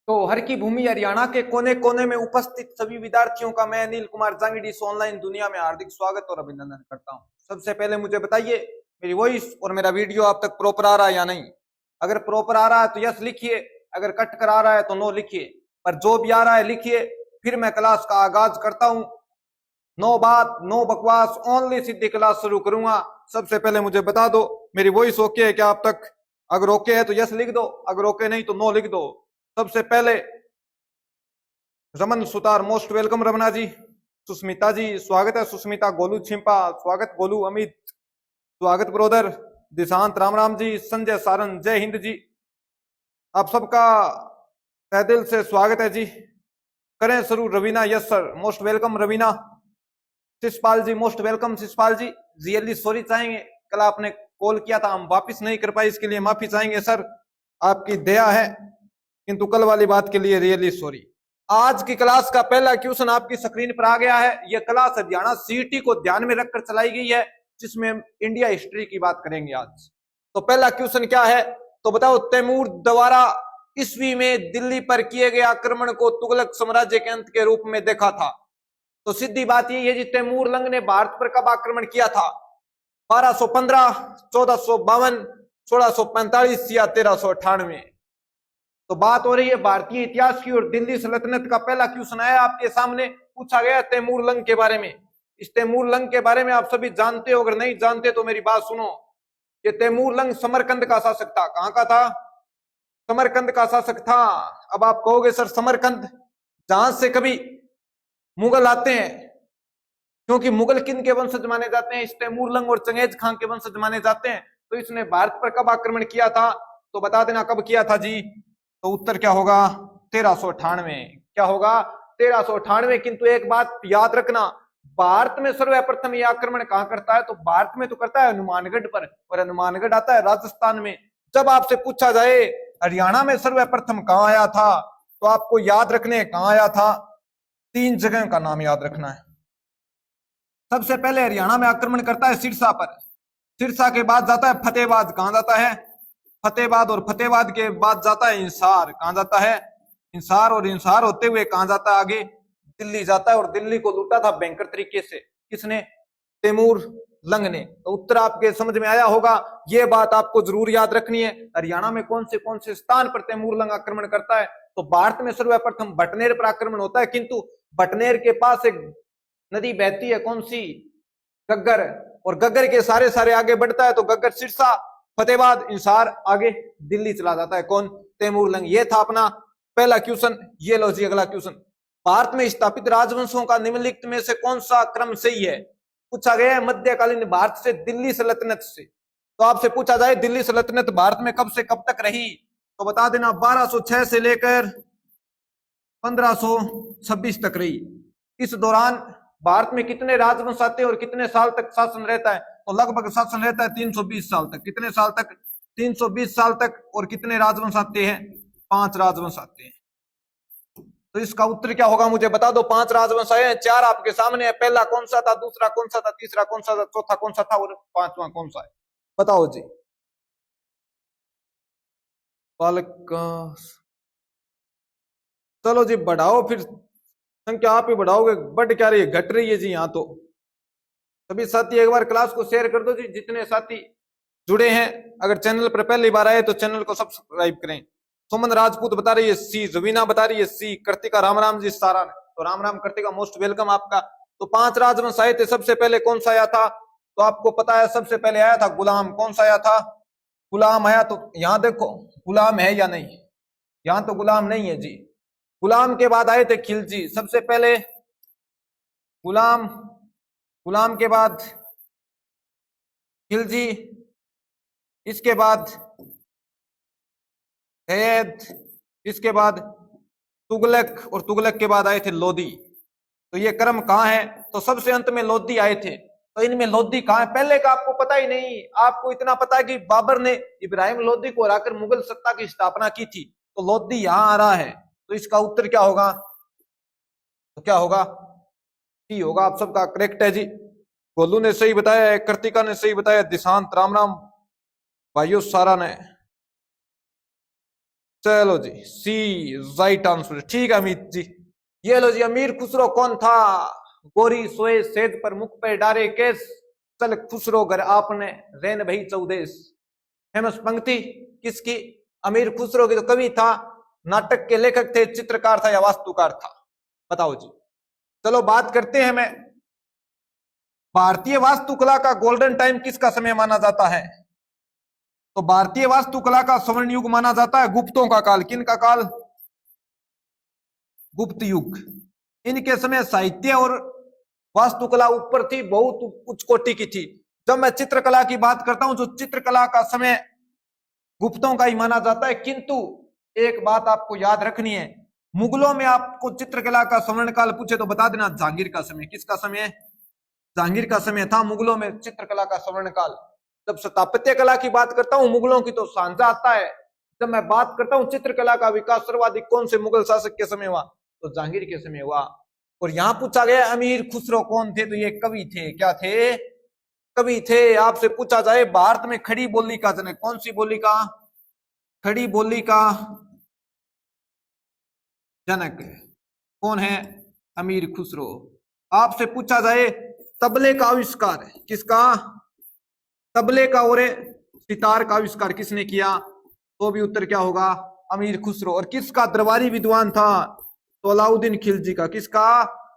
तो हर की भूमि हरियाणा के कोने कोने में उपस्थित सभी विद्यार्थियों का मैं अनिल कुमार जांगिडी इस ऑनलाइन दुनिया में हार्दिक स्वागत और अभिनंदन करता हूं। सबसे पहले मुझे बताइए मेरी वॉइस और मेरा वीडियो आप तक प्रॉपर आ रहा है या नहीं। अगर प्रॉपर आ रहा है तो यस लिखिए, अगर कट कर आ रहा है तो नो लिखिए, पर जो भी आ रहा है लिखिए। फिर मैं क्लास का आगाज करता हूं। नो बात नो बकवास, ओनली सीधी क्लास शुरू करूंगा। सबसे पहले मुझे बता दो मेरी वॉइस ओके है क्या आप तक? अगर ओके है तो यस लिख दो, अगर ओके नहीं तो नो लिख दो। सबसे पहले रमन सुतार, मोस्ट वेलकम रमना जी। सुस्मिता जी स्वागत है, सुस्मिता। गोलू छिंपा स्वागत, गोलू। अमित स्वागत ब्रोदर। दिशांत राम राम जी। संजय सारन जय हिंद जी। आप सबका तहे दिल से स्वागत है जी। करें शुरू। Raveena yes sir, most welcome Raveena. Shishpal ji most welcome Shishpal ji. Really sorry चाहेंगे, कल आपने कॉल किया था हम वापस नहीं कर पाए, इसके लिए माफी चाहेंगे सर, आपकी दया है, किंतु कल वाली बात के लिए रियली सॉरी। आज की क्लास का पहला क्वेश्चन आपकी स्क्रीन पर आ गया है। यह क्लास हरियाणा सीईटी को ध्यान में रखकर चलाई गई है, जिसमें इंडिया हिस्ट्री की बात करेंगे आज। तो पहला क्वेश्चन क्या है तो बताओ। तैमूर द्वारा ईस्वी में दिल्ली पर किए गए आक्रमण को तुगलक साम्राज्य के अंत के रूप में देखा था। तो सीधी बात यही है जी, तैमूर लंग ने भारत पर कब आक्रमण किया था? 1215, 1452, 1645 या 1398। तो बात हो रही है भारतीय इतिहास की और दिल्ली सल्तनत का पहला क्वेश्चन आया आपके सामने, पूछा गया तैमूर लंग के बारे में। इस तैमूर लंग के बारे में आप सभी जानते हो, अगर नहीं जानते तो मेरी बात सुनो। ये तैमूर लंग समरकंद का शासक था। कहां का था? समरकंद का शासक था। अब आप कहोगे सर समरकंद, जहां से कभी मुगल आते हैं, क्योंकि मुगल किन के वंशज माने जाते हैं? इस तैमूर लंग और चंगेज खान के वंशज माने जाते हैं। तो इसने भारत पर कब आक्रमण किया था? तो बता देना कब किया था जी। तो उत्तर क्या होगा? 1398। क्या होगा? 1398। किंतु एक बात याद रखना, भारत में सर्वप्रथम यह आक्रमण कहां करता है? तो भारत में तो करता है हनुमानगढ़ पर, और हनुमानगढ़ आता है राजस्थान में। जब आपसे पूछा जाए हरियाणा में सर्वप्रथम कहां आया था, तो आपको याद रखने कहां आया था, 3 जगह का नाम याद रखना है। सबसे पहले हरियाणा में आक्रमण करता है सिरसा पर, सिरसा के बाद जाता है फतेहाबाद। कहां जाता है? फतेहाबाद। और फतेहाबाद के बाद जाता है हिसार। कहां जाता है? हिसार। और हिसार होते हुए कहां जाता है? आगे दिल्ली जाता है। और दिल्ली को लूटा था भयंकर तरीके से। किसने? तैमूर लंग ने। तो उत्तर आपके समझ में आया होगा। यह बात आपको जरूर याद रखनी है। हरियाणा में कौन से स्थान पर तैमूर लंग आक्रमण करता है? तो भारत में सर्वप्रथम बटनेर पर आक्रमण होता है, किंतु बटनेर के पास एक नदी बहती है, कौन सी? गग्गर। और गग्गर के सारे सारे आगे बढ़ता है, तो गग्गर सिरसा, फतेहाबाद, इंसार, आगे दिल्ली चला जाता है। कौन? तैमूर लंग। ये था अपना पहला क्वेश्चन। ये लो जी अगला क्वेश्चन। भारत में स्थापित राजवंशों का निम्नलिखित में से कौन सा क्रम सही है? पूछा गया है मध्यकालीन भारत से दिल्ली सल्तनत से। तो आपसे पूछा जाए दिल्ली सल्तनत भारत में कब से कब तक रही, तो बता देना 1206 से लेकर 1526 तक रही। इस दौरान भारत में कितने राजवंश आते हैं और कितने साल तक शासन रहता है? तो लगभग शासन रहता है 320 साल तक। कितने साल तक? 320 साल तक। और कितने राजवंश आते हैं? 5 राजवंश आते हैं। तो इसका उत्तर क्या होगा मुझे बता दो। 5 राजवंश आए हैं, 4 आपके सामने है। पहला कौन सा था, दूसरा कौन सा था, तीसरा कौन सा था, चौथा कौन सा था और 5वां कौन सा है? बताओ जी। पालक। चलो जी बढ़ाओ, फिर संख्या आप ही बढ़ाओगे, बढ़ क्या रही है? घट रही है जी यहाँ तो। सभी साथी एक बार क्लास को शेयर कर दो जी, जितने साथी जुड़े हैं। अगर चैनल पर पहली बार आए तो चैनल को सब्सक्राइब करें। सुमन राजपूत बता रही है सी, रवीना बता रही है सी, कृतिका राम राम जी सारा ने। तो राम राम कृतिका, मोस्ट वेलकम आपका। तो 5 राजवंश आए थे। सबसे पहले कौन सा आया था? तो आपको पता है सबसे पहले आया था गुलाम। कौन सा आया था? गुलाम आया। तो यहां देखो गुलाम है या नहीं? यहां तो गुलाम नहीं है जी। गुलाम के बाद आए थे खिलजी। सबसे पहले गुलाम, गुलाम के बाद खिलजी, इसके बाद सैयद, इसके बाद तुगलक, और तुगलक के बाद आए थे लोधी। तो ये क्रम कहाँ है? तो सबसे अंत में लोधी आए थे। तो इनमें लोधी कहाँ है? पहले का आपको पता ही नहीं। आपको इतना पता है कि बाबर ने इब्राहिम लोधी को हराकर मुगल सत्ता की स्थापना की थी। तो लोधी यहां आ रहा है। तो इसका उत्तर क्या होगा? तो क्या होगा? टी होगा। आप सबका करेक्ट है जी। गोलू ने सही बताया है, कृतिका ने सही बताया, दिशांत राम राम भाइयों सारा ने। चलो जी, सी राइट आंसर। ठीक है अमित जी। ये लो जी, अमीर खुसरो कौन था? गोरी सोए सेज पर मुख पे डारे केस, चल खुसरो घर आपने रेन भई चौदेश। फेमस पंक्ति किसकी? अमीर खुसरो की। तो कवि था, नाटक के लेखक थे, चित्रकार था या वास्तुकार था? बताओ जी। चलो बात करते हैं। मैं भारतीय वास्तुकला का गोल्डन टाइम किसका समय माना जाता है? तो भारतीय वास्तुकला का स्वर्ण युग माना जाता है गुप्तों का काल। किन का काल? गुप्त युग। इनके समय साहित्य और वास्तुकला ऊपर थी, बहुत उच्च कोटि की थी। जब मैं चित्रकला की बात करता हूं, जो चित्रकला का समय गुप्तों का ही माना जाता है। किंतु एक बात आपको याद रखनी है, मुगलों में आपको चित्रकला का स्वर्ण काल पूछे तो बता देना जहांगीर का समय। किसका समय? जहांगीर का समय था मुगलों में चित्रकला का स्वर्ण काल। जब स्थापत्य कला की बात करता हूं मुगलों की, तो सांझा आता है। जब मैं बात करता हूं चित्रकला का विकास सर्वाधिक कौन से मुगल शासक के समय हुआ, तो जहांगीर के समय हुआ। और यहां पूछा गया अमीर खुसरो कौन थे, तो ये कवि थे। क्या थे? कवि थे। आपसे पूछा जाए भारत में खड़ी बोली का जनक, कौन सी बोली का? खड़ी बोली का जनक कौन है? अमीर खुसरो। आपसे पूछा जाए तबले का आविष्कार किसका? तबले का और सितार का आविष्कार किसने किया? तो भी उत्तर क्या होगा? अमीर खुसरो। और किसका दरबारी विद्वान था? तो अलाउद्दीन खिलजी का। किसका?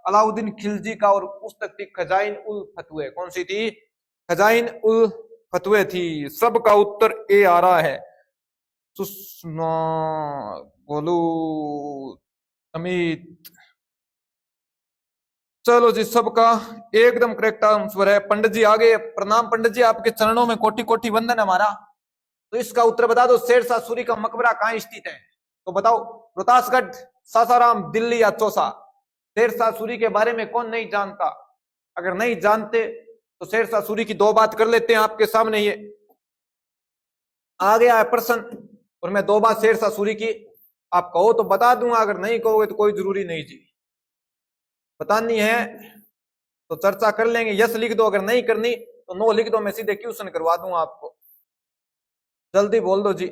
अलाउद्दीन खिलजी का। और पुस्तक थी खजाइन उल फतवे। कौन सी थी? खजाइन उल फतवे थी। सबका उत्तर ए आ रहा है। सुषमा, बोलो, अमित। चलो जी, सबका एकदम करेक्ट आंसर है। पंडित जी आगे। प्रणाम पंडित जी, आपके चरणों में कोटि कोटि वंदन हमारा। तो इसका उत्तर बता दो, शेरशाह सूरी का मकबरा कहां स्थित है? तो बताओ, रोहतासगढ़, सासाराम, दिल्ली या चौसा? शेरशाह सूरी के बारे में कौन नहीं जानता? अगर नहीं जानते तो शेरशाह सूरी की दो बात कर लेते हैं आपके सामने। ये आ गया है प्रश्न, और मैं दो बात शेरशाह सूरी की आप कहो तो बता दूंगा, अगर नहीं कहोगे तो कोई जरूरी नहीं जी। बतानी है तो चर्चा कर लेंगे। यस लिख दो, अगर नहीं करनी तो नो लिख दो, मैं सीधे क्वेश्चन करवा दूंगा आपको। जल्दी बोल दो जी,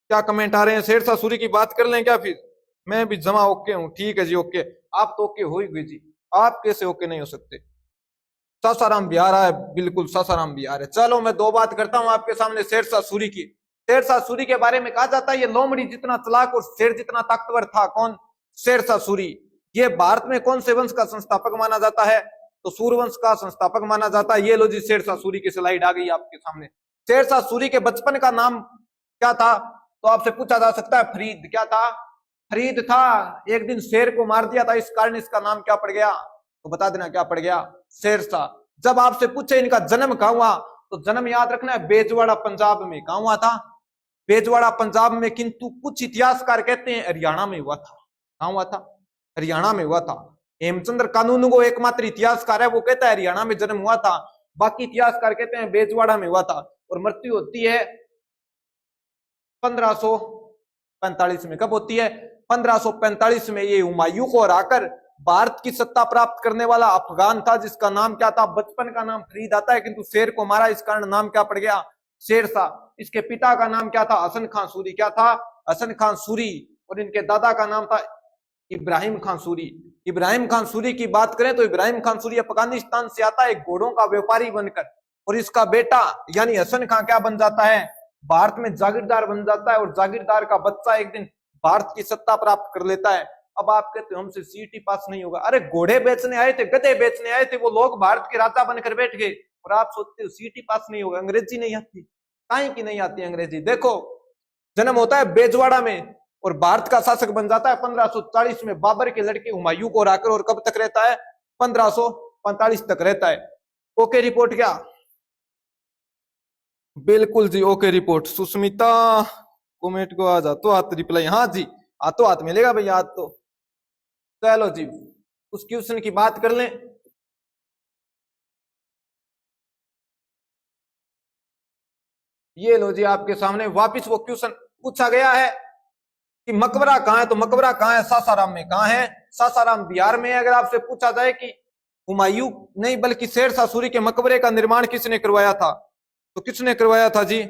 क्या कमेंट आ रहे हैं? शेरशाह सूरी की बात कर लें क्या फिर? मैं भी जमा ओके हूं। ठीक है जी, ओके। आप तो ओके हो ही गए जी, आप कैसे ओके नहीं हो सकते? सासाराम बिहार है, बिल्कुल सासाराम बिहार है। चलो मैं दो बात करता हूं आपके सामने शेरशाह सूरी की। शेरशाह सूरी के बारे में कहा जाता है ये लोमड़ी जितना चालाक और शेर जितना ताकतवर था। कौन? शेरशाह सूरी। ये भारत में कौन से वंश का संस्थापक माना जाता है? तो सूर्यवंश का संस्थापक माना जाता है। ये लो जी, शेरशाह सूरी की स्लाइड आ गई आपके सामने। शेरशाह सूरी के बचपन का नाम क्या था? तो आपसे पूछा जा सकता है फरीद। क्या था? फरीद था। एक दिन शेर को मार दिया था, इस कारण इसका नाम क्या पड़ गया? तो बता देना क्या पड़ गया? शेरशाह। जब आपसे पूछे इनका जन्म कहां हुआ, तो जन्म याद रखना है बेजवाड़ा पंजाब में। कहां हुआ था? बेजवाड़ा पंजाब में। किंतु कुछ इतिहासकार कहते हैं हरियाणा में हुआ था। कहां हुआ था? हरियाणा में हुआ था। हेमचंद्र कानून को एकमात्र इतिहासकार है, वो कहता है हरियाणा में जन्म हुआ था। बाकी इतिहासकार कहते हैं बेजवाड़ा में हुआ था। और मृत्यु होती है 1545 में। कब होती है? 1545 में। ये हुमायूं को हराकर भारत की सत्ता प्राप्त करने वाला अफगान था, जिसका नाम क्या था? बचपन का नाम फरीद आता है, किंतु शेर को मारा, इस कारण नाम क्या पड़ गया? शेरशाह। इसके पिता का नाम क्या था? हसन खान सूरी। क्या था? हसन खान सूरी। और इनके दादा का नाम था इब्राहिम खान सूरी। इब्राहिम खान सूरी की बात करें तो इब्राहिम खान सूरी अफगानिस्तान से आता है घोड़ों का व्यापारी बनकर। और इसका बेटा यानी हसन खान क्या बन जाता है? भारत में जागीरदार बन जाता है। और जागीरदार का बच्चा एक दिन भारत की सत्ता प्राप्त कर लेता है। अब आप कहते हो हमसे सीटी पास नहीं होगा। अरे घोड़े बेचने आए थे, गधे बेचने आए थे वो लोग, भारत के राजा बनकर बैठ गए। और आप सोचते हो सीटी पास नहीं होगा, अंग्रेजी नहीं आती। काहे की नहीं आती अंग्रेजी? देखो, जन्म होता है बेजवाड़ा में और भारत का शासक बन जाता है 1540 में बाबर के लड़के हुमायूं को हराकर। और कब तक रहता है? 1545 तक रहता है। ओके रिपोर्ट क्या? बिल्कुल जी, ओके रिपोर्ट। सुष्मिता कमेंट को आ जातो हाथ रिप्लाई। हाँ जी, हाथों हाथ मिलेगा भैया, हाथ तो। चलो जी, उस क्वेश्चन की बात कर लें। ये लो जी, आपके सामने वापिस वो क्वेश्चन पूछा गया है कि मकबरा कहां है। तो मकबरा कहां है? सासाराम में। कहां है? सासाराम बिहार में। अगर आपसे पूछा जाए कि हुमायूं नहीं बल्कि शेरशाह सूरी के मकबरे का निर्माण किसने करवाया था, तो किसने करवाया था जी?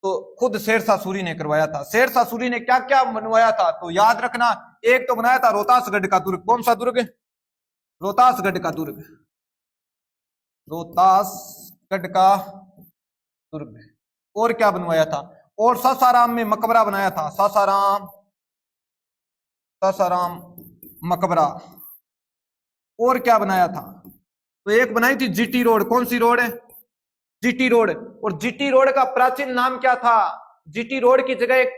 तो खुद शेरशाह सूरी ने करवाया था। शेरशाह सूरी ने क्या क्या बनवाया था तो याद रखना, एक तो बनाया था रोहतासगढ़ का दुर्ग। कौन सा दुर्ग? रोहतासगढ़ का दुर्ग, रोहतासगढ़ का दुर्ग। और क्या बनवाया था? और सासाराम में मकबरा बनाया था, सासाराम, सासाराम मकबरा। और क्या बनाया था? तो एक बनाई थी जीटी रोड। कौन सी रोड है? GT road. और जीटी रोड का प्राचीन नाम क्या था? जीटी रोड की जगह एक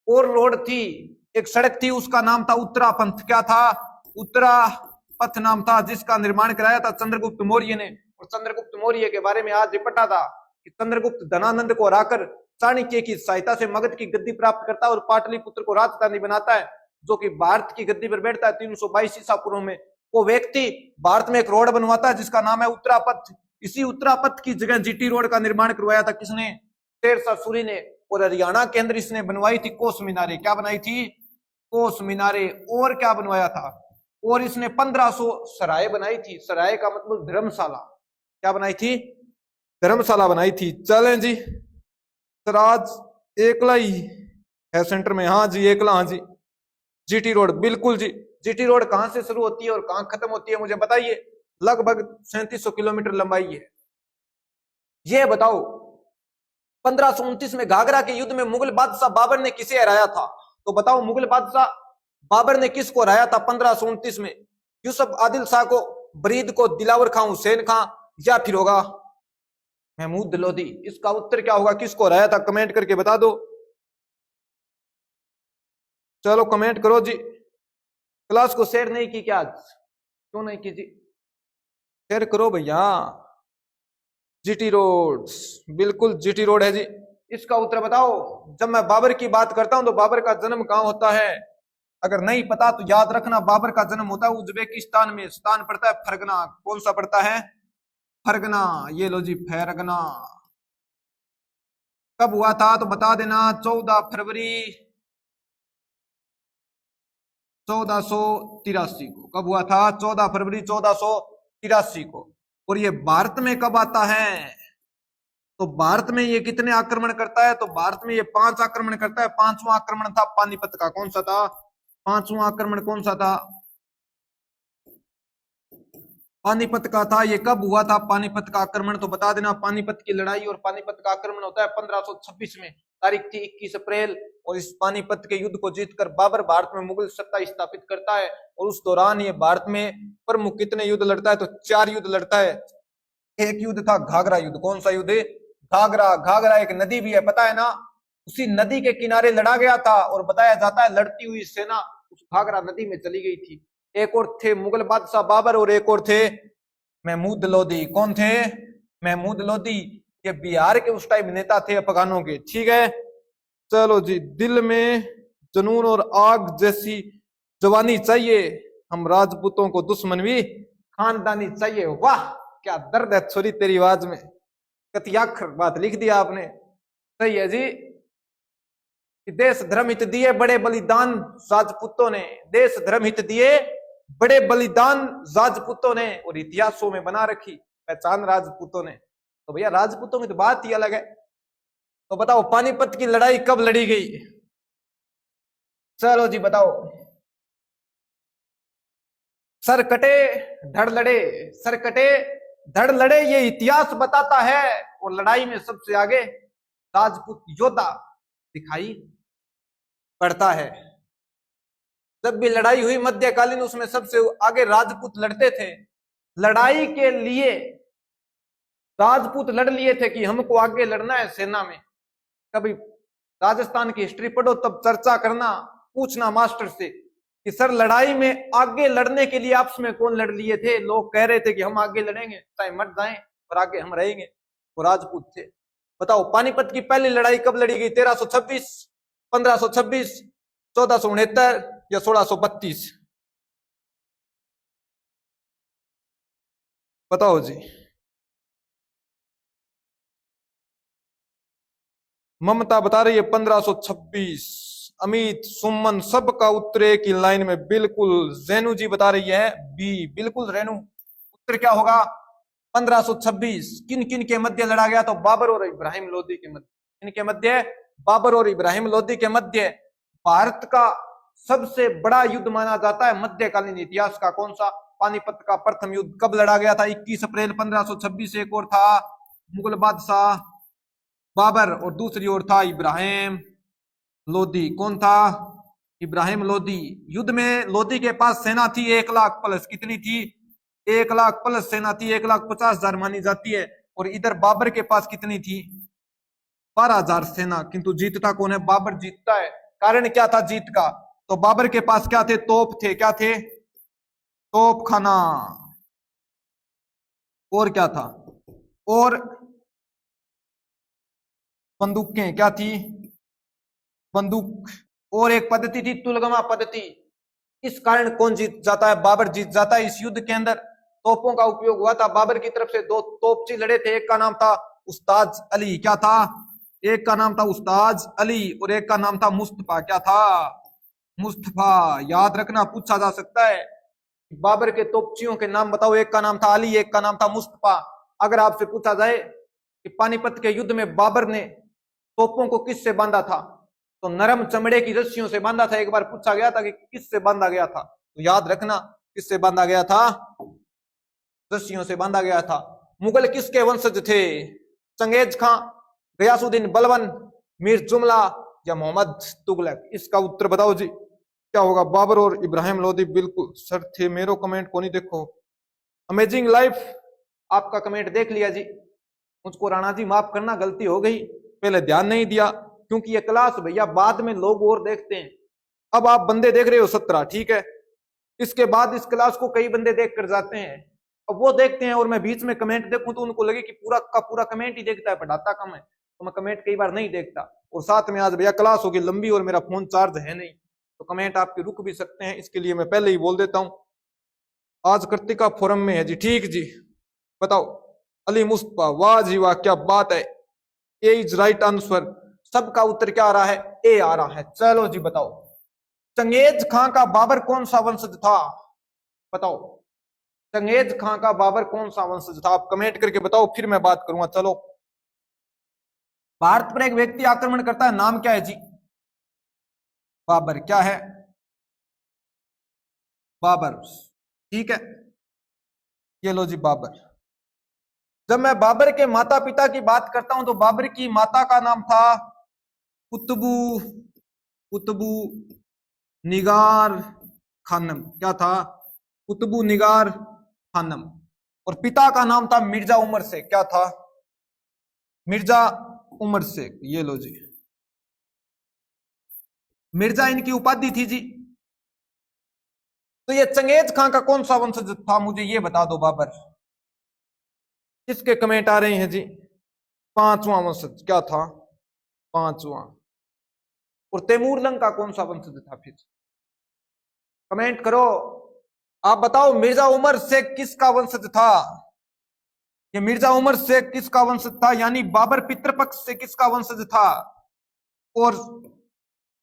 और रोड थी, एक सड़क थी, उसका नाम था उत्तरापंथ। क्या था? उत्तरापथ नाम था, जिसका निर्माण कराया था चंद्रगुप्त मौर्य ने। और चंद्रगुप्त मौर्य के बारे में आज पढ़ा था कि चंद्रगुप्त धनानंद को हराकर चाणक्य की सहायता से मगध की गद्दी प्राप्त करता है और पाटलिपुत्र को राजधानी बनाता है, जो कि भारत की गद्दी पर बैठता है 322 ईसा पूर्व में। वो व्यक्ति भारत में एक रोड बनवाता है जिसका नाम है उत्तरापथ। इसी उत्तरापथ की जगह जीटी रोड का निर्माण करवाया था किसने? शेरशाह सूरी ने। और हरियाणा के अंदर इसने बनवाई थी कोस मीनारे। क्या बनाई थी? कोस मीनारे। और क्या बनवाया था? और इसने 1500 सराय बनाई थी। सराय का मतलब धर्मशाला। क्या बनाई थी? धर्मशाला बनाई थी। चलें जी, सराज एकला ही है सेंटर में। हाँ जी, एकला। हाँ जी, जीटी रोड, बिल्कुल जी। जीटी रोड कहां से शुरू होती है और कहां खत्म होती है मुझे बताइए? लगभग 3700 किलोमीटर लंबाई है। ये बताओ 1529 में घाघरा के युद्ध में मुगल बादशाह बाबर ने किसे हराया था? तो बताओ मुगल बादशाह बाबर ने किसको हराया था 1529 में? यूसुफ आदिल शाह को, बरीद को, दिलावर खां हुसैन खां, या फिर होगा महमूद लोधी? इसका उत्तर क्या होगा? किसको हराया था? कमेंट करके बता दो। चलो कमेंट करो जी। क्लास को शेयर नहीं की क्या आज? क्यों नहीं की जी? शेयर करो भैया। जीटी रोड, बिल्कुल जीटी रोड है जी। इसका उत्तर बताओ। जब मैं बाबर की बात करता हूं तो बाबर का जन्म कहां होता है? अगर नहीं पता तो याद रखना, बाबर का जन्म होता है उज्बेकिस्तान में। स्थान पड़ता है फरगना। कौन सा पड़ता है? फरगना। ये लो जी, फरगना। कब हुआ था तो बता देना। 14 फरवरी 1483 को। कब हुआ था? 14 फरवरी 1483 को। और ये भारत में कब आता है? तो भारत में ये कितने आक्रमण करता है? तो भारत में ये 5 आक्रमण करता है। 5वां आक्रमण था पानीपत का। कौन सा था? 5वां आक्रमण कौन सा था? पानीपत का था। ये कब हुआ था पानीपत का आक्रमण? तो बता देना। पानीपत की लड़ाई और पानीपत का आक्रमण होता है 1526 में। तारीख थी 21 अप्रैल। और इस पानीपत के युद्ध को जीतकर बाबर भारत में मुगल सत्ता स्थापित करता है। और उस दौरान ये भारत में प्रमुख कितने युद्ध लड़ता है? तो 4 युद्ध लड़ता है। एक युद्ध था घाघरा युद्ध। कौन सा युद्ध? घाघरा। घाघरा एक नदी भी है, पता है ना? उसी नदी के किनारे लड़ा गया था और बताया जाता है लड़ती हुई सेना उस घाघरा नदी में चली गई थी। एक और थे मुगल बादशाह बाबर और एक और थे महमूद लोधी। कौन थे? महमूद लोधी। ये बिहार के उस टाइम नेता थे अफगानों के। ठीक है, चलो जी। दिल में जुनून और आग जैसी जवानी चाहिए, हम राजपूतों को दुश्मन भी खानदानी चाहिए। वाह क्या दर्द है छोरी तेरी आवाज में। कतियाखर बात लिख दिया आपने। सही है जी। देश धर्म हित दिए बड़े बलिदान राजपूतों ने। देश धर्म हित दिए बड़े बलिदान राजपूतों ने। और इतिहासों में बना रखी पहचान राजपूतों ने। तो भैया राजपूतों की तो बात ही अलग है। तो बताओ पानीपत की लड़ाई कब लड़ी गई? चलो जी बताओ। सर कटे धड़ लड़े, सर कटे धड़ लड़े, ये इतिहास बताता है। और लड़ाई में सबसे आगे राजपूत योद्धा दिखाई पड़ता है। जब भी लड़ाई हुई मध्यकालीन, उसमें सबसे आगे राजपूत लड़ते थे। लड़ाई के लिए राजपूत लड़ लिए थे कि हमको आगे लड़ना है सेना में। कभी राजस्थान की हिस्ट्री पढ़ो तब चर्चा करना, पूछना मास्टर से कि सर लड़ाई में आगे लड़ने के लिए आपस में कौन लड़ लिए थे? लोग कह रहे थे कि हम आगे लड़ेंगे चाहे मर जाएं और आगे हम रहेंगे। वो राजपूत थे। बताओ पानीपत की पहली लड़ाई कब लड़ी गई? 1326, 1526, 1469 या 1632? बताओ जी। ममता बता रही है 1526। अमित, सुमन, सबका उत्तर एक ही लाइन में। बिल्कुल। रेनू जी बता रही है बी। बिल्कुल रेनू, उत्तर क्या होगा? 1526। किन किन के मध्य लड़ा गया? तो बाबर और इब्राहिम लोदी के मध्य। इनके मध्य, बाबर और इब्राहिम लोदी के मध्य भारत का सबसे बड़ा युद्ध माना जाता है मध्यकालीन इतिहास का। कौन सा? पानीपत का प्रथम युद्ध कब लड़ा गया था? 21 अप्रैल 1526। एक और था मुगल बादशाह बाबर और दूसरी ओर था इब्राहिम लोदी। कौन था? इब्राहिम लोदी। युद्ध में लोदी के पास सेना थी 1 लाख प्लस। कितनी थी? 1 लाख प्लस सेना थी, 1,50,000 मानी जाती है। और इधर बाबर के पास कितनी थी? 12,000 सेना। किंतु जीतता कौन है? बाबर जीतता है। कारण क्या था जीत का? तो बाबर के पास क्या थे? तोप थे। क्या थे? तोप खाना। और क्या था? और बंदूकें। क्या थी? बंदूक। और एक पद्धति थी तुलगमा पद्धति। इस कारण कौन जीत जाता है? बाबर जीत जाता है। इस युद्ध के अंदर तोपों का उपयोग हुआ था। बाबर की तरफ से 2 तोपची लड़े थे। एक का नाम था उस्ताद अली। क्या था? एक का नाम था उस्ताद अली और एक का नाम था मुस्तफा। क्या था? मुस्तफा। याद रखना, पूछा जा सकता है बाबर के तोपचियों के नाम बताओ। एक का नाम था अली, एक का नाम था मुस्तफा। अगर आपसे पूछा जाए कि पानीपत के युद्ध में बाबर ने तोपों को किससे बांधा था, तो नरम चमड़े की रस्सियों से बांधा था। एक बार पूछा गया था कि किससे बांधा गया था, तो याद रखना किससे बांधा गया था? रस्सियों से बांधा गया था। मुगल किसके वंशज थे? चंगेज खां, गयासुद्दीन बलबन, मीर जुमला या मोहम्मद तुगलक? इसका उत्तर बताओ जी, क्या होगा? बाबर और इब्राहिम लोदी बिल्कुल सर थे। मेरो कमेंट को नहीं देखो। अमेजिंग लाइफ, आपका कमेंट देख लिया जी। मुझको राणा जी माफ करना, गलती हो गई, पहले ध्यान नहीं दिया। क्योंकि ये क्लास भैया बाद में लोग और देखते हैं। अब आप बंदे देख रहे हो 17, ठीक है। इसके बाद इस क्लास को कई बंदे देख कर जाते हैं। अब वो देखते हैं और मैं बीच में कमेंट देखूं तो उनको लगे कि पूरा का पूरा कमेंट ही देखता है, पढ़ाता कम है। तो मैं कमेंट कई बार नहीं देखता। और साथ में आज भैया क्लास होगी लंबी और मेरा फोन चार्ज है नहीं, तो कमेंट आपके रुक भी सकते हैं। इसके लिए मैं पहले ही बोल देता हूं, आज कृतिका फोरम में है जी। ठीक जी, बताओ। अली मुस्तफा, वाह जी वाह, क्या बात है। ए इज राइट आंसर। सबका उत्तर क्या आ रहा है? ए आ रहा है। चलो जी बताओ, चंगेज खां का बाबर कौन सा वंशज था? बताओ, चंगेज खां का बाबर कौन सा वंशज था? आप कमेंट करके बताओ, फिर मैं बात करूंगा। चलो, भारत पर एक व्यक्ति आक्रमण करता है, नाम क्या है जी? बाबर। क्या है? बाबर, ठीक है। ये लो जी बाबर। जब मैं बाबर के माता पिता की बात करता हूं तो बाबर की माता का नाम था कुतुबू कुतुबू निगार खानम। क्या था? कुतुबू निगार खानम। और पिता का नाम था मिर्जा उमर शेख। क्या था? मिर्जा उमर शेख। ये लो जी, मिर्जा इनकी उपाधि थी जी। तो ये चंगेज खां का कौन सा वंशज था, मुझे ये बता दो बाबर। किसके कमेंट आ रहे हैं जी? 5वां वंशज। क्या था? 5वां। और तैमूर लंग का कौन सा वंशज था? फिर कमेंट करो, आप बताओ। मिर्जा उमर शेख किसका वंशज था? ये मिर्जा उमर शेख किसका वंशज था? यानी बाबर पितृपक्ष से किसका वंशज था और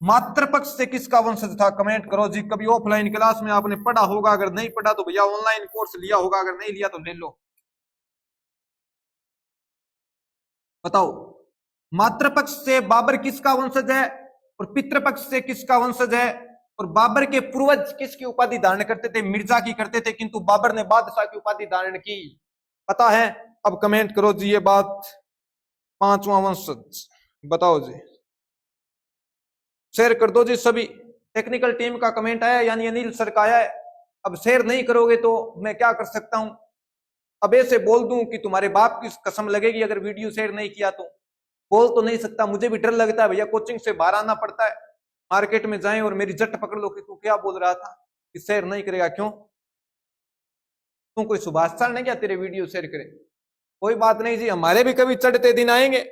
मातृपक्ष से किसका वंशज था? कमेंट करो जी। कभी ऑफलाइन क्लास में आपने पढ़ा होगा, अगर नहीं पढ़ा तो भैया ऑनलाइन कोर्स लिया होगा, अगर नहीं लिया तो ले लो। बताओ, मातृपक्ष से बाबर किसका वंशज है और पितृपक्ष से किसका वंशज है? और बाबर के पूर्वज किसकी उपाधि धारण करते थे? मिर्जा की करते थे, किंतु बाबर ने बादशाह की उपाधि धारण की। पता है? अब कमेंट करो जी ये बात। 5वां वंशज बताओ जी, शेयर कर दो जी सभी। टेक्निकल टीम का कमेंट आया, यानी अनिल सर का आया है। अब शेयर नहीं करोगे तो मैं क्या कर सकता हूं? अब ऐसे बोल दूं कि तुम्हारे बाप की कसम लगेगी अगर वीडियो शेयर नहीं किया तो? बोल तो नहीं सकता, मुझे भी डर लगता है भैया। कोचिंग से बाहर आना पड़ता है, मार्केट में जाएं और मेरी जट पकड़ लो कि तू क्या बोल रहा था, कि शेयर नहीं करेगा। क्यों? तू कोई सुभाष सर नहीं क्या तेरे वीडियो शेयर करे? कोई बात नहीं जी, हमारे भी कभी चढ़ते दिन आएंगे।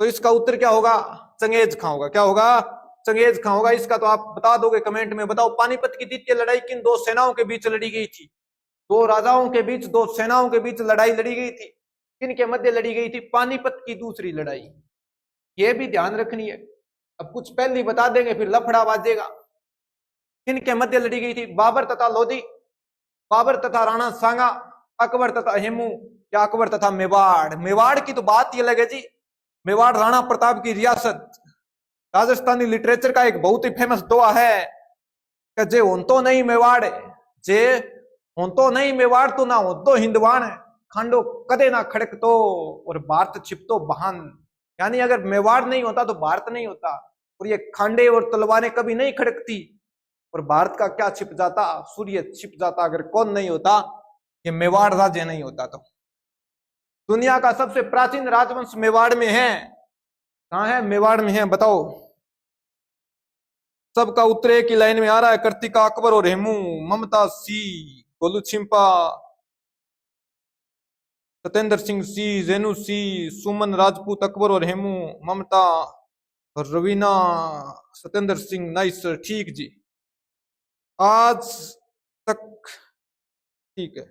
तो इसका उत्तर क्या होगा? चंगेज खां होगा। क्या होगा? चंगेज खां होगा। इसका तो आप बता दोगे कमेंट में। बताओ, पानीपत की द्वितीय लड़ाई किन 2 सेनाओं के बीच लड़ी गई थी? 2 राजाओं के बीच, 2 सेनाओं के बीच लड़ाई लड़ी गई थी। किन के मध्य लड़ी गई थी? पानीपत की दूसरी लड़ाई। ये भी ध्यान रखनी है। अब कुछ पहले ही बता देंगे फिर लफड़ा बाजेगा। किन के मध्य लड़ी गई थी? बाबर तथा लोधी, बाबर तथा राणा सांगा, अकबर तथा हेमू या अकबर तथा मेवाड़? मेवाड़ की तो बात ही अलग है जी। मेवाड़ राणा प्रताप की रियासत। राजस्थानी लिटरेचर का एक बहुत ही फेमस दोहा है कि जे हों तो नहीं मेवाड़, जे हों तो नहीं मेवाड़ तो ना हो तो हिंदवान, खांडो कदे ना खड़क तो और भारत छिपतो बहान। यानी अगर मेवाड़ नहीं होता तो भारत नहीं होता, और ये खांडे और तलवारें कभी नहीं खड़कती, और भारत का क्या छिप जाता, सूर्य छिप जाता अगर कौन नहीं होता, ये मेवाड़ राज्य नहीं होता। तो दुनिया का सबसे प्राचीन राजवंश मेवाड़ में है। कहां है? मेवाड़ में है, बताओ। सबका उत्तर एक ही लाइन में आ रहा है, कर्तिका, अकबर और हेमू। ममता सी, गोलू छिंपा, सत्येंद्र सिंह सी, रेणु सी, सुमन राजपूत, अकबर और हेमू, ममता, रवीना, सत्येंद्र सिंह। नाइस सर, ठीक जी, आज तक ठीक है,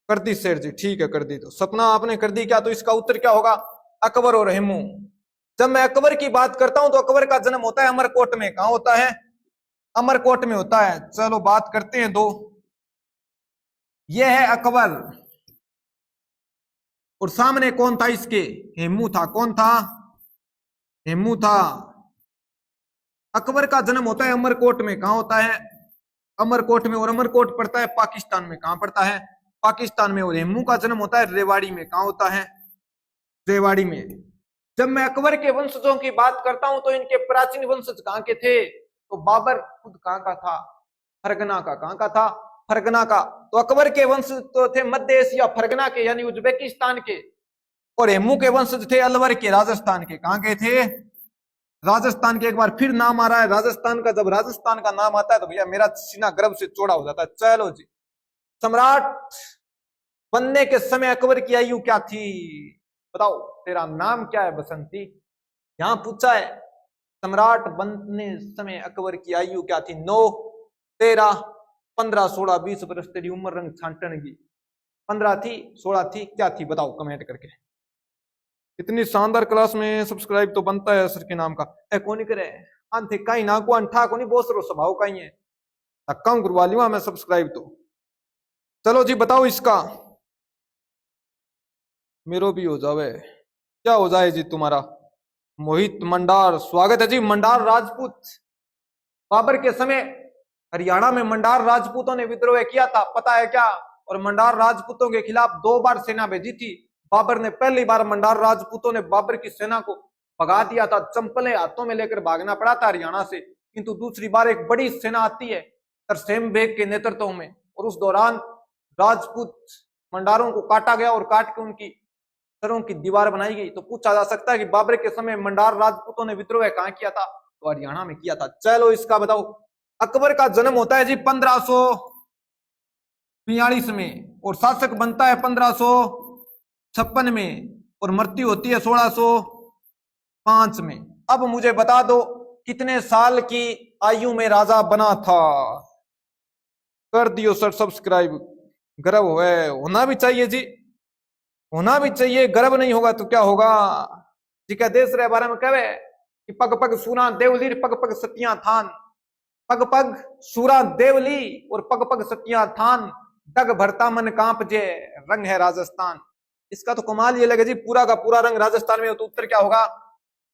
कर दी शेर जी, ठीक है कर दी। तो सपना आपने कर दी क्या? तो इसका उत्तर क्या होगा? अकबर और हेमू। जब मैं अकबर की बात करता हूं तो अकबर का जन्म होता है अमरकोट में। कहां होता है? अमरकोट में होता है। चलो बात करते हैं दो। यह है अकबर, और सामने कौन था इसके? हेमू था। कौन था? हेमू था। अकबर का जन्म होता है अमरकोट में। कहां होता है? अमरकोट में। और अमरकोट पड़ता है पाकिस्तान में। कहां पड़ता है? पाकिस्तान में। और हेमू का जन्म होता है रेवाड़ी में। कहां होता है? रेवाड़ी में। जब मैं अकबर के वंशजों की बात करता हूं तो इनके प्राचीन वंशज कहां के थे? तो बाबर खुद कहां का था? फरगना का। कहां का था? फरगना का। तो अकबर के वंशज तो थे मध्य एशिया, फरगना के यानी उज्बेकिस्तान के। और हेमू के वंशज थे अलवर के, राजस्थान के। कहां के थे? राजस्थान के। एक बार फिर नाम आ रहा है राजस्थान का। जब राजस्थान का नाम आता है तो भैया मेरा सीना गर्व से चौड़ा हो जाता है। चलो जी, सम्राट बनने के समय अकबर की आयु क्या थी? बताओ, तेरा नाम क्या है बसंती? यहां पूछा है सम्राट बनने समय अकबर की आयु क्या थी? 9, 13, 15, 16, 20 वर्ष तेरी उम्र रंग छांटन की। 15 थी, 16 थी, क्या थी? बताओ कमेंट करके। इतनी शानदार क्लास में सब्सक्राइब तो बनता है सर के नाम का। ए कोनी करे अंथे काई ना को अंठा कोनी बोसरो स्वभाव काई है। धक्का करवा लियो मैं सब्सक्राइब तो। चलो जी बताओ इसका। मेरो भी हो जावे। क्या हो जाए जी तुम्हारा? मोहित मंडार, स्वागत है जी। मंडार राजपूत बाबर के समय हरियाणा में मंडार राजपूतों ने विद्रोह किया था, पता है क्या? और मंडार राजपूतों के खिलाफ 2 बार सेना भेजी थी बाबर ने। पहली बार मंडार राजपूतों ने बाबर की सेना को भगा दिया था, चंपलें हाथों में लेकर भागना पड़ा था हरियाणा से। किंतु दूसरी बार एक बड़ी सेना आती है तरसेम बेग के नेतृत्व में, और उस दौरान राजपूत मंडारों को काटा गया और काट के उनकी सरों की दीवार बनाई गई। तो पूछा जा सकता है कि बाबर के समय मंडार राजपूतों ने विद्रोह कहां किया था? तो हरियाणा में किया था। चलो इसका बताओ। अकबर का जन्म होता है जी 1542 में, और शासक बनता है 1556 में, और मृत्यु होती है 1605 में। अब मुझे बता दो कितने साल की आयु में राजा बना था? कर दियो सर सब्सक्राइब। गर्व होना भी चाहिए जी, होना भी चाहिए। गर्व नहीं होगा तो क्या होगा जी? क्या देश रे बारे में कहे कि पग पग सूरा देवली, पग पग सतिया थान। पग पग सूरा देवली और पग पग सतिया थान, डग भरता मन कांप जे, रंग है राजस्थान। इसका तो कमाल ये लगे जी, पूरा का पूरा रंग राजस्थान में हो। तो उत्तर क्या होगा?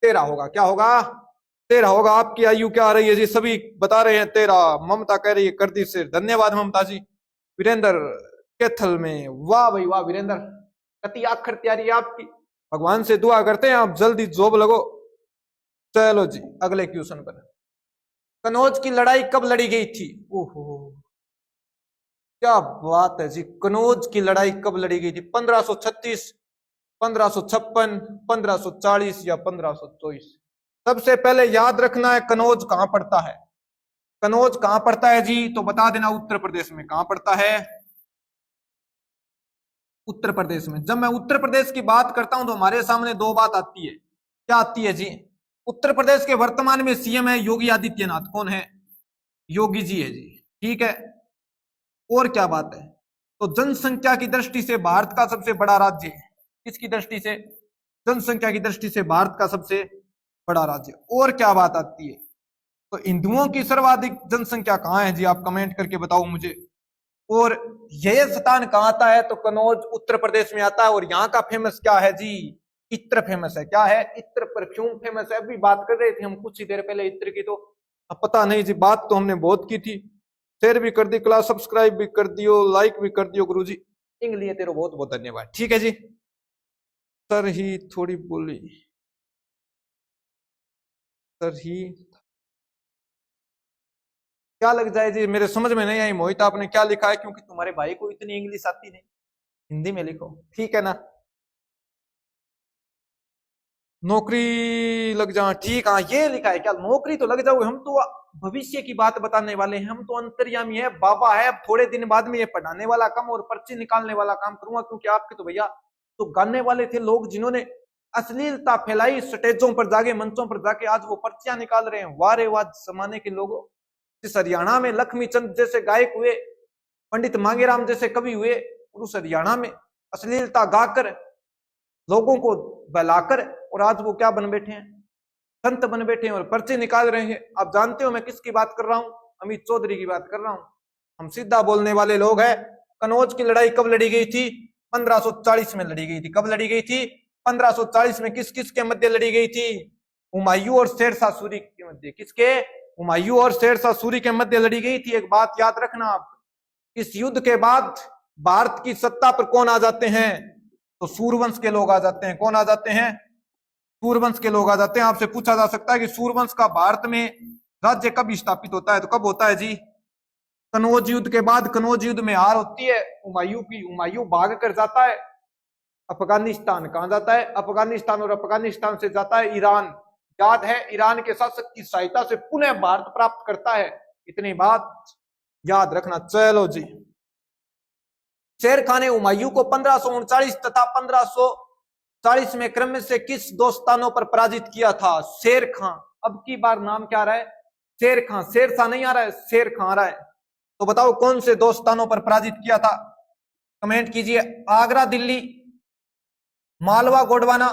13 होगा। क्या होगा? 13 होगा। आपकी आयु क्या आ रही है जी? सभी बता रहे हैं 13। ममता कह रही है कर दी से। धन्यवाद ममता जी। वीरेंद्र कैथल में, वाह भाई वाह वीरेंद्र, कति आखिर तैयारी आपकी। भगवान से दुआ करते हैं आप जल्दी जॉब लगो। चलो जी अगले क्वेश्चन पर। कनौज की लड़ाई कब लड़ी गई थी? ओहो क्या बात है जी, कनौज की लड़ाई कब लड़ी गई थी? 1536, 1556, 1540 या 1524? सबसे पहले याद रखना है कनौज कहां पड़ता है। कनौज कहां पड़ता है जी? तो बता देना उत्तर प्रदेश में। कहां पड़ता है? उत्तर प्रदेश में। जब मैं उत्तर प्रदेश की बात करता हूं तो हमारे सामने 2 बात आती है। क्या आती है जी? उत्तर प्रदेश के वर्तमान में सीएम है योगी आदित्यनाथ। कौन है? योगी जी है जी, ठीक है। और क्या बात है? तो जनसंख्या की दृष्टि से भारत का सबसे बड़ा राज्य है। किसकी दृष्टि से? जनसंख्या की दृष्टि से भारत का सबसे बड़ा राज्य। और क्या बात आती है? तो हिंदुओं की सर्वाधिक जनसंख्या कहां है जी? आप कमेंट करके बताओ मुझे। और यह स्थान कहां आता है? तो कनौज उत्तर प्रदेश में आता है। और यहाँ का फेमस क्या है जी? इत्र फेमस है। क्या है? इत्र, परफ्यूम फेमस है। अभी बात कर रहे थे हम कुछ ही देर पहले इत्र की, तो अब पता नहीं जी, बात तो हमने बहुत की थी। शेयर भी कर दी, क्लास सब्सक्राइब भी कर दियो, लाइक भी कर दियो गुरुजी। इंग्लिश तेरे बहुत बहुत धन्यवाद। ठीक है जी। सर ही थोड़ी बोली, सर ही क्या लग जाए जी, मेरे समझ में नहीं आई। मोहित आपने क्या लिखा है? क्योंकि तुम्हारे भाई को इतनी इंग्लिश आती नहीं, हिंदी में लिखो, ठीक है ना। नौकरी लग जा, ठीक, हाँ ये लिखा है क्या? नौकरी तो लग जाओगे, हम तो भविष्य की बात बताने वाले हैं, हम तो अंतर्यामी है, बाबा है। अब थोड़े दिन बाद में ये पढ़ाने वाला काम और पर्ची निकालने वाला काम करूंगा, क्योंकि आपके तो भैया तो गाने वाले थे लोग जिन्होंने अश्लीलता फैलाई स्टेजों पर जाके, मंचों पर जाके, आज वो पर्चियां निकाल रहे हैं। वारे वाह जमाने के लोगों। जिस हरियाणा में लक्ष्मी चंद जैसे गायक हुए, पंडित मांगेराम जैसे कवि हुए, और उस हरियाणा में अश्लीलता गाकर लोगों को बहलाकर, और आज वो क्या बन बैठे हैं? संत बन बैठे हैं और पर्चे निकाल रहे हैं। आप जानते हो मैं किसकी बात कर रहा हूं? अमित चौधरी की बात कर रहा हूं। हम सीधा बोलने वाले लोग हैं। कनौज की लड़ाई कब लड़ी गई थी? 1540 में लड़ी गई थी। कब लड़ी गई थी? 1540 में। किस किस के मध्य लड़ी गई थी? हुमायूं और शेरशाह सूरी के मध्य। किसके? हुमायूं और शेरशाह सूरी के मध्य लड़ी गई थी। एक बात याद रखना आप, इस युद्ध के बाद भारत की सत्ता पर कौन आ जाते हैं? तो सूर्यवंश के लोग आ जाते हैं। कौन आ जाते हैं? सूर्यवंश के लोग आ जाते हैं। आपसे पूछा जा सकता है कि सूर्यवंश का भारत में राज्य कब स्थापित होता है? तो कब होता है जी? कनौज युद्ध के बाद। कनौज युद्ध में हार होती है हुमायूं की। हुमायूं भाग कर जाता है अफगानिस्तान। कहां जाता है? अफगानिस्तान। और अफगानिस्तान से जाता है ईरान। याद है? ईरान के शासक की सहायता से पुनः भारत प्राप्त करता है। इतनी बात याद रखना। चलो जी। शेर खान ने हुमायूं को 1539 तथा 1540 में क्रम से किस दो स्थानों पर पराजित किया था? शेर खां। अब की बार नाम क्या आ रहा है? शेर खां। शेरशाह नहीं आ रहा है, शेर खां आ रहा है। तो बताओ कौन से दो स्थानों पर पराजित किया था? कमेंट कीजिए। आगरा दिल्ली, मालवा गोंडवाना,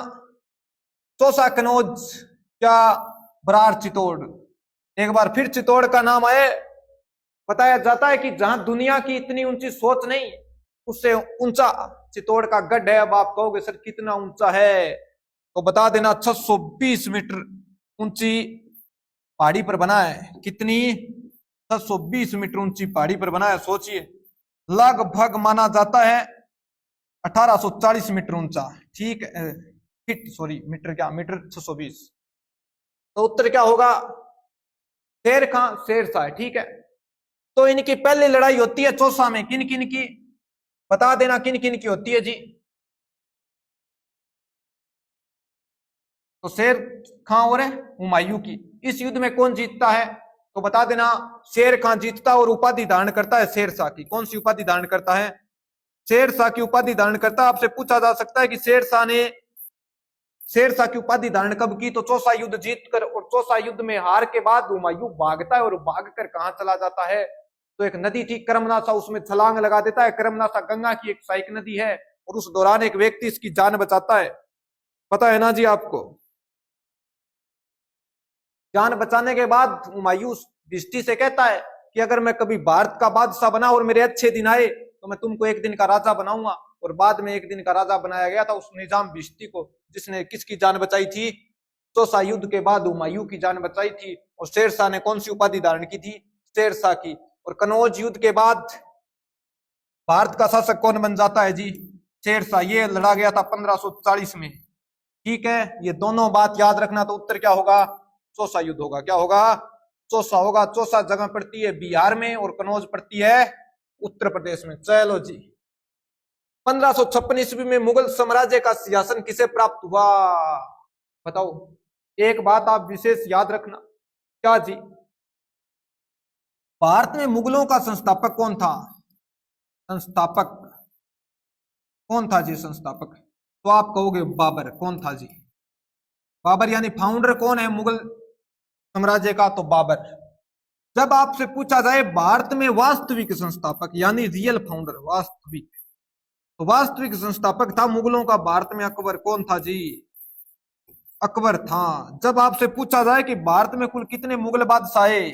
चौसा कनौज, क्या बरार चित्तौड़? एक बार फिर चित्तौड़ का नाम आए। बताया जाता है कि जहां दुनिया की इतनी ऊंची सोच नहीं, उससे ऊंचा चित्तौड़ का गढ़ है। अब आप कहोगे सर कितना ऊंचा है? तो बता देना 620 मीटर ऊंची पहाड़ी पर बना है। कितनी? 620 मीटर ऊंची पहाड़ी पर बना है। सोचिए, लगभग माना जाता है 1840 मीटर ऊंचा। ठीक है, फीट, सॉरी मीटर, क्या मीटर? 620। तो उत्तर क्या होगा? शेर खां शेरशाह है। ठीक है। तो इनकी पहली लड़ाई होती है चौसा में। किन किन की? बता देना किन किन की होती है जी। तो शेर खां और हुमायूं की। इस युद्ध में कौन जीतता है? तो बता देना शेर खां जीतता और उपाधि धारण करता है शेरशाह की। कौन सी उपाधि धारण करता है? शेरशाह की उपाधि धारण करता है। आपसे पूछा जा सकता है कि शेरशाह ने शेरशाह की उपाधि धारण कब की? तो चौसा युद्ध जीतकर, और चौसा युद्ध में हार के बाद हुमायूं भागता है, और भागकर कहां चला जाता है? तो एक नदी थी कर्मनाशा, उसमें छलांग लगा देता है। कर्मनाशा गंगा की एक सहायक नदी है, और उस दौरान एक व्यक्ति इसकी जान बचाता है। पता है ना जी आपको? जान बचाने के बाद हुमायूं दृष्टि से कहता है कि अगर मैं कभी भारत का बादशाह बना और मेरे अच्छे दिन आए, तो मैं तुमको एक दिन का राजा बनाऊंगा। और बाद में एक दिन का राजा बनाया गया था उस निजाम बिश्ती को, जिसने किसकी जान बचाई थी? चौसा युद्ध के बाद हुमायूं की जान बचाई थी। और शेरशाह ने कौन सी उपाधि धारण की थी? शेरशाह की। और कनौज युद्ध के बाद भारत का शासक कौन बन जाता है जी? शेरशाह। ये लड़ा गया था 1540 में। ठीक है, ये दोनों बात याद रखना। तो उत्तर क्या होगा? चौसा युद्ध होगा। क्या होगा? चौसा होगा। चौसा जगह पड़ती है बिहार में, और कनौज पड़ती है उत्तर प्रदेश में। चलो जी। 1556 ईस्वी में मुगल साम्राज्य का सिंहासन किसे प्राप्त हुआ? बताओ। एक बात आप विशेष याद रखना। क्या जी? भारत में मुगलों का संस्थापक कौन था? संस्थापक कौन था जी? संस्थापक तो आप कहोगे बाबर। कौन था जी? बाबर। यानी फाउंडर कौन है मुगल साम्राज्य का? तो बाबर। जब आपसे पूछा जाए भारत में वास्तविक संस्थापक, यानी रियल फाउंडर, वास्तविक, तो वास्तविक संस्थापक था मुगलों का भारत में अकबर। कौन था जी? अकबर था। जब आपसे पूछा जाए कि भारत में कुल कितने मुगल बादशाह आए,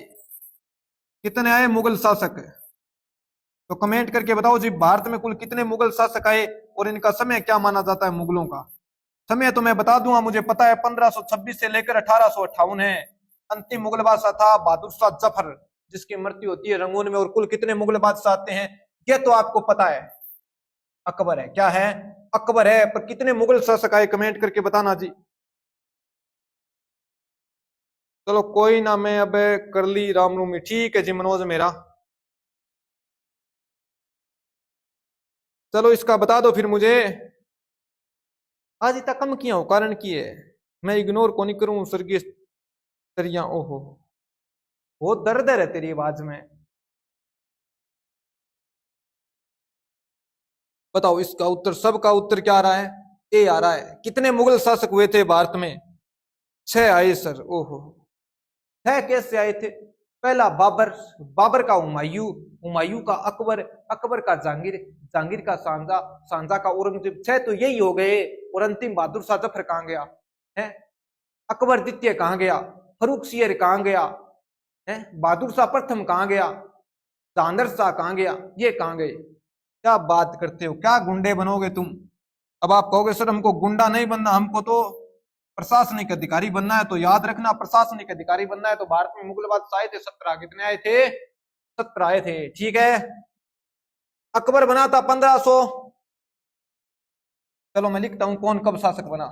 कितने आए मुगल शासक, तो कमेंट करके बताओ जी, भारत में कुल कितने मुगल शासक आए और इनका समय क्या माना जाता है मुगलों का? समय तो मैं बता दूंगा, मुझे पता है 1526 से लेकर 1858 है। अंतिम मुगल बादशाह था बहादुर शाह जफर, जिसकी मृत्यु होती है रंगून में। और कुल कितने मुगल बादशाह आते हैं ये तो आपको पता है, अकबर है। क्या है? अकबर है। पर कितने मुगल शासक आए कमेंट करके बताना जी। चलो कोई ना, मैं अब कर ली राम रूमी। ठीक है जी मनोज मेरा। चलो इसका बता दो फिर मुझे। आज इतना कम किया हो, कारण की है? मैं इग्नोर को नहीं करूं स्वर्गीय तरिया। ओहो, बहुत दर्द है तेरी आवाज में। बताओ इसका उत्तर, सबका उत्तर क्या आ रहा है? ए आ रहा है। कितने मुगल शासक हुए थे भारत में? 6 आए सर। ओहो, 6 कैसे आए थे? पहला बाबर, बाबर का हुमायूं, हुमायूं का अकबर, अकबर का जहांगीर, जहांगीर का सांझा, सांझा का औरंगजेब। 6 तो यही हो गए। और अंतिम बहादुर शाह जफर कहां गया है? अकबर द्वितीय कहां गया? फरूख सियर कहां गया है? बहादुर शाह प्रथम कहां गया? जहांगीर शाह कहां गया? ये कहां गए? क्या बात करते हो, क्या गुंडे बनोगे तुम? अब आप कहोगे सर हमको गुंडा नहीं बनना, हमको तो प्रशासनिक अधिकारी बनना है। तो याद रखना, प्रशासनिक अधिकारी बनना है तो भारत में मुगल बादशाह आए थे 17। कितने आए थे? 17 आए थे। ठीक है। अकबर बना था 1500। चलो मैं लिखता हूं कौन कब शासक बना।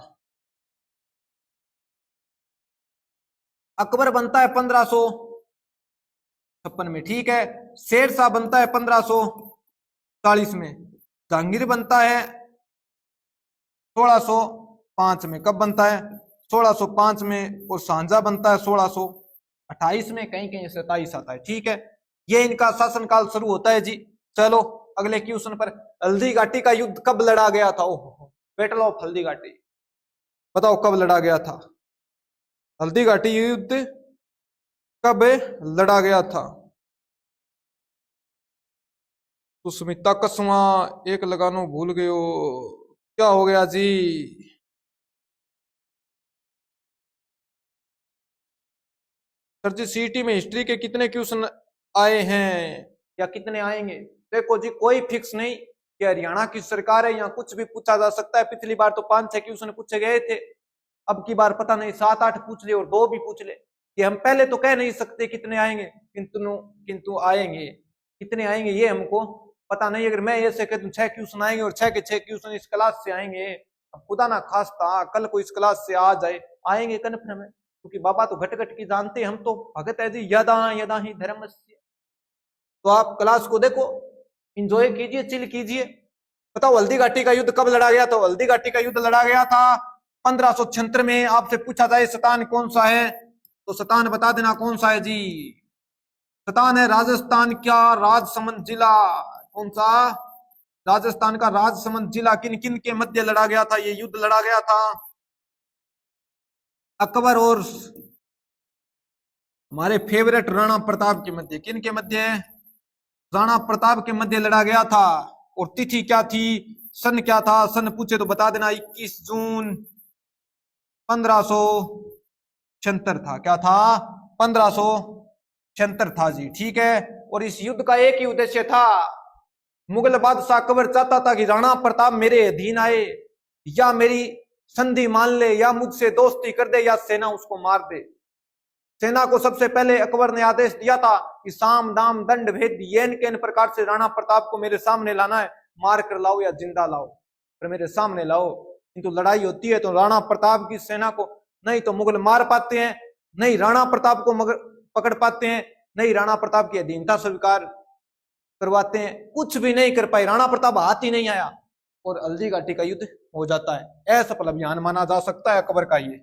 अकबर बनता है 1556 में। ठीक है। शेर शाह बनता है 1540 में। जहांगीर बनता है 1605 में। कब बनता है? 1605 में। और सांझा बनता है 1628 में। कहीं कहीं 27 आता है। ठीक है। ये इनका शासनकाल शुरू होता है जी। चलो अगले क्वेश्चन पर। हल्दी घाटी का युद्ध कब लड़ा गया था? ओहो, बैटल ऑफ हल्दी घाटी, बताओ कब लड़ा गया था? हल्दी घाटी युद्ध कब लड़ा गया था? सुष्मिता कसवा एक लगानो भूल गए हो, क्या हो गया जी? सर जी सीटी में हिस्ट्री के कितने क्वेश्चन आए हैं या कितने आएंगे? देखो जी कोई फिक्स नहीं कि हरियाणा की सरकार है, यहाँ कुछ भी पूछा जा सकता है। पिछली बार तो 5-6 क्वेश्चन पूछे गए थे, अब की बार पता नहीं 7-8 पूछ ले और 2 भी पूछ ले। कि हम पहले तो कह नहीं सकते कितने आएंगे, किंतु किंतु आएंगे। कितने आएंगे ये हमको पता नहीं। अगर मैं ऐसे कह दूं 6 क्वेश्चन आएंगे और 6 के 6 क्वेश्चन इस क्लास से आएंगे, अब खुदा ना खास्ता कल को इस क्लास से आ जाए, आएंगे कन्फर्म है। क्योंकि बाबा तो घट घट की जानते हैं, हम तो भगत है जी। यदा यदा ही धर्म। तो आप क्लास को देखो, इंजॉय कीजिए, चिल कीजिए। बताओ हल्दी घाटी का युद्ध कब लड़ा गया? तो हल्दी घाटी का युद्ध लड़ा गया था 1576 में। आपसे पूछा जाए सतान कौन सा है, तो सतान बता देना कौन सा है जी। सतान है राजस्थान का राजसमंद जिला। कौन सा? राजस्थान का राजसमंद जिला। किन किन के मध्य लड़ा गया था? ये युद्ध लड़ा गया था अकबर और हमारे फेवरेट राणा प्रताप के मध्य। किन के मध्य? राणा प्रताप के मध्य लड़ा गया था। और तिथि क्या थी, सन क्या था? सन पूछे तो बता देना 21 जून 1576 था। क्या था? 1576 था जी। ठीक है। और इस युद्ध का एक ही उद्देश्य था, मुगल बादशाह अकबर चाहता था कि राणा प्रताप मेरे अधीन आए, या मेरी संधि मान ले, या मुझसे दोस्ती कर दे, या सेना उसको मार दे। सेना को सबसे पहले अकबर ने आदेश दिया था कि साम दाम दंड भेद येन के प्रकार से राणा प्रताप को मेरे सामने लाना है। मार कर लाओ या जिंदा लाओ, पर मेरे सामने लाओ। किंतु लड़ाई होती है तो राणा प्रताप की सेना को नहीं तो मुगल मार पाते हैं, नहीं राणा प्रताप को मगर पकड़ पाते हैं, नहीं राणा प्रताप की अधीनता स्वीकार करवाते हैं। कुछ भी नहीं कर पाए, राणा प्रताप हाथ ही नहीं आया और हल्दी घाटी का युद्ध हो जाता है। असफल अभियान माना जा सकता है अकबर का ये।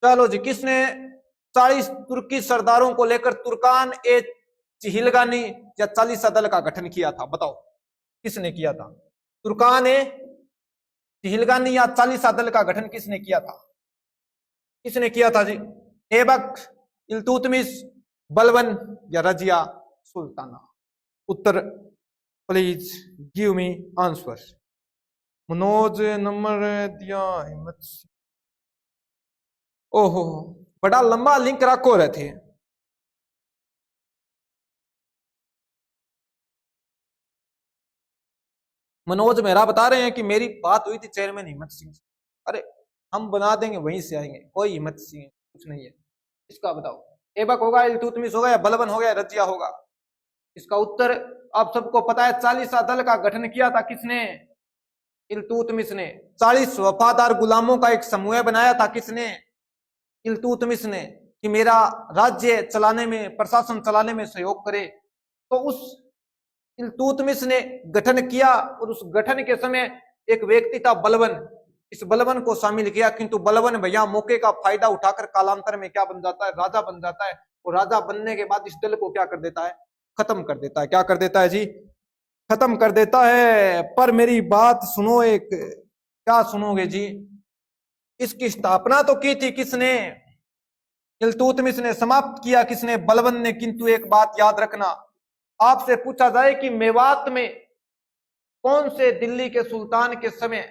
चलो जी, किसने 40 तुर्की सरदारों को लेकर तुर्कान ए चिहिलगानी या 40 दल का गठन किया था? बताओ किसने किया था? तुर्कान ए चिहिलगानी या 40 दल का गठन किसने किया था? किसने किया था जी? ऐबक, इल्तुतमिश, बलबन या रजिया सुल्ताना? उत्तर please give me answer. Manoj number दिया हिम्मत। ओहो, बड़ा लंबा लिंक रखो रहे थे। मनोज मेहरा बता रहे हैं कि मेरी बात हुई थी चेयरमैन हिम्मत सिंह से। अरे हम बना देंगे, वहीं से आएंगे, कोई हिम्मत सी कुछ नहीं है। इसका बताओ, ऐबक होगा, इल्तुतमिश होगा, या बलबन होगा, या रजिया होगा? इसका उत्तर आप सबको पता है। 40 दल का गठन किया था किसने? इल्तुतमिश ने। 40 वफादार गुलामों का एक समूह बनाया था किसने? इल्तुतमिश ने, कि मेरा राज्य चलाने में, प्रशासन चलाने में सहयोग करे। तो उस इल्तुतमिश ने गठन किया, और उस गठन के समय एक व्यक्ति था बलबन, इस बलबन को शामिल किया। किंतु बलबन भैया मौके का फायदा उठाकर कालांतर में क्या बन जाता है? राजा बन जाता है। और राजा बनने के बाद इस दल को क्या कर देता है? खत्म कर देता है। क्या कर देता है जी? खत्म कर देता है। पर मेरी बात सुनो एक। क्या सुनोगे जी? इसकी स्थापना तो की थी किसने? इल्तुतमिश ने। समाप्त किया किसने? बलबन ने। किंतु एक बात याद रखना, आपसे पूछा जाए कि मेवात में कौन से दिल्ली के सुल्तान के समय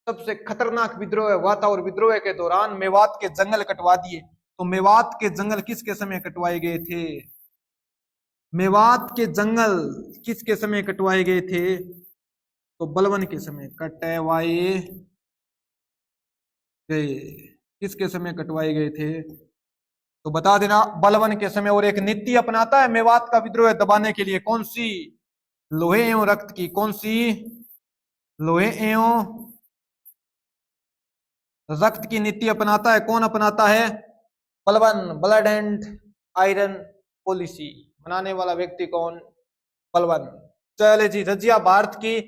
सबसे खतरनाक विद्रोह हुआ था, और विद्रोह के दौरान मेवात के जंगल कटवा दिए, तो मेवात के जंगल किसके समय कटवाए गए थे? मेवात के जंगल किसके समय कटवाए गए थे? तो बलबन के समय कटवाए गए। किसके समय कटवाए गए थे? तो बता देना, बलबन के समय। और एक नीति अपनाता है मेवात का विद्रोह दबाने के लिए, कौन सी? लोहे एवं रक्त की। कौन सी? लोहे एवं रक्त की नीति अपनाता है। कौन अपनाता है? Balban. Blood and iron policy बनाने वाला व्यक्ति कौन? बलबन। चले जी, रजिया भारत की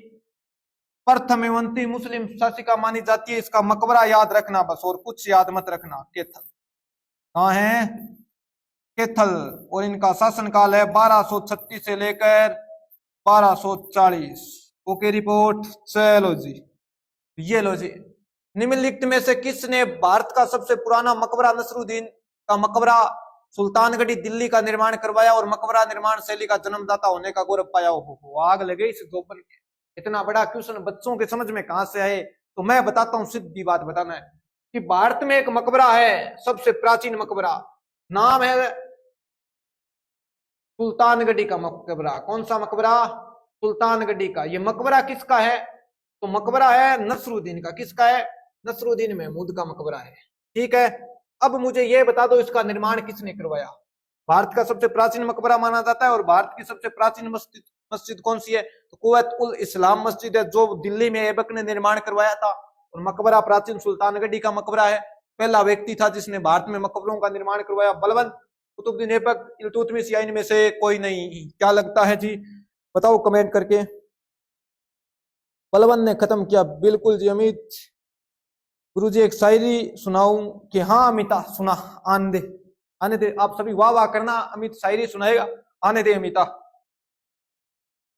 प्रथम एवं मुस्लिम शासिका मानी जाती है। इसका मकबरा याद रखना बस, और कुछ याद मत रखना। केथल कहाँ है? केथल। और इनका शासनकाल है 1236 से लेकर 1240। Okay report. चलो जी, ये लो जी, निम्नलिखित में से किसने भारत का सबसे पुराना मकबरा नसरुद्दीन का मकबरा सुल्तानगढ़ी दिल्ली का निर्माण करवाया, और मकबरा निर्माण शैली का जन्मदाता होने का गौरव पाया? हो आग लगे इस गोबर के। इतना बड़ा क्वेश्चन बच्चों के समझ में कहां से आए? तो मैं बताता हूं, सीधी बात बताना है कि भारत में एक मकबरा है, सबसे प्राचीन मकबरा, नाम है सुल्तानगढ़ी का मकबरा। कौन सा मकबरा? सुल्तानगढ़ी का। ये मकबरा किसका है? तो मकबरा है नसरुद्दीन का। किसका है? नसरुद्दीन महमूद का मकबरा है। ठीक है, अब मुझे ये बता दो, इसका निर्माण किसने करवाया? भारत का सबसे प्राचीन मकबरा माना जाता है, और भारत की सबसे प्राचीन मस्जिद मस्जिद कौन सी है? तो कुवैत उल इस्लाम मस्जिद है, जो दिल्ली में ऐबक ने निर्माण करवाया था। और मकबरा प्राचीन सुल्तानगढ़ी का मकबरा है। पहला व्यक्ति था जिसने भारत में मकबरों का निर्माण करवाया, बलबन, कुतुबुद्दीन ऐबक, इल्तुतमिश, या इनमें से कोई नहीं। क्या लगता है जी? बताओ कमेंट करके। बलबन ने खत्म किया। बिल्कुल जी अमित। गुरुजी एक शायरी सुनाऊं कि? हाँ अमिता सुना, आने दे, आने दे। आप सभी वाह वाह करना, अमित शायरी सुनाएगा। आने दे अमिता।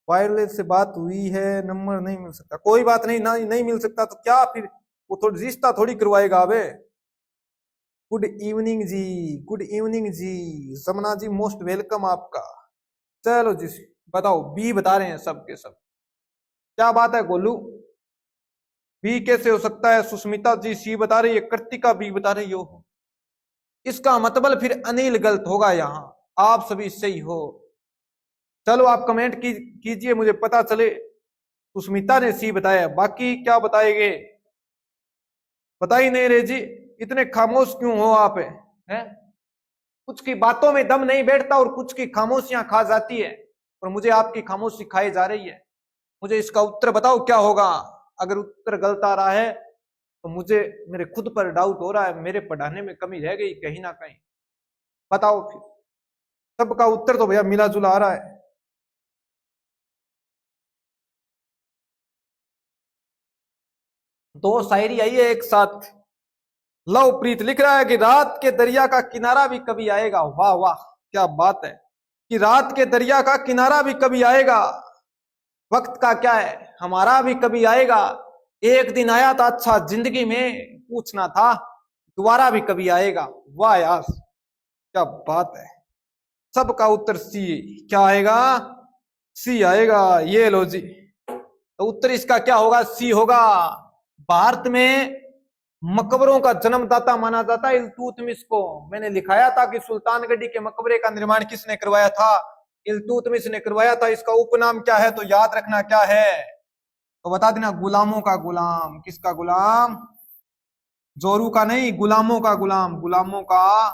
वायरलेस से बात हुई है, नंबर नहीं मिल सकता। कोई बात नहीं ना, नहीं मिल सकता तो क्या फिर, वो थोड़ी रिश्ता थोड़ी करवाएगा। अबे गुड इवनिंग जी, गुड इवनिंग जी, समना जी मोस्ट वेलकम आपका। चलो जी, बताओ। बी बता रहे हैं सब के सब। क्या बात है गोलू? बी कैसे हो सकता है? सुष्मिता जी सी बता रही है, कृतिका बी बता रही हो। इसका मतलब फिर अनिल गलत होगा यहाँ, आप सभी सही हो। चलो आप कमेंट कीजिए, मुझे पता चले। सुष्मिता ने सी बताया, बाकी क्या बताएंगे? बता ही नहीं रहे जी। इतने खामोश क्यों हो आप? हैं? कुछ की बातों में दम नहीं बैठता, और कुछ की खामोशियां खा जाती है, और मुझे आपकी खामोशी खाई जा रही है। मुझे इसका उत्तर बताओ क्या होगा? अगर उत्तर गलत आ रहा है तो मुझे मेरे खुद पर डाउट हो रहा है, मेरे पढ़ाने में कमी रह गई कहीं ना कहीं। बताओ फिर। सबका उत्तर तो भैया मिला जुला आ रहा है। दो शायरी आई है एक साथ। लव प्रीत लिख रहा है कि रात के दरिया का किनारा भी कभी आएगा। वाह वाह, क्या बात है कि रात के दरिया का किनारा भी कभी आएगा। वक्त का क्या है, हमारा भी कभी आएगा। एक दिन आया था अच्छा जिंदगी में, पूछना था दोबारा भी कभी आएगा। वाह यार, क्या बात है। सबका उत्तर सी। क्या आएगा? सी आएगा। ये लो जी, तो उत्तर इसका क्या होगा? सी होगा। भारत में मकबरों का जन्मदाता माना जाता है इल्तुतमिश को। मैंने लिखाया था कि सुल्तानगढ़ी के मकबरे का निर्माण किसने करवाया था? इल्तुतमिश ने करवाया था। इसका उपनाम क्या है? तो याद रखना क्या है, तो बता देना, गुलामों का गुलाम। किसका गुलाम? जोरू का नहीं, गुलामों का गुलाम, गुलामों का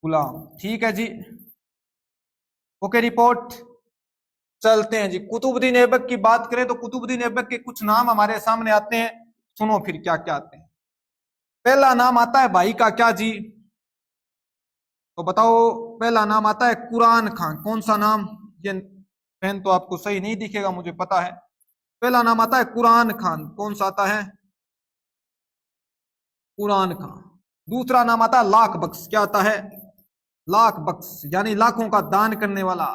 गुलाम। ठीक है जी, ओके रिपोर्ट। चलते हैं जी। कुतुबुद्दीन ऐबक की बात करें तो कुतुबुद्दीन ऐबक के कुछ नाम हमारे सामने आते हैं, सुनो फिर क्या क्या आते हैं। पहला नाम आता है भाई का क्या जी, तो बताओ। पहला नाम आता है कुरान खान। कौन सा नाम, ये पेन तो आपको सही नहीं दिखेगा मुझे पता है। पहला नाम आता है कुरान खान। कौन सा आता है, कुरान खान। दूसरा नाम आता है लाख बख्श। क्या आता है, लाख बख्श, यानी लाखों का दान करने वाला।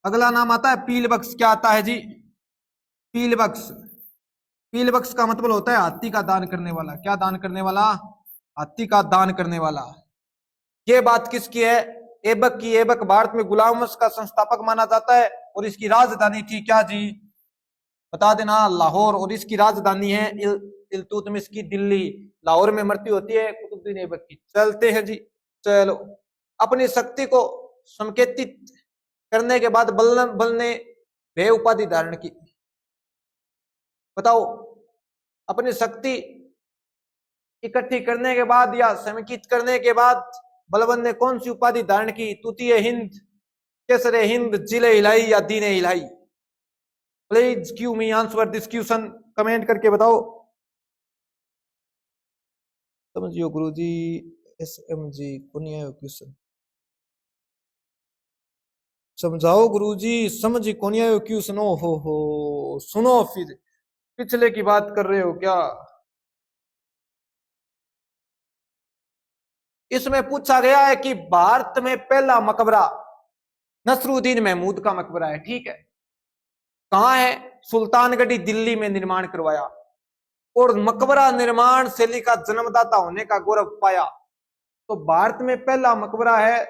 अगला नाम आता है पील बख्श। क्या आता है जी, पील बख्श। पील बख्श का मतलब होता है हाथी का दान करने वाला। क्या दान करने वाला, हाथी का दान करने वाला। ये बात किसकी है, ऐबक की। ऐबक भारत में गुलाम वंश का संस्थापक माना जाता है और इसकी राजधानी थी क्या जी, बता देना, लाहौर। और इसकी राजधानी है इल्तुतमिश की दिल्ली। लाहौर में मृत्यु होती है कुतुबुद्दीन ऐबक की। चलते हैं जी, चलो। अपनी शक्ति को संकेतित करने के बाद बल ने वे उपाधि धारण की। बताओ, अपनी शक्ति इकट्ठी करने के बाद या समेकित करने के बाद बलबन ने कौन सी उपाधि धारण की, तूतीय हिंद, केसरे हिंद, जिले इलाही या दीने इलाही। Please give me answer this question, comment करके बताओ। समझियो गुरुजी, SMG कौन है क्वेश्चन, समझाओ गुरुजी, समझ कौन है क्वेश्चन। हो सुनो, फिर पिछले की बात कर रहे हो क्या। इसमें पूछा गया है कि भारत में पहला मकबरा नसरुद्दीन महमूद का मकबरा है। ठीक है, कहां है, सुल्तानगढ़ी दिल्ली में निर्माण करवाया। और मकबरा निर्माण शैली का जन्मदाता होने का गौरव पाया। तो भारत में पहला मकबरा है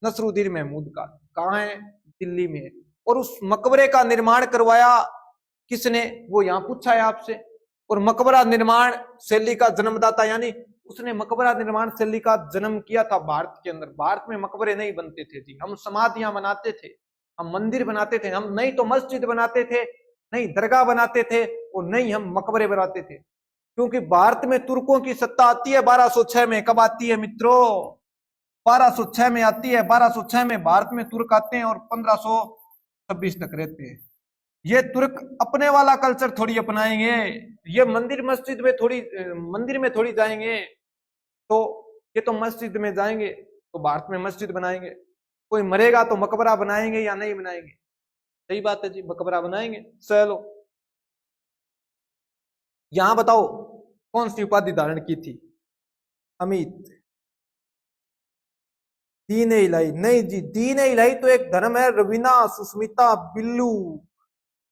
नसरुद्दीन महमूद का। कहां है, दिल्ली में। और उस मकबरे का निर्माण करवाया किसने, वो यहां पूछा है आपसे। और मकबरा निर्माण शैली का जन्मदाता, यानी उसने मकबरा निर्माण शैली का जन्म किया था भारत के अंदर। भारत में मकबरे नहीं बनते थे जी, हम समाधियां बनाते थे, हम मंदिर बनाते थे, हम नहीं तो मस्जिद बनाते थे, नहीं दरगाह बनाते थे, और नहीं हम मकबरे बनाते थे। क्योंकि भारत में तुर्कों की सत्ता आती है 1206 में। कब आती है मित्रों, 1206 में आती है। 1206 में भारत में तुर्क आते हैं और 1526 तक रहते हैं। ये तुर्क अपने वाला कल्चर थोड़ी अपनाएंगे, ये मंदिर मस्जिद में थोड़ी, मंदिर में थोड़ी जाएंगे। तो ये तो मस्जिद में जाएंगे तो भारत में मस्जिद बनाएंगे, कोई मरेगा तो मकबरा बनाएंगे या नहीं बनाएंगे। सही बात है जी, मकबरा बनाएंगे। चलो, यहां बताओ कौन सी उपाधि धारण की थी, अमित। दीन इलाही नहीं जी, दीन इलाही तो एक धर्म है। रवीना, सुष्मिता, बिल्लू,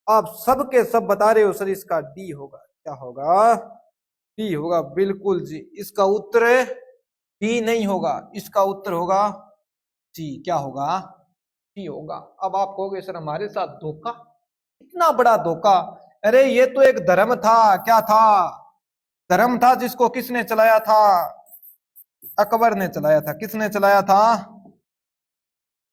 आप सब के सब बता रहे हो सर, इसका डी होगा। क्या होगा, डी होगा, बिल्कुल जी। इसका उत्तर डी नहीं होगा, इसका उत्तर होगा जी। क्या होगा, डी होगा। अब आप कहोगे सर हमारे साथ धोखा, इतना बड़ा धोखा। अरे ये तो एक धर्म था। क्या था, धर्म था जिसको किसने चलाया था, अकबर ने चलाया था। किसने चलाया था,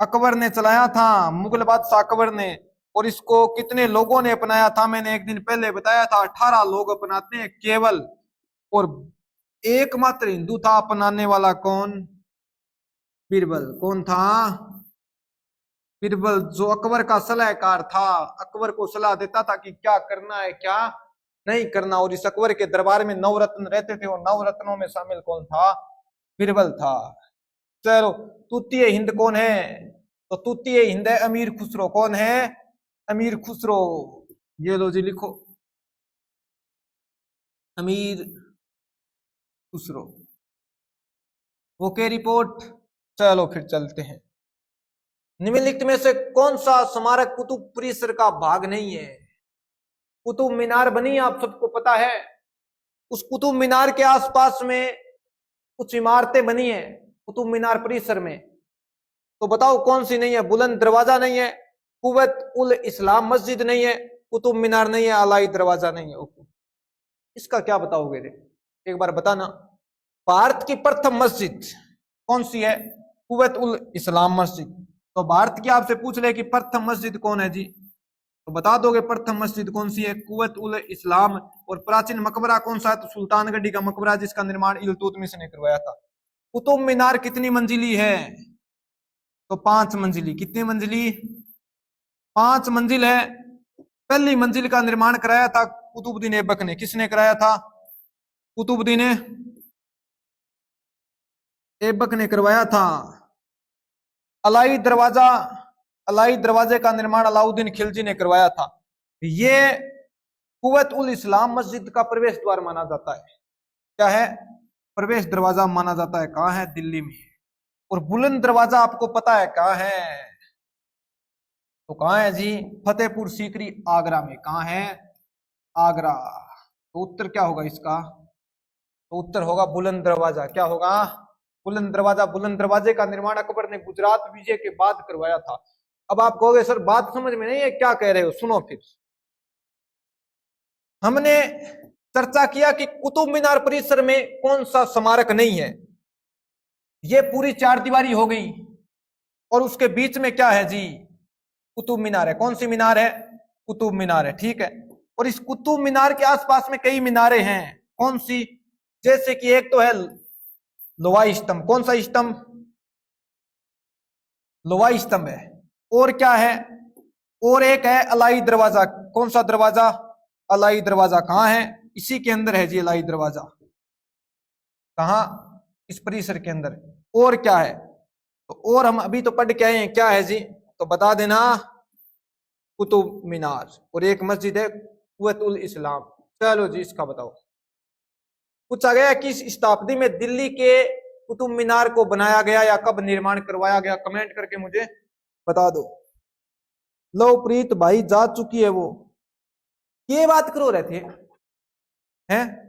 अकबर ने चलाया था, मुगल बादशाह अकबर ने। और इसको कितने लोगों ने अपनाया था, मैंने एक दिन पहले बताया था, 18 लोग अपनाते हैं केवल। और एकमात्र हिंदू था अपनाने वाला, कौन, बीरबल। कौन था, बीरबल, जो अकबर का सलाहकार था। अकबर को सलाह देता था कि क्या करना है क्या नहीं करना। और इस अकबर के दरबार में नवरत्न रहते थे, और नवरत्नों में शामिल कौन था, बीरबल था। चलो, तूतीय हिंद कौन है, तो तूतीय हिंद है अमीर खुसरो। कौन है, अमीर खुसरो। ये लो जी, लिखो, अमीर खुसरो। Okay report. चलो फिर चलते हैं। निम्नलिखित में से कौन सा स्मारक कुतुब परिसर का भाग नहीं है। कुतुब मीनार बनी, आप सबको पता है। उस कुतुब मीनार के आसपास में कुछ इमारतें बनी है कुतुब मीनार परिसर में। तो बताओ कौन सी नहीं है, बुलंद दरवाजा नहीं है, कुव्वत उल इस्लाम मस्जिद नहीं है, कुतुब मीनार नहीं है, अलाई दरवाजा नहीं है। इसका क्या बताओगे रे, एक बार बताना। भारत की प्रथम मस्जिद कौन सी है, कुव्वत उल इस्लाम मस्जिद। तो भारत की आपसे पूछ ले कि प्रथम मस्जिद कौन है जी, तो बता दोगे प्रथम मस्जिद कौन सी है? कुव्वत उल इस्लाम। और प्राचीन मकबरा कौन सा है? तो सुल्तानगढ़ी का मकबरा, जिसका निर्माण इल्तुतमिश ने करवाया था। कुतुब मीनार कितनी मंजिली है? तो 5 मंजिली। कितनी मंजिली? 5 मंजिल है। पहली मंजिल का निर्माण कराया था कुतुबुद्दीन ऐबक ने। किसने कराया था? कुतुबुद्दीन ऐबक ने करवाया था। अलाई दरवाजा, अलाई दरवाजे का निर्माण अलाउद्दीन खिलजी ने करवाया था। ये कुव्वत उल इस्लाम मस्जिद का प्रवेश द्वार माना जाता है। क्या है? प्रवेश दरवाजा माना जाता है। कहाँ है? दिल्ली में। और बुलंद दरवाजा आपको पता है कहाँ है? तो कहाँ है जी? फतेहपुर सीकरी, आगरा में। कहाँ है? आगरा। तो उत्तर क्या होगा इसका? तो उत्तर होगा बुलंद दरवाजा। क्या होगा? बुलंद दरवाजा। बुलंद दरवाजे का निर्माण अकबर ने गुजरात विजय के बाद करवाया था। अब आप कहोगे सर बात समझ में नहीं है, क्या कह रहे हो? सुनो फिर। हमने चर्चा किया कि कुतुब मीनार परिसर में कौन सा स्मारक नहीं है। ये पूरी 4 दीवारी हो गई और उसके बीच में क्या है जी? कुतुब मीनार है। कौन सी मीनार है? कुतुब मीनार है। ठीक है। और इस कुतुब मीनार के आसपास में कई मीनारें हैं। कौन सी? जैसे कि एक तो है लोहाई स्तंभ। कौन सा स्तंभ? लोहाई स्तंभ है। और क्या है? और एक है अलाई दरवाजा। कौन सा दरवाजा? अलाई दरवाजा। कहाँ है? इसी के अंदर है जी अलाई दरवाजा। कहाँ? इस परिसर के अंदर। और क्या है? तो और हम अभी तो पढ़ के आए हैं। क्या है जी? तो बता देना। कुतुब मीनार। और एक मस्जिद है कुव्वत उल इस्लाम। चलो जी, इसका बताओ। पूछा गया किस शताब्दी में दिल्ली के कुतुब मीनार को बनाया गया या कब निर्माण करवाया गया? कमेंट करके मुझे बता दो। लो प्रीत भाई जा चुकी है वो। ये बात करो रहे थे हैं?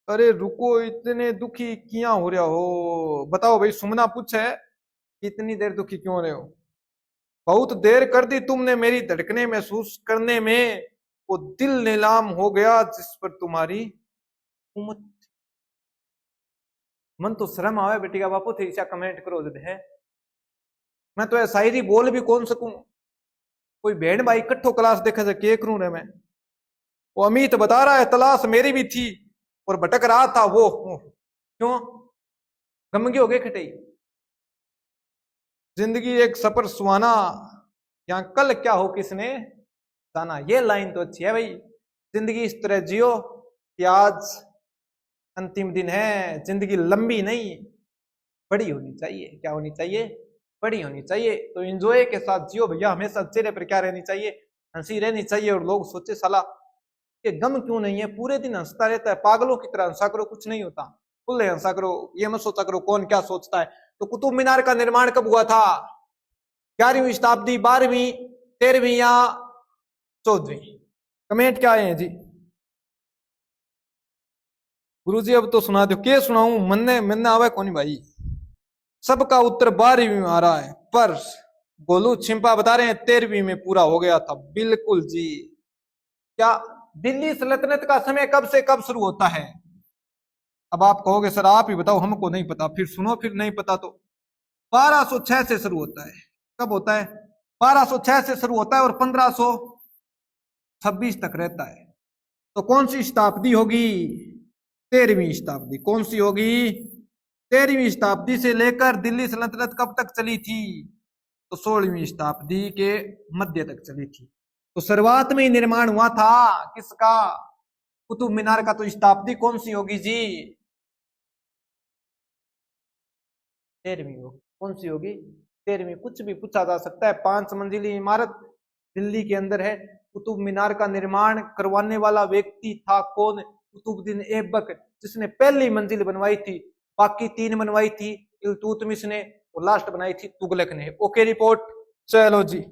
अरे रुको, इतने दुखी क्यों हो रहे हो? बताओ भाई। सुमना पूछे इतनी देर दुखी क्यों हो रहे हो? बहुत देर कर दी तुमने मेरी धड़कने महसूस करने में। वो दिल नीलाम हो गया जिस पर तुम्हारी उम्मीद। मन तो शर्म आवे बेटी का बापू थे ऐसा कमेंट करो है। मैं तो शायरी बोल भी कौन सकूं। कोई बहन भाई इकट्ठो क्लास देखा से के करूं रे मैं। वो अमित बता रहा है तलाश मेरी भी थी और भटक रहा था वो। क्यों? गमगी हो गए खटई। जिंदगी एक सफर सुहाना, यहाँ कल क्या हो किसने जाना। ये लाइन तो अच्छी है भाई। जिंदगी इस तरह जियो कि आज अंतिम दिन है। जिंदगी लंबी नहीं बड़ी होनी चाहिए। क्या होनी चाहिए? बड़ी होनी चाहिए। तो एंजॉय के साथ जियो भैया। हमेशा चेहरे पर क्या रहनी चाहिए? हंसी रहनी चाहिए। और लोग सोचे साला ये गम क्यों नहीं है, पूरे दिन हंसता रहता है। पागलों की तरह हंसा करो, कुछ नहीं होता। खुले हंसा करो, ये मत सोचा करो कौन क्या सोचता है। तो कुतुब मीनार का निर्माण कब हुआ था? 11वीं शताब्दी, 12वीं, 13वीं या 14वीं? कमेंट क्या आए हैं जी? गुरुजी अब तो सुना दो। के सुनाऊं? मन आवे कौन भाई। सबका उत्तर 12वीं में आ रहा है, पर गोलू छिंपा बता रहे हैं 13वीं में पूरा हो गया था। बिल्कुल जी। क्या दिल्ली सल्तनत का समय कब से कब शुरू होता है? अब आप कहोगे सर आप ही बताओ, हमको नहीं पता। फिर सुनो, फिर नहीं पता तो 1206 से शुरू होता है। कब होता है? 1206 से शुरू होता है और 1526 तक रहता है। तो कौन सी शताब्दी होगी? 13वीं शताब्दी। कौन सी होगी? 13वीं शताब्दी से लेकर दिल्ली सल्तनत कब तक चली थी? तो 16वीं शताब्दी के मध्य तक चली थी। तो शुरुआत में ही निर्माण हुआ था किसका? कुतुब मीनार का। तो शताब्दी कौन सी होगी जी? 13वीं होगी। कौन सी होगी? 13वीं। कुछ भी पूछा जा सकता है। 5 मंजिली इमारत दिल्ली के अंदर है। कुतुब मीनार का निर्माण करवाने वाला व्यक्ति था कौन? कुतुबुद्दीन ऐबक, जिसने पहली मंजिल बनवाई थी। बाकी 3 बनवाई थी इल्तुतमिश ने और लास्ट बनाई थी तुगलक ने। Okay report. चलो जी,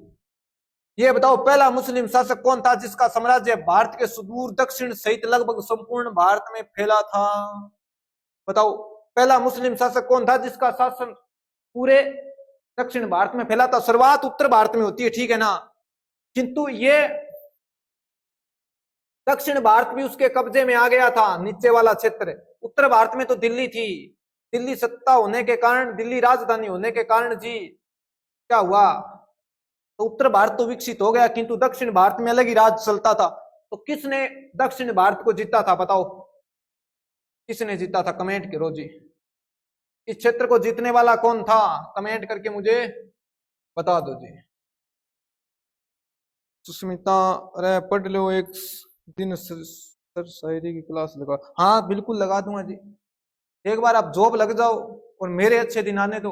ये बताओ पहला मुस्लिम शासक कौन था जिसका साम्राज्य भारत के सुदूर दक्षिण सहित लगभग संपूर्ण भारत में फैला था? बताओ पहला मुस्लिम शासक कौन था जिसका शासन पूरे दक्षिण भारत में फैला था? शुरुआत उत्तर भारत में होती है, ठीक है ना, किंतु ये दक्षिण भारत भी उसके कब्जे में आ गया था। नीचे वाला क्षेत्र उत्तर भारत में तो दिल्ली थी। दिल्ली सत्ता होने के कारण, दिल्ली राजधानी होने के कारण जी क्या हुआ? तो उत्तर भारत तो विकसित हो गया, किंतु दक्षिण भारत में अलग ही राज चलता था। तो किसने दक्षिण भारत को जीता था, बताओ किसने जीता था? कमेंट करो जी, इस क्षेत्र को जीतने वाला कौन था? कमेंट करके मुझे बता दो जी। सुष्मिता, अरे पढ़ लो एक दिन सर शायरी की क्लास लगा। हाँ बिल्कुल लगा दूंगा जी, एक बार आप जॉब लग जाओ और मेरे अच्छे दिन आने दो,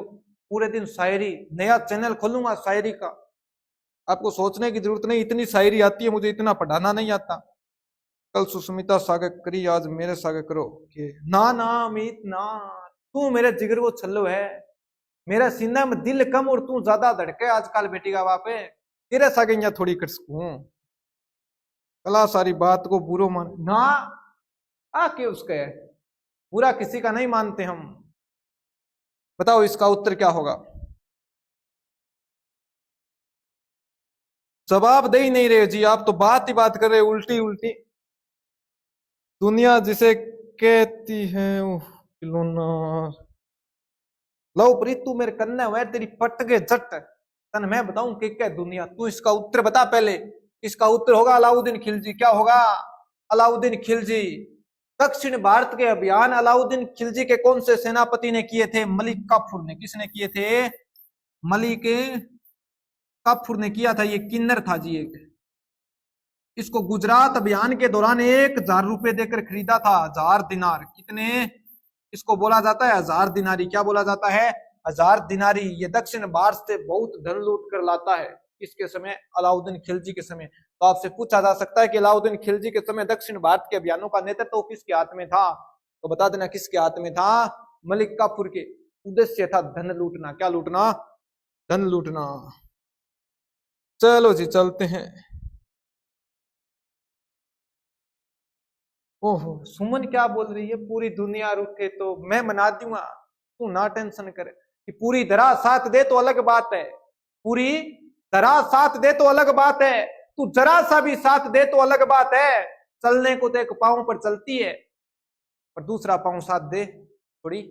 पूरे दिन शायरी, नया चैनल खोलूंगा शायरी का। आपको सोचने की जरूरत नहीं, इतनी शायरी आती है मुझे, इतना पढ़ाना नहीं आता। कल सुष्मिता सागर करी, आज मेरे सागर करो के ना ना अमित ना, तू मेरे जिगर वो छल्लो है, मेरा सीना में दिल कम और तू ज्यादा धड़के आजकल बेटी का बाप है, तेरे सागे यहाँ थोड़ी कर सकूं, कला सारी बात को बुरो मान ना, आके उसके बुरा किसी का नहीं मानते हम। बताओ इसका उत्तर क्या होगा? जवाब दे ही नहीं रहे जी, आप तो बात ही बात कर रहे उल्टी उल्टी। दुनिया जिसे कहती है खिलौना, लो प्रीत तू मेरे कन्ने हुए तेरी पट के जट, तन मैं बताऊं क्या दुनिया, तू इसका उत्तर बता पहले। इसका उत्तर होगा अलाउद्दीन खिलजी। क्या होगा? अलाउद्दीन खिलजी। दक्षिण भारत के अभियान अलाउद्दीन खिलजी के कौन से सेनापति ने किए थे? मलिक काफूर ने। किसने किए थे? मलिक काफूर ने किया था। ये किन्नर था जी एक। इसको गुजरात अभियान के दौरान 1000 रुपए देकर खरीदा था, 1000 दिनार। कितने? इसको बोला जाता है 1000 दिनारी। क्या बोला जाता है? 1000 दिनारी। ये दक्षिण भारत से बहुत धन लूट कर लाता है। किसके समय? अलाउद्दीन खिलजी के समय। तो आपसे पूछा जा सकता है कि अलाउद्दीन खिलजी के समय दक्षिण भारत के अभियानों का नेतृत्व किसके हाथ में था? तो बता देना किसके हाथ में था? मलिक काफूर के। उद्देश्य था धन लूटना। क्या लूटना? धन लूटना। चलो जी चलते हैं। ओहो सुमन क्या बोल रही है? पूरी दुनिया रूठे तो मैं मना दूंगा, तू ना टेंशन करे। कि पूरी तरह साथ दे तो अलग बात है, पूरी तरह साथ दे तो अलग बात है, तू जरा सा भी साथ दे तो अलग बात है। चलने को तो एक पांव पर चलती है, पर दूसरा पांव साथ दे थोड़ी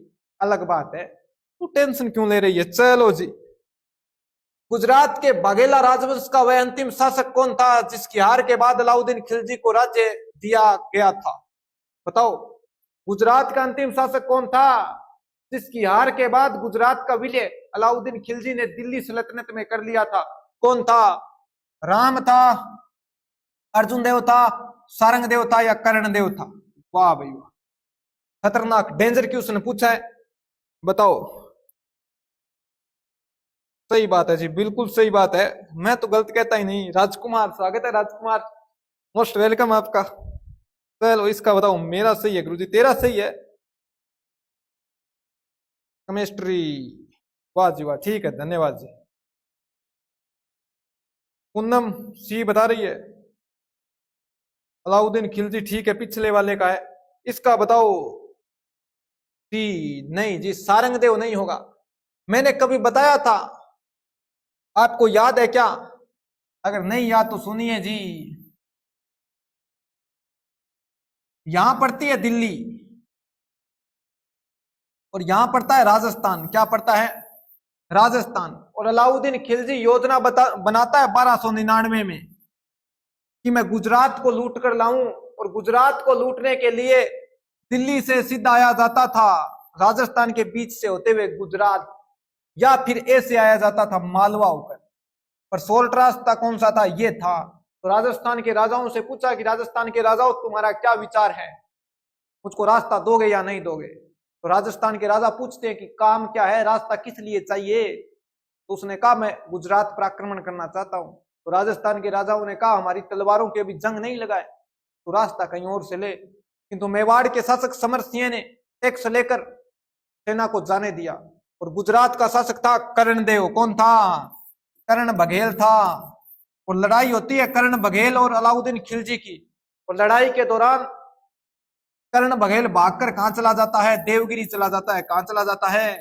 अलग बात है। तू टेंशन क्यों ले रही है? चलो जी। गुजरात के बाघेला राजवंश का वह अंतिम शासक कौन था जिसकी हार के बाद अलाउद्दीन खिलजी को राज्य दिया गया था? बताओ गुजरात का अंतिम शासक कौन था जिसकी हार के बाद गुजरात का विलय अलाउद्दीन खिलजी ने दिल्ली सल्तनत में कर लिया था? कौन था? राम था, अर्जुन देव था, सारंग देव था या कर्ण देव था? वाह भाई वाह, खतरनाक डेंजर क्वेश्चन पूछा है। बताओ। सही बात है जी, बिल्कुल सही बात है, मैं तो गलत कहता ही नहीं। राजकुमार, स्वागत है राजकुमार, मोस्ट वेलकम आपका। चलो इसका बताओ। मेरा सही है गुरुजी, तेरा सही है। केमिस्ट्री, वाह जी वाह, ठीक है धन्यवाद जी। पूनम सी बता रही है अलाउद्दीन खिलजी, ठीक है पिछले वाले का है। इसका बताओ। सी नहीं जी, सारंगदेव नहीं होगा। मैंने कभी बताया था, आपको याद है क्या? अगर नहीं याद तो सुनिए जी। यहां पड़ती है दिल्ली और यहां पड़ता है राजस्थान। क्या पड़ता है? राजस्थान। और अलाउद्दीन खिलजी योजना बनाता है 1299 में कि मैं गुजरात को लूट कर लाऊं, और गुजरात को लूटने के लिए दिल्ली से सीधा आया जाता था, राजस्थान के बीच से होते हुए गुजरात, या फिर ऐसे आया जाता था मालवा होकर। पर शॉर्ट रास्ता कौन सा था? ये था। तो राजस्थान के राजाओं से पूछा कि राजस्थान के राजाओं तुम्हारा क्या विचार है, मुझको रास्ता दोगे या नहीं दोगे? तो राजस्थान के राजा पूछते हैं कि काम क्या है, रास्ता किस लिए चाहिए? तो उसने कहा मैं गुजरात पर आक्रमण करना चाहता हूं। तो राजस्थान के राजाओं ने कहा हमारी तलवारों के अभी जंग नहीं लगाए, तो रास्ता कहीं और से ले। किंतु मेवाड़ के शासक समर सिंह ने टैक्स लेकर सेना को जाने दिया, और गुजरात का शासक था कर्णदेव। कौन था? कर्ण बघेल था। और लड़ाई होती है कर्ण बघेल और अलाउद्दीन खिलजी की। और लड़ाई के दौरान कर्ण बघेल भागकर कहां चला जाता है? देवगिरी चला जाता है। कहां चला जाता है?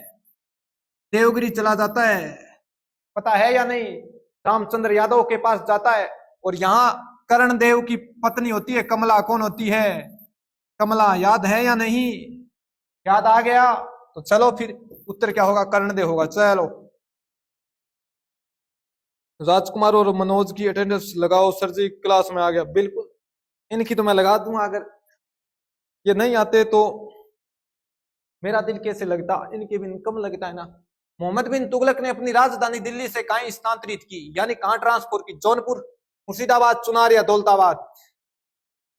देवगिरी चला जाता है। पता है या नहीं? रामचंद्र यादव के पास जाता है, और यहाँ कर्णदेव की पत्नी होती है कमला। कौन होती है? कमला। याद है या नहीं? याद आ गया? तो चलो फिर उत्तर क्या होगा? कर्णदेव होगा। चलो राजकुमार और मनोज की अटेंडेंस लगाओ सर जी, क्लास में आ गया। बिल्कुल, इनकी तो मैं लगा दूंगा, अगर ये नहीं आते तो मेरा दिल कैसे लगता, इनके बिन कम लगता है ना। मोहम्मद बिन तुगलक ने अपनी राजधानी दिल्ली से कहां स्थानांतरित की, यानी कहां ट्रांसफर की? जौनपुर, मुर्शिदाबाद, चुनार या दौलताबाद?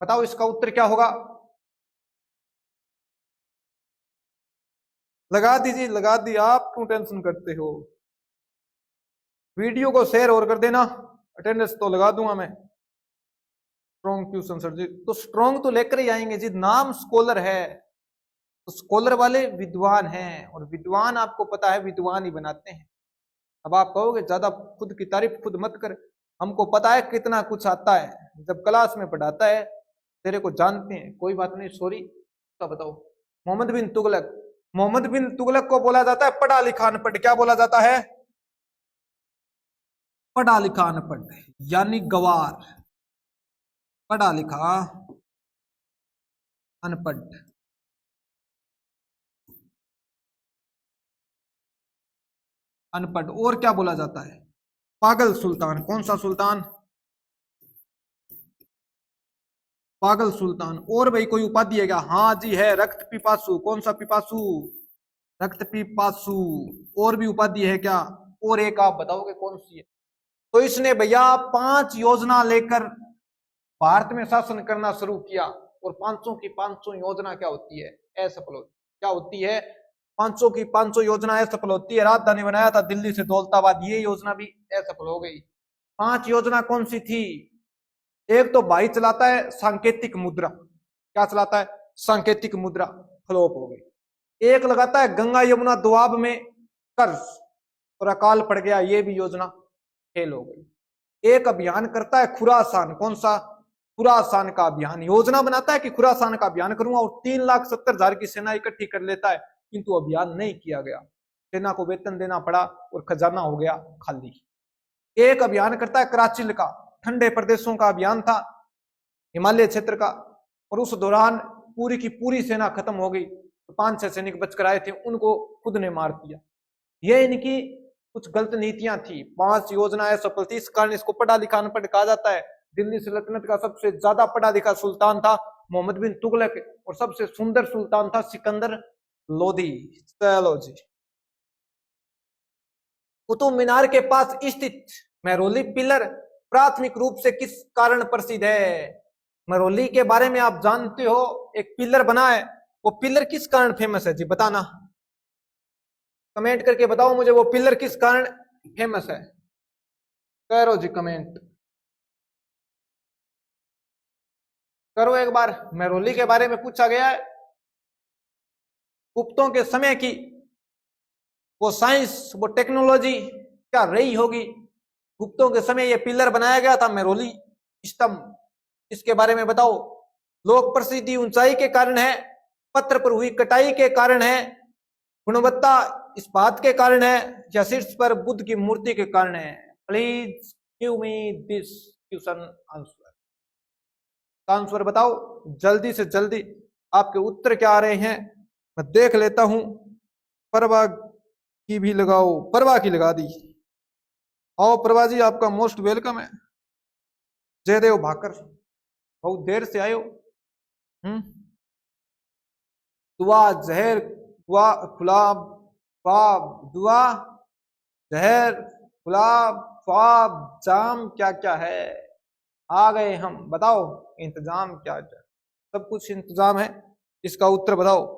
बताओ इसका उत्तर क्या होगा। लगा दीजिए, लगा दी, आप क्यों टेंशन करते हो। वीडियो को शेयर और कर देना, अटेंडेंस तो लगा दूंगा मैं। स्ट्रॉन्ग ट्यूशन सर जी, तो स्ट्रॉन्ग तो लेकर ही आएंगे जी, नाम स्कॉलर है तो स्कॉलर वाले विद्वान हैं, और विद्वान आपको पता है विद्वान ही बनाते हैं। अब आप कहोगे ज्यादा खुद की तारीफ खुद मत कर, हमको पता है कितना कुछ आता है, जब क्लास में पढ़ाता है तेरे को जानते हैं। कोई बात नहीं, सॉरी। तो बताओ, मोहम्मद बिन तुगलक, मोहम्मद बिन तुगलक को बोला जाता है पढ़ा लिखा अनपढ़। क्या बोला जाता है? पढ़ा लिखा अनपढ़, यानी गवार। पढ़ा लिखा अनपढ़, अनपढ़। और क्या बोला जाता है? पागल सुल्तान। कौन सा सुल्तान? पागल सुल्तान। और भाई कोई उपाधि है क्या? हाँ जी है, रक्त पिपासु। कौन सा पिपासु? रक्त पिपासु। और भी उपाधि है क्या? और एक आप बताओगे कौन सी है? तो इसने भैया 5 योजना लेकर भारत में शासन करना शुरू किया। और 500 की 500 योजना क्या होती है? असफल होती। क्या होती है? 500 की 500 योजना असफल होती है। राजधानी बनाया था दिल्ली से दौलताबाद, ये योजना भी असफल हो गई। 5 योजना कौन सी थी? एक तो भाई चलाता है सांकेतिक मुद्रा। क्या चलाता है? सांकेतिक मुद्रा, फ्लॉप हो गई। एक लगाता है गंगा यमुना दोआब में कर्ज, और अकाल पड़ गया, ये भी योजना फेल हो गई। एक अभियान करता है खुरासान। कौन सा? खुरासान का अभियान। योजना बनाता है कि खुरासान का अभियान करूंगा, और 3,70,000 की सेना इकट्ठी कर लेता है, किंतु अभियान नहीं किया गया। सेना को वेतन देना पड़ा और खजाना हो गया खाली। एक अभियान करता है कराचिल का, ठंडे प्रदेशों का अभियान था, हिमालय क्षेत्र का, और उस दौरान पूरी की पूरी सेना खत्म हो गई। तो 5-6 सैनिक बचकर आए थे, उनको खुद ने मार दिया। ये इनकी कुछ गलत नीतियां थी। 5 योजना असफल थी, इस कारण इसको पढ़ा लिखा अनपढ़ कहा जाता है। दिल्ली सल्तनत का सबसे ज्यादा पढ़ा लिखा सुल्तान था मोहम्मद बिन तुगलक, और सबसे सुंदर सुल्तान था सिकंदर लोधी। चलो जी। कुतुब मीनार के पास स्थित मेहरौली पिलर प्राथमिक रूप से किस कारण प्रसिद्ध है? मेहरौली के बारे में आप जानते हो, एक पिलर बना है, वो पिलर किस कारण फेमस है जी? बताना, कमेंट करके बताओ मुझे, वो पिलर किस कारण फेमस है? करो जी कमेंट करो एक बार। मेहरौली के बारे में पूछा गया है। गुप्तों के समय की वो साइंस, वो टेक्नोलॉजी क्या रही होगी? गुप्तों के समय ये पिलर बनाया गया था, मेहरौली स्तंभ। इसके बारे में बताओ। लोक प्रसिद्धि ऊंचाई के कारण है, पत्थर पर हुई कटाई के कारण है, गुणवत्ता इस बात के कारण है, या शीर्ष पर बुद्ध की मूर्ति के कारण है? Please give me this question answer. Answer बताओ जल्दी से जल्दी। आपके उत्तर क्या आ रहे हैं मैं देख लेता हूं। परवा की भी लगाओ, परवा की लगा दी। आओ प्रभा जी, आपका मोस्ट वेलकम है। जयदेव भाकर, बहुत देर से आयो। दुआ जहर, दुआ गुलाब ख्वाब, दुआ जहर गुलाब ख्वाब जाम, क्या क्या है? आ गए हम। बताओ इंतजाम क्या क्या? सब कुछ इंतजाम है। इसका उत्तर बताओ।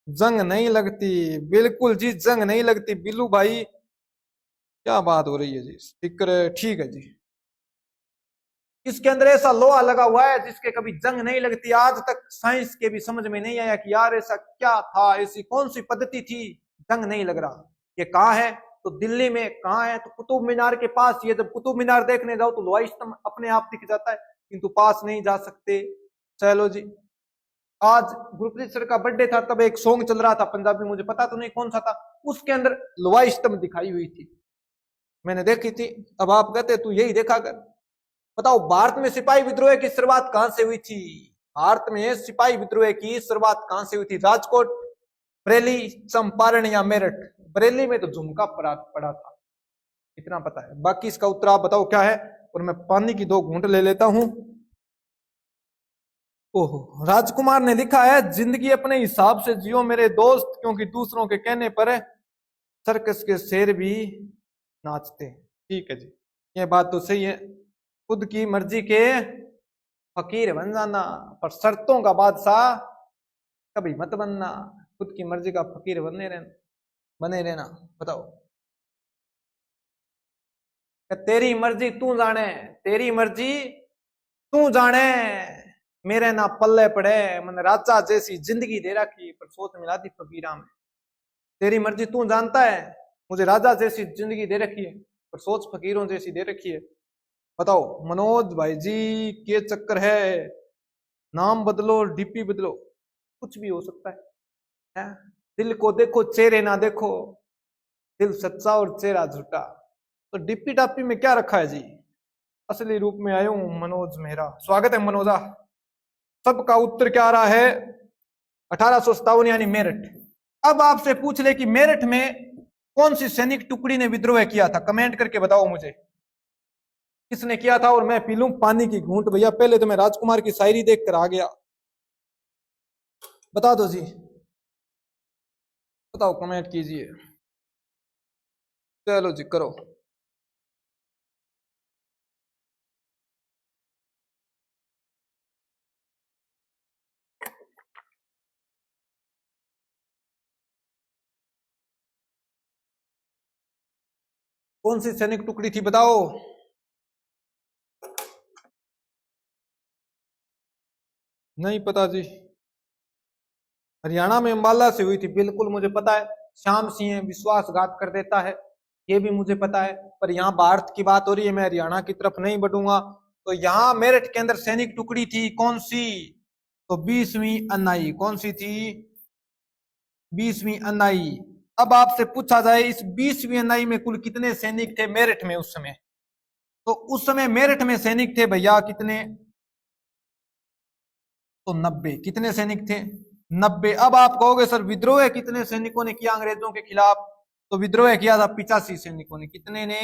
जंग नहीं लगती, बिल्कुल जी जंग नहीं लगती। बिल्लू भाई क्या बात हो रही है जी? फिक्र ठीक है जी। इसके अंदर ऐसा लोहा लगा हुआ है जिसके कभी जंग नहीं लगती। आज तक साइंस के भी समझ में नहीं आया कि यार ऐसा क्या था, ऐसी कौन सी पद्धति थी, जंग नहीं लग रहा। ये कहाँ है? तो दिल्ली में। कहाँ है? तो कुतुब मीनार के पास। ये जब कुतुब मीनार देखने जाओ तो लोहा स्तंभ अपने आप दिख जाता है, किंतु पास नहीं जा सकते। चलो जी। आज गुरप्रीत सर का बर्थडे था, तब एक सॉन्ग चल रहा था पंजाबी, मुझे पता तो नहीं कौन सा था, उसके अंदर लोहा स्तंभ दिखाई हुई थी, मैंने देखी थी। अब आप कहते तू यही देखा कर। बताओ भारत में सिपाही विद्रोह की शुरुआत कहां से हुई थी? भारत में सिपाही विद्रोह की शुरुआत कहां से हुई थी? राजकोट, बरेली, चंपारण या मेरठ? बरेली में तो झुमका पड़ा था। इतना पता है, बाकी इसका उत्तर आप बताओ क्या है। और मैं पानी की 2 घूंट ले लेता हूं। ओहो, राजकुमार ने लिखा है, जिंदगी अपने हिसाब से जियो मेरे दोस्त, क्योंकि दूसरों के कहने पर सर्कस के शेर भी नाचते हैं। ठीक है जी, ये बात तो सही है। खुद की मर्जी के फकीर बन जाना, पर शर्तों का बादशाह कभी मत बनना। खुद की मर्जी का फकीर बने रहना। बताओ, तेरी मर्जी तू जाने, तेरी मर्जी तू जाने, मेरे ना पल्ले पड़े, मैंने राजा जैसी जिंदगी दे रखी, पर सोच मिला दी फकीरा में। तेरी मर्जी तू जानता है, मुझे राजा जैसी जिंदगी दे रखी है, पर सोच फकीरों जैसी दे रखी है। बताओ मनोज भाई जी, क्या चक्कर है? नाम बदलो, डीपी बदलो, कुछ भी हो सकता है? दिल को देखो, चेहरे ना देखो, दिल सच्चा और चेहरा झूठा। तो डीपी टापी में क्या रखा है जी? असली रूप में आया हूं मनोज मेहरा। स्वागत है मनोजा। सबका उत्तर क्या आ रहा है? 1857 यानी मेरठ। अब आपसे पूछ ले कि मेरठ में कौन सी सैनिक टुकड़ी ने विद्रोह किया था, कमेंट करके बताओ मुझे, किसने किया था। और मैं पी लूं पानी की घूंट भैया, पहले तो मैं राजकुमार की शायरी देख कर आ गया। बता दो जी, बताओ, कमेंट कीजिए। चलो जी, करो। कौन सी सैनिक टुकड़ी थी बताओ। नहीं पता जी। हरियाणा में अंबाला से हुई थी, बिल्कुल मुझे पता है। श्याम सिंह विश्वासघात कर देता है, ये भी मुझे पता है। पर यहाँ भारत की बात हो रही है, मैं हरियाणा की तरफ नहीं बढ़ूंगा। तो यहाँ मेरठ के अंदर सैनिक टुकड़ी थी कौन सी? तो 20वीं अन्नाई। कौन सी थी? 20वीं अन्नाई। अब आपसे पूछा जाए, इस 20वीं अन्नाई में कुल कितने सैनिक थे मेरठ में उस समय? तो उस समय मेरठ में सैनिक थे भैया कितने? तो 90। कितने सैनिक थे? 90। अब आप कहोगे सर विद्रोह कितने सैनिकों ने किया अंग्रेजों के खिलाफ? तो विद्रोह किया था 85 सैनिकों ने। कितने ने?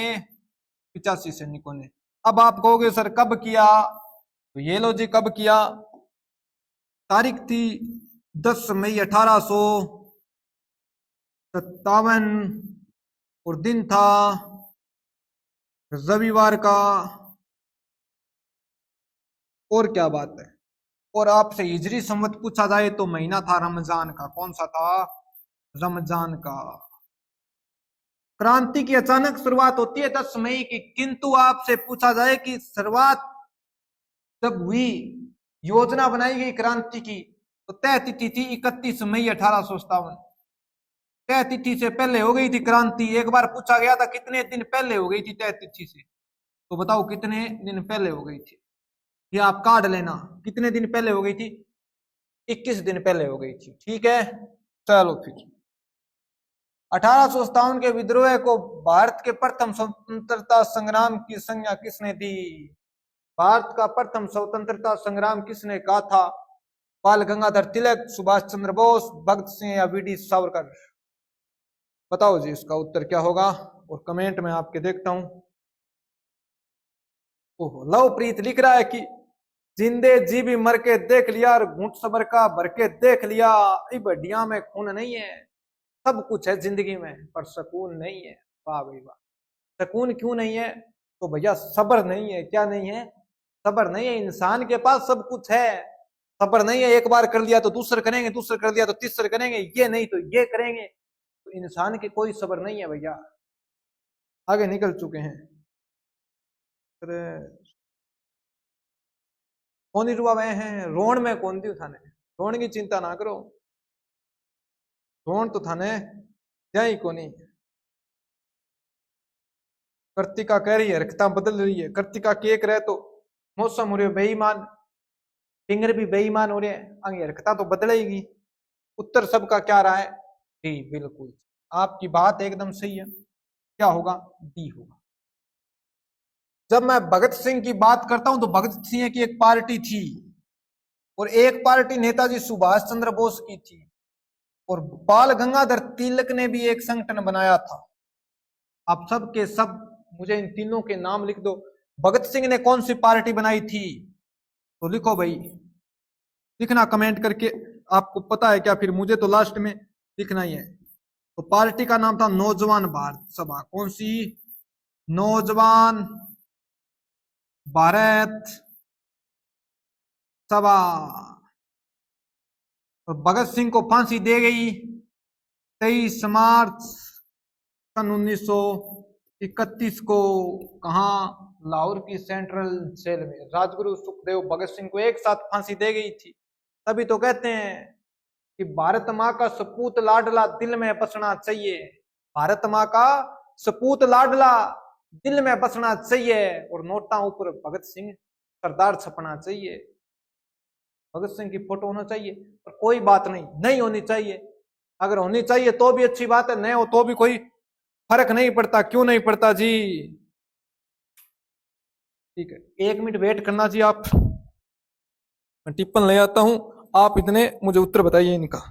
85 सैनिकों ने। अब आप कहोगे सर कब किया? तो ये लो जी, कब किया। तारीख थी 10 मई 1857 और दिन था रविवार का। और क्या बात है। और आपसे हिजरी संवत पूछा जाए तो महीना था रमजान का। कौन सा था? रमजान का। क्रांति की अचानक शुरुआत होती है 10 मई की, किंतु आपसे पूछा जाए कि शुरुआत जब हुई, योजना बनाई गई क्रांति की, तो तय तिथि थी 31 मई 1857। तय तिथि से पहले हो गई थी क्रांति। एक बार पूछा गया था कितने दिन पहले हो गई थी तय तिथि से, तो बताओ कितने दिन पहले हो गई थी। ये आप काट लेना, कितने दिन पहले हो गई थी? 21 दिन पहले हो गई थी। ठीक है, चलो फिर 1857 के विद्रोह को भारत के प्रथम स्वतंत्रता संग्राम की संज्ञा किसने दी? भारत का प्रथम स्वतंत्रता संग्राम किसने कहा था? बाल गंगाधर तिलक, सुभाष चंद्र बोस, भगत सिंह या वीडी सावरकर? बताओ जी इसका उत्तर क्या होगा। और कमेंट में आपके देखता हूं। ओहो, लवप्रीत लिख रहा है कि जिंदे जी भी मर के देख लिया और घूंट सबर का भर के देख लिया। बढ़िया में खून नहीं है, सब कुछ है जिंदगी में, पर सुकून नहीं है। वाह भाई वाह। सुकून क्यों नहीं है? तो भैया सब्र नहीं है। क्या नहीं है? सब्र नहीं है। इंसान के पास सब कुछ है, सब्र नहीं है। एक बार कर लिया तो दूसरा करेंगे, दूसरा कर लिया तो तीसरा करेंगे, ये नहीं तो ये करेंगे। तो इंसान के कोई सब्र नहीं है भैया, आगे निकल चुके हैं। कौन ही रुआ हुए हैं रोण में? कौन थी थाने? रोण की चिंता ना करो, रोण तो थाने ही कोनी। कृतिका कह रही है रखता बदल रही है। कृतिका के एक रहे तो मौसम हो रहे बेईमान, फिंगर भी बेईमान हो रहे हैं, आगे रखता तो बदलेगी। उत्तर सबका क्या रहा है? डी। बिल्कुल आपकी बात एकदम सही है। क्या होगा? डी होगा। जब मैं भगत सिंह की बात करता हूं तो भगत सिंह की एक पार्टी थी और एक पार्टी नेताजी सुभाष चंद्र बोस की थी, और बाल गंगाधर तिलक ने भी एक संगठन बनाया था। आप सब के सब मुझे इन तीनों के नाम लिख दो। भगत सिंह ने कौन सी पार्टी बनाई थी? तो लिखो भाई, लिखना कमेंट करके। आपको पता है क्या? फिर मुझे तो लास्ट में लिखना ही है। तो पार्टी का नाम था नौजवान भारत सभा। कौन सी? नौजवान भारत सभा। और भगत सिंह को फांसी दे गई 23 मार्च सन 1931 को। कहा? लाहौर की सेंट्रल जेल में राजगुरु सुखदेव भगत सिंह को एक साथ फांसी दे गई थी। तभी तो कहते हैं कि भारत माँ का सपूत लाडला दिल में बसना चाहिए। भारत माँ का सपूत लाडला दिल में बसना चाहिए। और नोटा ऊपर भगत सिंह सरदार छपना चाहिए। भगत सिंह की फोटो होना चाहिए। और कोई बात नहीं, नहीं होनी चाहिए। अगर होनी चाहिए तो भी अच्छी बात है, नहीं हो तो भी कोई फर्क नहीं पड़ता। क्यों नहीं पड़ता जी? ठीक है, 1 मिनट वेट करना जी। आप, मैं टिप्पण ले आता हूं। आप इतने मुझे उत्तर बताइए इनका।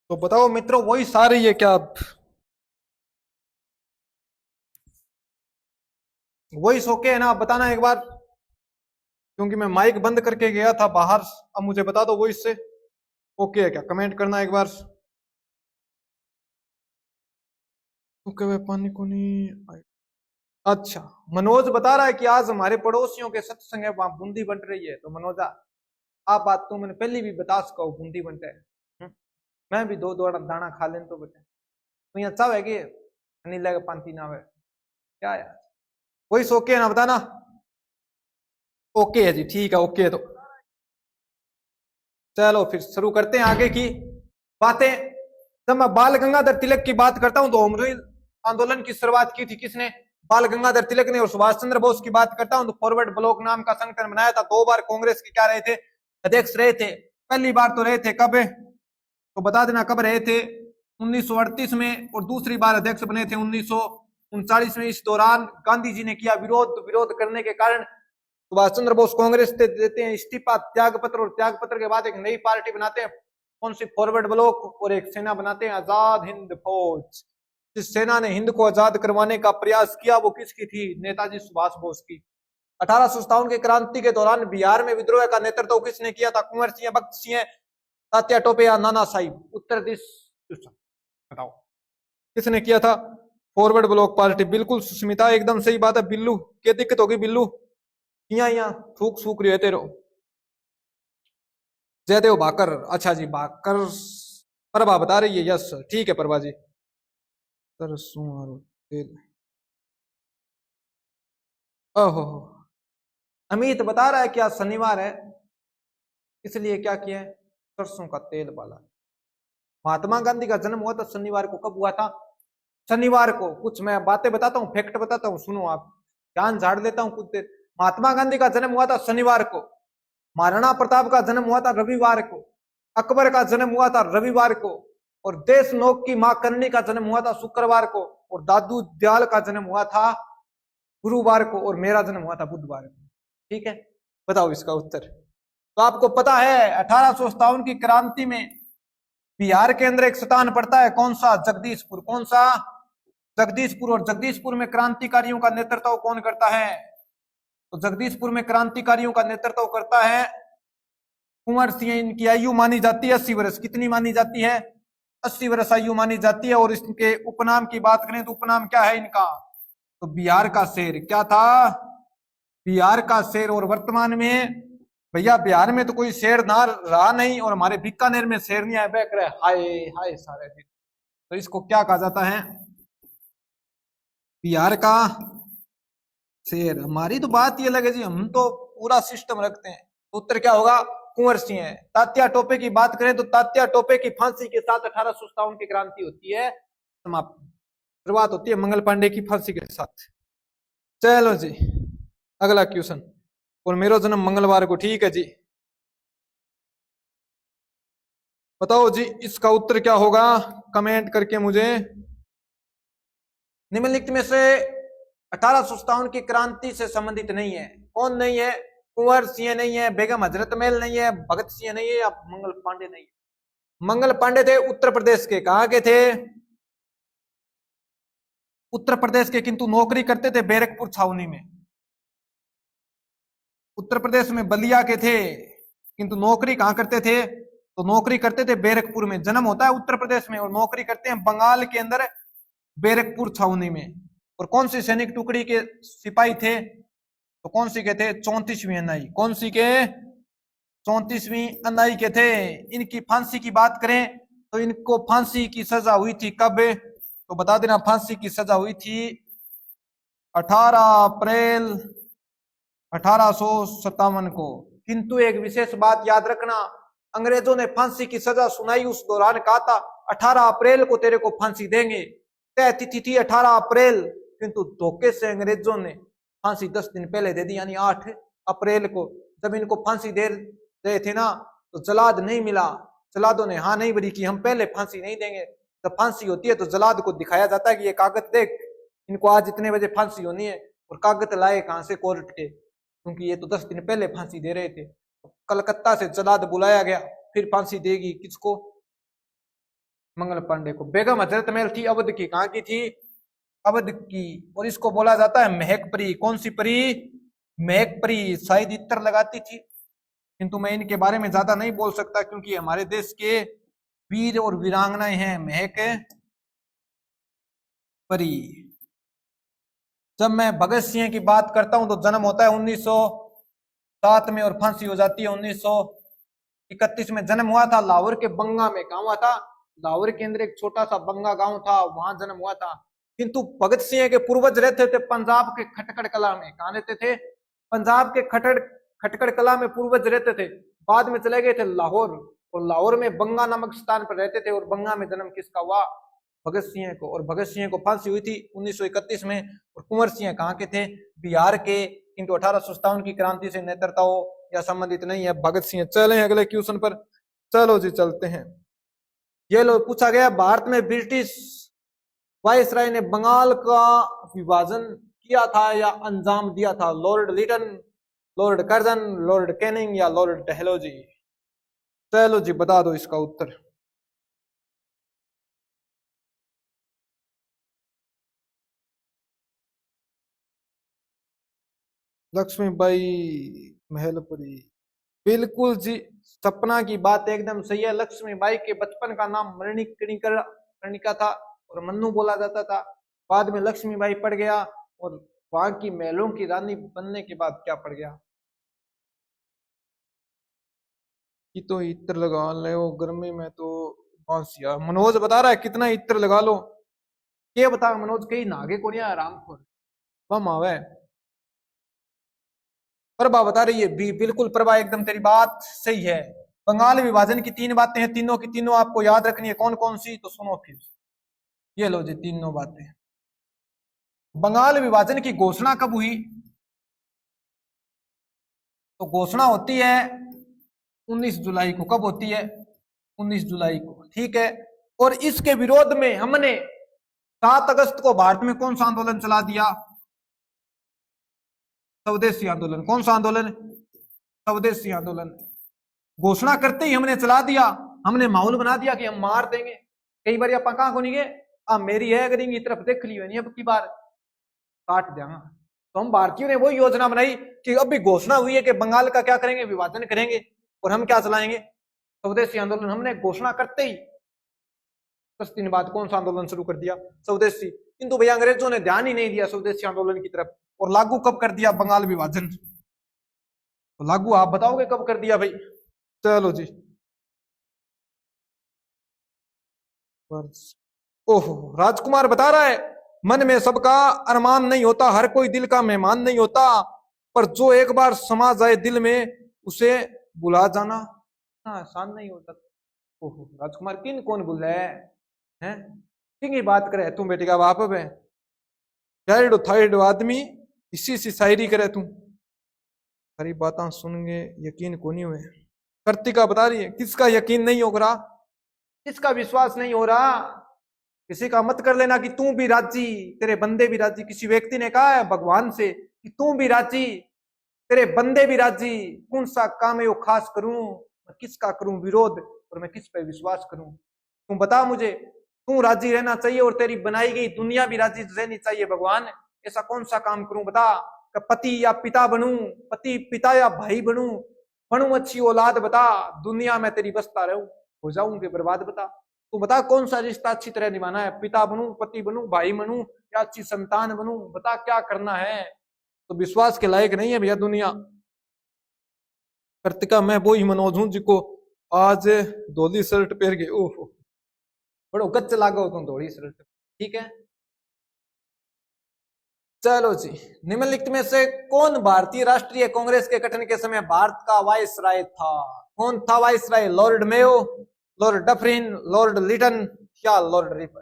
तो बताओ मित्रों, वही सारी है क्या? वही सो के है ना? बताना एक बार, क्योंकि मैं माइक बंद करके गया था बाहर। अब मुझे बता दो वो इससे ओके है क्या? कमेंट करना एक बार। ओके भाई, पानी को नहीं आई। अच्छा, मनोज बता रहा है कि आज हमारे पड़ोसियों के सत्संग है, वहां बूंदी बंट रही है। तो मनोजा, आप बात तो मैंने पहले भी बता सका हूँ, बूंदी बंटे है। मैं भी दो दो दाना खा लें तो बटे। तो यहाँ अच्छा है कि अनिल का पांती ना है क्या यार? वही सो के है ना? बताना। ओके है जी, ठीक है, ओके है। तो चलो फिर शुरू करते हैं आगे की बातें। जब मैं बाल गंगाधर तिलक की बात करता हूं तो होम रूल आंदोलन की शुरुआत की थी किसने? बाल गंगाधर तिलक ने। और सुभाष चंद्र बोस की बात करता हूं तो फॉरवर्ड ब्लॉक नाम का संगठन बनाया था। 2 बार कांग्रेस के क्या रहे थे? अध्यक्ष रहे थे। पहली बार तो रहे थे कब? तो बता देना कब रहे थे? 1938 में। और दूसरी बार अध्यक्ष बने थे 1939 में। इस दौरान गांधी जी ने किया विरोध। विरोध करने के कारण सुभाष चंद्र बोस कांग्रेस से देते हैं इस्तीफा, त्याग पत्र। और त्याग पत्र के बाद एक नई पार्टी बनाते हैं। कौन सी? Forward block. और एक सेना बनाते हैं, आजाद हिंद फौज। जिस सेना ने हिंद को आजाद करवाने का प्रयास किया वो किसकी थी? नेताजी सुभाष बोस की। 1857 की क्रांति के दौरान बिहार में विद्रोह का नेतृत्व किसने किया था? कुंवर सिंह, भगत सिंह, तात्या टोपे या नाना साहिब? उत्तर दिस बताओ किसने किया था? Forward block party. बिल्कुल सुष्मिता, एकदम सही बात है। बिल्लू, क्या दिक्कत होगी बिल्लू? यहाँ थूक सूक रहते रहो। जयदेव भाकर, अच्छा जी भाकर। प्रभा बता रही है, यस ठीक है प्रभा जी। सरसों तेल। ओहो, अमित बता रहा है कि आज शनिवार है इसलिए क्या किया है? सरसों का तेल बाला। महात्मा गांधी का जन्म हुआ था शनिवार को। कब हुआ था? शनिवार को। कुछ मैं बातें बताता हूँ, फैक्ट बताता हूँ, सुनो आप। ध्यान झाड़ लेता हूँ कुछ देर। महात्मा गांधी का जन्म हुआ था शनिवार को। महाराणा प्रताप का जन्म हुआ था रविवार को। अकबर का जन्म हुआ था रविवार को। और देशनोक की मां करनी का जन्म हुआ था शुक्रवार को। और दादू दयाल का जन्म हुआ था गुरुवार को। और मेरा जन्म हुआ था बुधवार को। ठीक है, बताओ इसका उत्तर। तो आपको पता है 1857 की क्रांति में बिहार के अंदर एक स्थान पड़ता है, कौन सा? जगदीशपुर। कौन सा? जगदीशपुर। और जगदीशपुर में क्रांतिकारियों का नेतृत्व कौन करता है? तो जगदीशपुर में क्रांतिकारियों का नेतृत्व करता है कुंवर सिंह। इनकी आयु मानी जाती है 80 वर्ष। कितनी मानी जाती है? 80 वर्ष आयु मानी जाती है। और इसके उपनाम की बात करें तो उपनाम क्या है इनका? तो बिहार का शेर। क्या था? बिहार का शेर। और वर्तमान में भैया बिहार में तो कोई शेर ना रहा नहीं और हमारे बीकानेर में शेर नहीं आया बैक रहे, हाय हाय सारे दिन। तो इसको क्या कहा जाता है? बिहार का शेर। हमारी तो बात ये लगे जी, हम तो पूरा सिस्टम रखते हैं। तो उत्तर क्या होगा? कुंवर सिंह है। तात्या टोपे की बात करें तो तात्या टोपे की फांसी के साथ 1857 की क्रांति होती है समाप्त, शुरुआत होती है मंगल पांडे की फांसी के साथ। चलो जी अगला क्वेश्चन। और मेरा जन्म मंगलवार को, ठीक है जी। बताओ जी इसका उत्तर क्या होगा, कमेंट करके मुझे। निम्नलिखित में से 1857 की क्रांति से संबंधित नहीं है, कौन नहीं है? कुंवर सिंह नहीं है, बेगम हजरत महल नहीं है, भगत सिंह नहीं है, या मंगल पांडे नहीं है। मंगल पांडे थे उत्तर प्रदेश के, कहां के थे? उत्तर प्रदेश के, किंतु नौकरी करते थे बैरकपुर छावनी में। उत्तर प्रदेश में बलिया के थे, किंतु नौकरी कहां करते थे? तो नौकरी करते थे बैरकपुर में। जन्म होता है उत्तर प्रदेश में और नौकरी करते हैं बंगाल के अंदर बैरकपुर छावनी में। और कौन सी सैनिक टुकड़ी के सिपाही थे? तो कौन सी के थे? 34वीं एनआई। कौन सी के? 34वीं एनआई के थे। इनकी फांसी की बात करें तो इनको फांसी की सजा हुई थी कब? तो बता देना, फांसी की सजा हुई थी 18 अप्रैल 1857 को। किंतु एक विशेष बात याद रखना, अंग्रेजों ने फांसी की सजा सुनाई उस दौरान कहा था 18 अप्रैल को तेरे को फांसी देंगे, तय तिथि थी 18 अप्रैल। किंतु धोखे से अंग्रेजों ने फांसी 10 दिन पहले दे दी, यानी 8 अप्रैल को। जब इनको फांसी दे रहे थे ना तो जलाद नहीं मिला, जलादों ने हाँ नहीं भरी कि हम पहले फांसी नहीं देंगे। जब फांसी होती है तो जलाद को दिखाया जाता है कि ये कागज देख, इनको आज इतने बजे फांसी होनी है। और कागज लाए कहां से? कोर्ट के, क्योंकि ये तो 10 दिन पहले फांसी दे रहे थे। कलकत्ता से जलाद बुलाया गया, फिर फांसी देगी किसको? मंगल पांडे को। बेगम हजरत महल थी अवध की, कहां की थी? अवध की। और इसको बोला जाता है महक परी। कौन सी परी? महक परी। शायद इत्र लगाती थी, किंतु मैं इनके बारे में ज्यादा नहीं बोल सकता क्योंकि हमारे देश के वीर और वीरांगनाएं हैं महक परी। जब मैं भगत सिंह की बात करता हूं तो जन्म होता है 1907 में और फांसी हो जाती है 1931 में। जन्म हुआ था लाहौर के बंगा में। कहा हुआ था? लाहौर के अंदर एक छोटा सा बंगा गांव था, वहां जन्म हुआ था। किंतु भगत सिंह के पूर्वज रहते थे पंजाब के खटकड़ कला में। कहां रहते थे? पंजाब के खटकड़ कला में पूर्वज रहते थे। बाद में चले गए थे लाहौर, और लाहौर में बंगा नामक स्थान पर रहते थे। और बंगा में जन्म किसका हुआ? भगत सिंह को। और भगत सिंह को फांसी हुई थी 1931 में। और कुंवर सिंह कहाँ के थे? बिहार के। किंतु 1857 की क्रांति से नेतृत्व या संबंधित नहीं है भगत सिंह। चले अगले क्वेश्चन पर। चलो जी चलते हैं। ये लो पूछा गया, भारत में ब्रिटिश वायसराय ने बंगाल का विभाजन किया था या अंजाम दिया था? Lord Lytton, lord Curzon, lord Canning या लॉर्ड डलहौजी? चलो जी बता दो इसका उत्तर। लक्ष्मीबाई महलपुरी, बिल्कुल जी। सपना की बात एकदम सही है। लक्ष्मीबाई के बचपन का नाम मणिका था और मन्नू बोला जाता था। बाद में लक्ष्मीबाई पड़ गया और वहां की महलों की रानी बनने के बाद क्या पड़ गया? कि तो इत्र लगा ले गर्मी में तो बांसिया। मनोज बता रहा है कितना इत्र लगा लो। ये बता मनोज, कहीं नागे को नहीं आराम खोर बम आवे। प्रभा बता रही है बिल्कुल प्रभा, एकदम तेरी बात सही है। बंगाल विभाजन की 3 बातें हैं, तीनों की तीनों आपको याद रखनी है। कौन कौन सी? तो सुनो फिर। ये लो जी तीनों बातें। बंगाल विभाजन की घोषणा कब हुई? तो घोषणा होती है 19 जुलाई को। कब होती है? 19 जुलाई को, ठीक है। और इसके विरोध में हमने 7 अगस्त को भारत में कौन सा आंदोलन चला दिया? स्वदेशी आंदोलन। कौन सा आंदोलन? स्वदेशी आंदोलन। घोषणा करते ही हमने चला दिया, हमने माहौल बना दिया कि हम मार देंगे। कई बार आप कहां को नहीं गए, अब मेरी है अगर इनकी तरफ देख ली नहीं, अब की बार काट देंगे। तो हम भारतीयों ने वो योजना बनाई कि अब भी घोषणा हुई है कि बंगाल का क्या करेंगे? विभाजन करेंगे। और हम क्या चलाएंगे? स्वदेशी आंदोलन। हमने घोषणा करते ही 10 दिन बाद कौन सा आंदोलन शुरू कर दिया? स्वदेशी। किंतु भैया अंग्रेजों ने ध्यान ही नहीं दिया स्वदेशी आंदोलन की तरफ और लागू कब कर दिया? बंगाल विभाजन। तो लागू आप बताओगे कब कर दिया भाई? चलो जी। ओहो, राजकुमार बता रहा है, मन में सबका अरमान नहीं होता, हर कोई दिल का मेहमान नहीं होता, पर जो एक बार समा जाए दिल में उसे बुला जाना आसान नहीं होता। ओहो राजकुमार, किन कौन बुला है? किन की बात करे तुम? बेटी का बाप है थर्ड थर्ड आदमी इसी सी शायरी करे तू। सारी बातें सुन के यकीन को नहीं हुए। कार्तिका बता रही है, किसका यकीन नहीं हो रहा, किसका विश्वास नहीं हो रहा? किसी का मत कर लेना कि तू भी राजी, तेरे बंदे भी राजी। किसी व्यक्ति ने कहा है भगवान से कि तू भी राजी, तेरे बंदे भी राजी, कौन सा काम है वो खास करूं, मैं किसका करूं विरोध और मैं किस पे विश्वास करूं? तू बता मुझे, तू राजी रहना चाहिए और तेरी बनाई गई दुनिया भी राजी रहनी चाहिए भगवान। ऐसा कौन सा काम करूं बता? पति या पिता बनूं, पति पिता या भाई बनूं अच्छी औलाद बता, दुनिया में तेरी बसता रहूं, हो जाऊं के बर्बाद बता। तू बता कौन सा रिश्ता अच्छी तरह निभाना है? पिता बनूं, पति बनूं, भाई बनूं या अच्छी संतान बनूं? बता क्या करना है? तो विश्वास के लायक नहीं है भैया दुनिया। कार्तिका, मैं वो ही मनोज हूं जिको आज धोली शर्ट पहन के, ओहो बड़ो गच्च लागो तुम धोली शर्ट, ठीक है। चलो जी, निम्नलिखित में से कौन भारतीय राष्ट्रीय कांग्रेस के गठन के समय भारत का वायसराय था? कौन था viceroy? Lord Mayo, lord Dufferin, lord Lytton या लॉर्ड रिपन?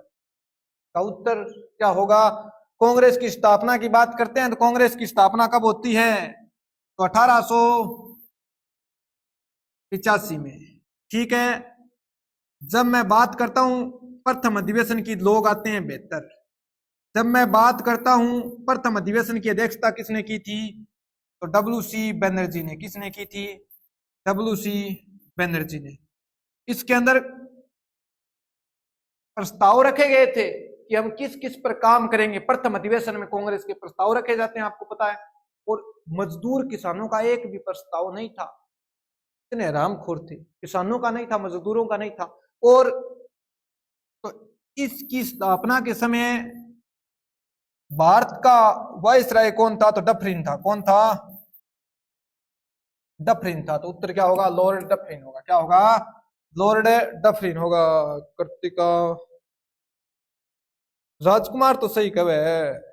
का उत्तर क्या होगा? कांग्रेस की स्थापना की बात करते हैं तो कांग्रेस की स्थापना कब होती है? तो 1885 में, ठीक है। जब मैं बात करता हूं प्रथम अधिवेशन की, लोग आते हैं बेहतर। जब मैं बात करता हूं प्रथम अधिवेशन की अध्यक्षता किसने की थी? तो डब्ल्यू.सी. बनर्जी ने। किसने की थी? डब्ल्यू.सी. बनर्जी ने। इसके अंदर प्रस्ताव रखे गए थे कि हम किस किस पर काम करेंगे। प्रथम अधिवेशन में कांग्रेस के प्रस्ताव रखे जाते हैं, आपको पता है। और मजदूर किसानों का एक भी प्रस्ताव नहीं था। इतने हरामखोर थे, किसानों का नहीं था, मजदूरों का नहीं था। और तो इसकी स्थापना के समय भारत का वायसराय कौन था? तो डफरिन था। कौन था? डफरिन था। तो उत्तर क्या होगा? लॉर्ड डफरिन होगा। क्या होगा? लॉर्ड डफरिन होगा। कार्तिका, राजकुमार तो सही कवे है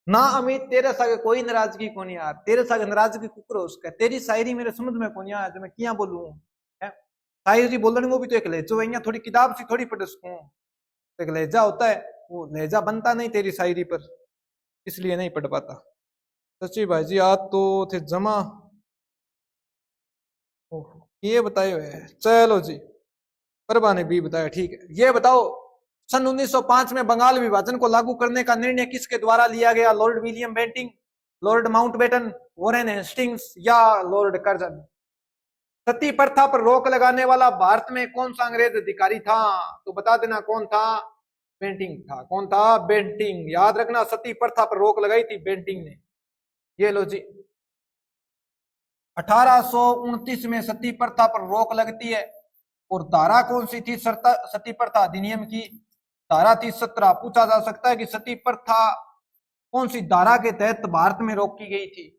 ना। अमित, तेरे सागे कोई नाराजगी को नहीं यार, तेरे सागे नाराजगी कुकर उसका। तेरी शायरी मेरे समझ में को नहीं आया, जो मैं क्या बोलूं है। शायरी बोलने को भी तो एक लहजो है, थोड़ी किताब सी थोड़ी पढ़ सकूं। एक लहजा होता है, वो लहजा बनता नहीं तेरी शायरी पर, इसलिए नहीं पढ़ पाता। सच्ची भाई जी, आज तो थे जमा। ये बताए हुए। चलो जी, प्रभा ने भी बताया, ठीक है। ये बताओ, सन 1905 में बंगाल विभाजन को लागू करने का निर्णय किसके द्वारा लिया गया? Lord William Bentinck, lord Mountbatten, Warren Hastings या लॉर्ड कर्जन? सती प्रथा पर रोक लगाने वाला भारत में कौन सा अंग्रेज अधिकारी था? तो बता देना कौन था? बेंटिंग था। कौन था? बेंटिंग। याद रखना, सती प्रथा पर रोक लगाई थी बेंटिंग ने। ये लो जी, 1829 में सती प्रथा पर रोक लगती है। और धारा कौन सी थी सती प्रथा अधिनियम की? धारा थी 17। पूछा जा सकता है कि सती प्रथा कौन सी धारा के तहत भारत में रोकी गई थी?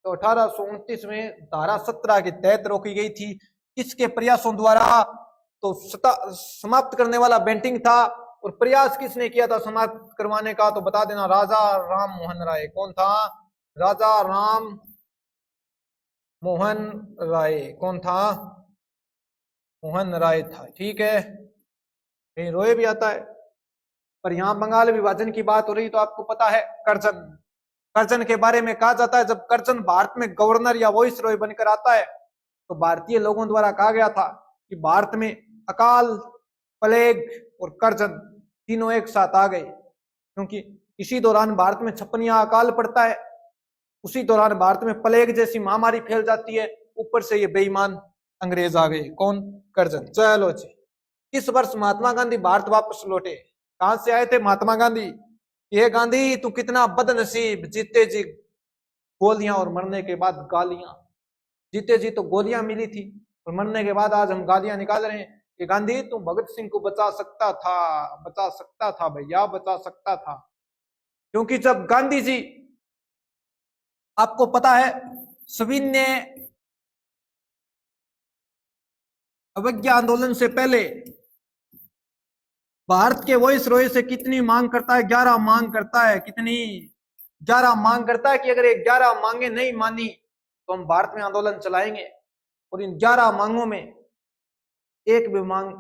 तो 1829 में धारा 17 के तहत रोकी गई थी। किसके प्रयासों द्वारा? तो समाप्त करने वाला बेंटिंग था। और प्रयास किसने किया था समाप्त करवाने का? तो बता देना, राजा राम मोहन राय। कौन था? राजा राम मोहन राय। कौन था? मोहन राय था, ठीक है। कहीं रोए भी आता है। पर यहां बंगाल विभाजन की बात हो रही तो आपको पता है कर्जन, कर्जन के बारे में कहा जाता है, जब कर्जन भारत में गवर्नर या वॉइस रॉय बनकर आता है तो भारतीय लोगों द्वारा कहा गया था कि भारत में अकाल, प्लेग और कर्जन तीनों एक साथ आ गए, क्योंकि इसी दौरान भारत में छप्पनिया अकाल पड़ता है, उसी दौरान भारत में प्लेग जैसी महामारी फैल जाती है, ऊपर से ये बेईमान अंग्रेज आ गए। कौन? कर्जन। चलो जी, किस वर्ष महात्मा गांधी भारत वापस लौटे? कहां से आए थे महात्मा गांधी? ये गांधी तू कितना बदनसीब, जीते जी गोलियां और मरने के बाद गालियां। जीते जी तो गोलियां मिली थी और मरने के बाद आज हम गालियां निकाल रहे हैं कि गांधी तू भगत सिंह को बचा सकता था भैया, बचा सकता था। क्योंकि जब गांधी जी आपको पता है सविनय अवज्ञा आंदोलन से पहले भारत के वॉइस रॉय से कितनी मांग करता है? 11 मांग करता है। कितनी? 11 मांग करता है कि अगर ये 11 मांगे नहीं मानी तो हम भारत में आंदोलन चलाएंगे। और इन 11 मांगों में एक भी मांग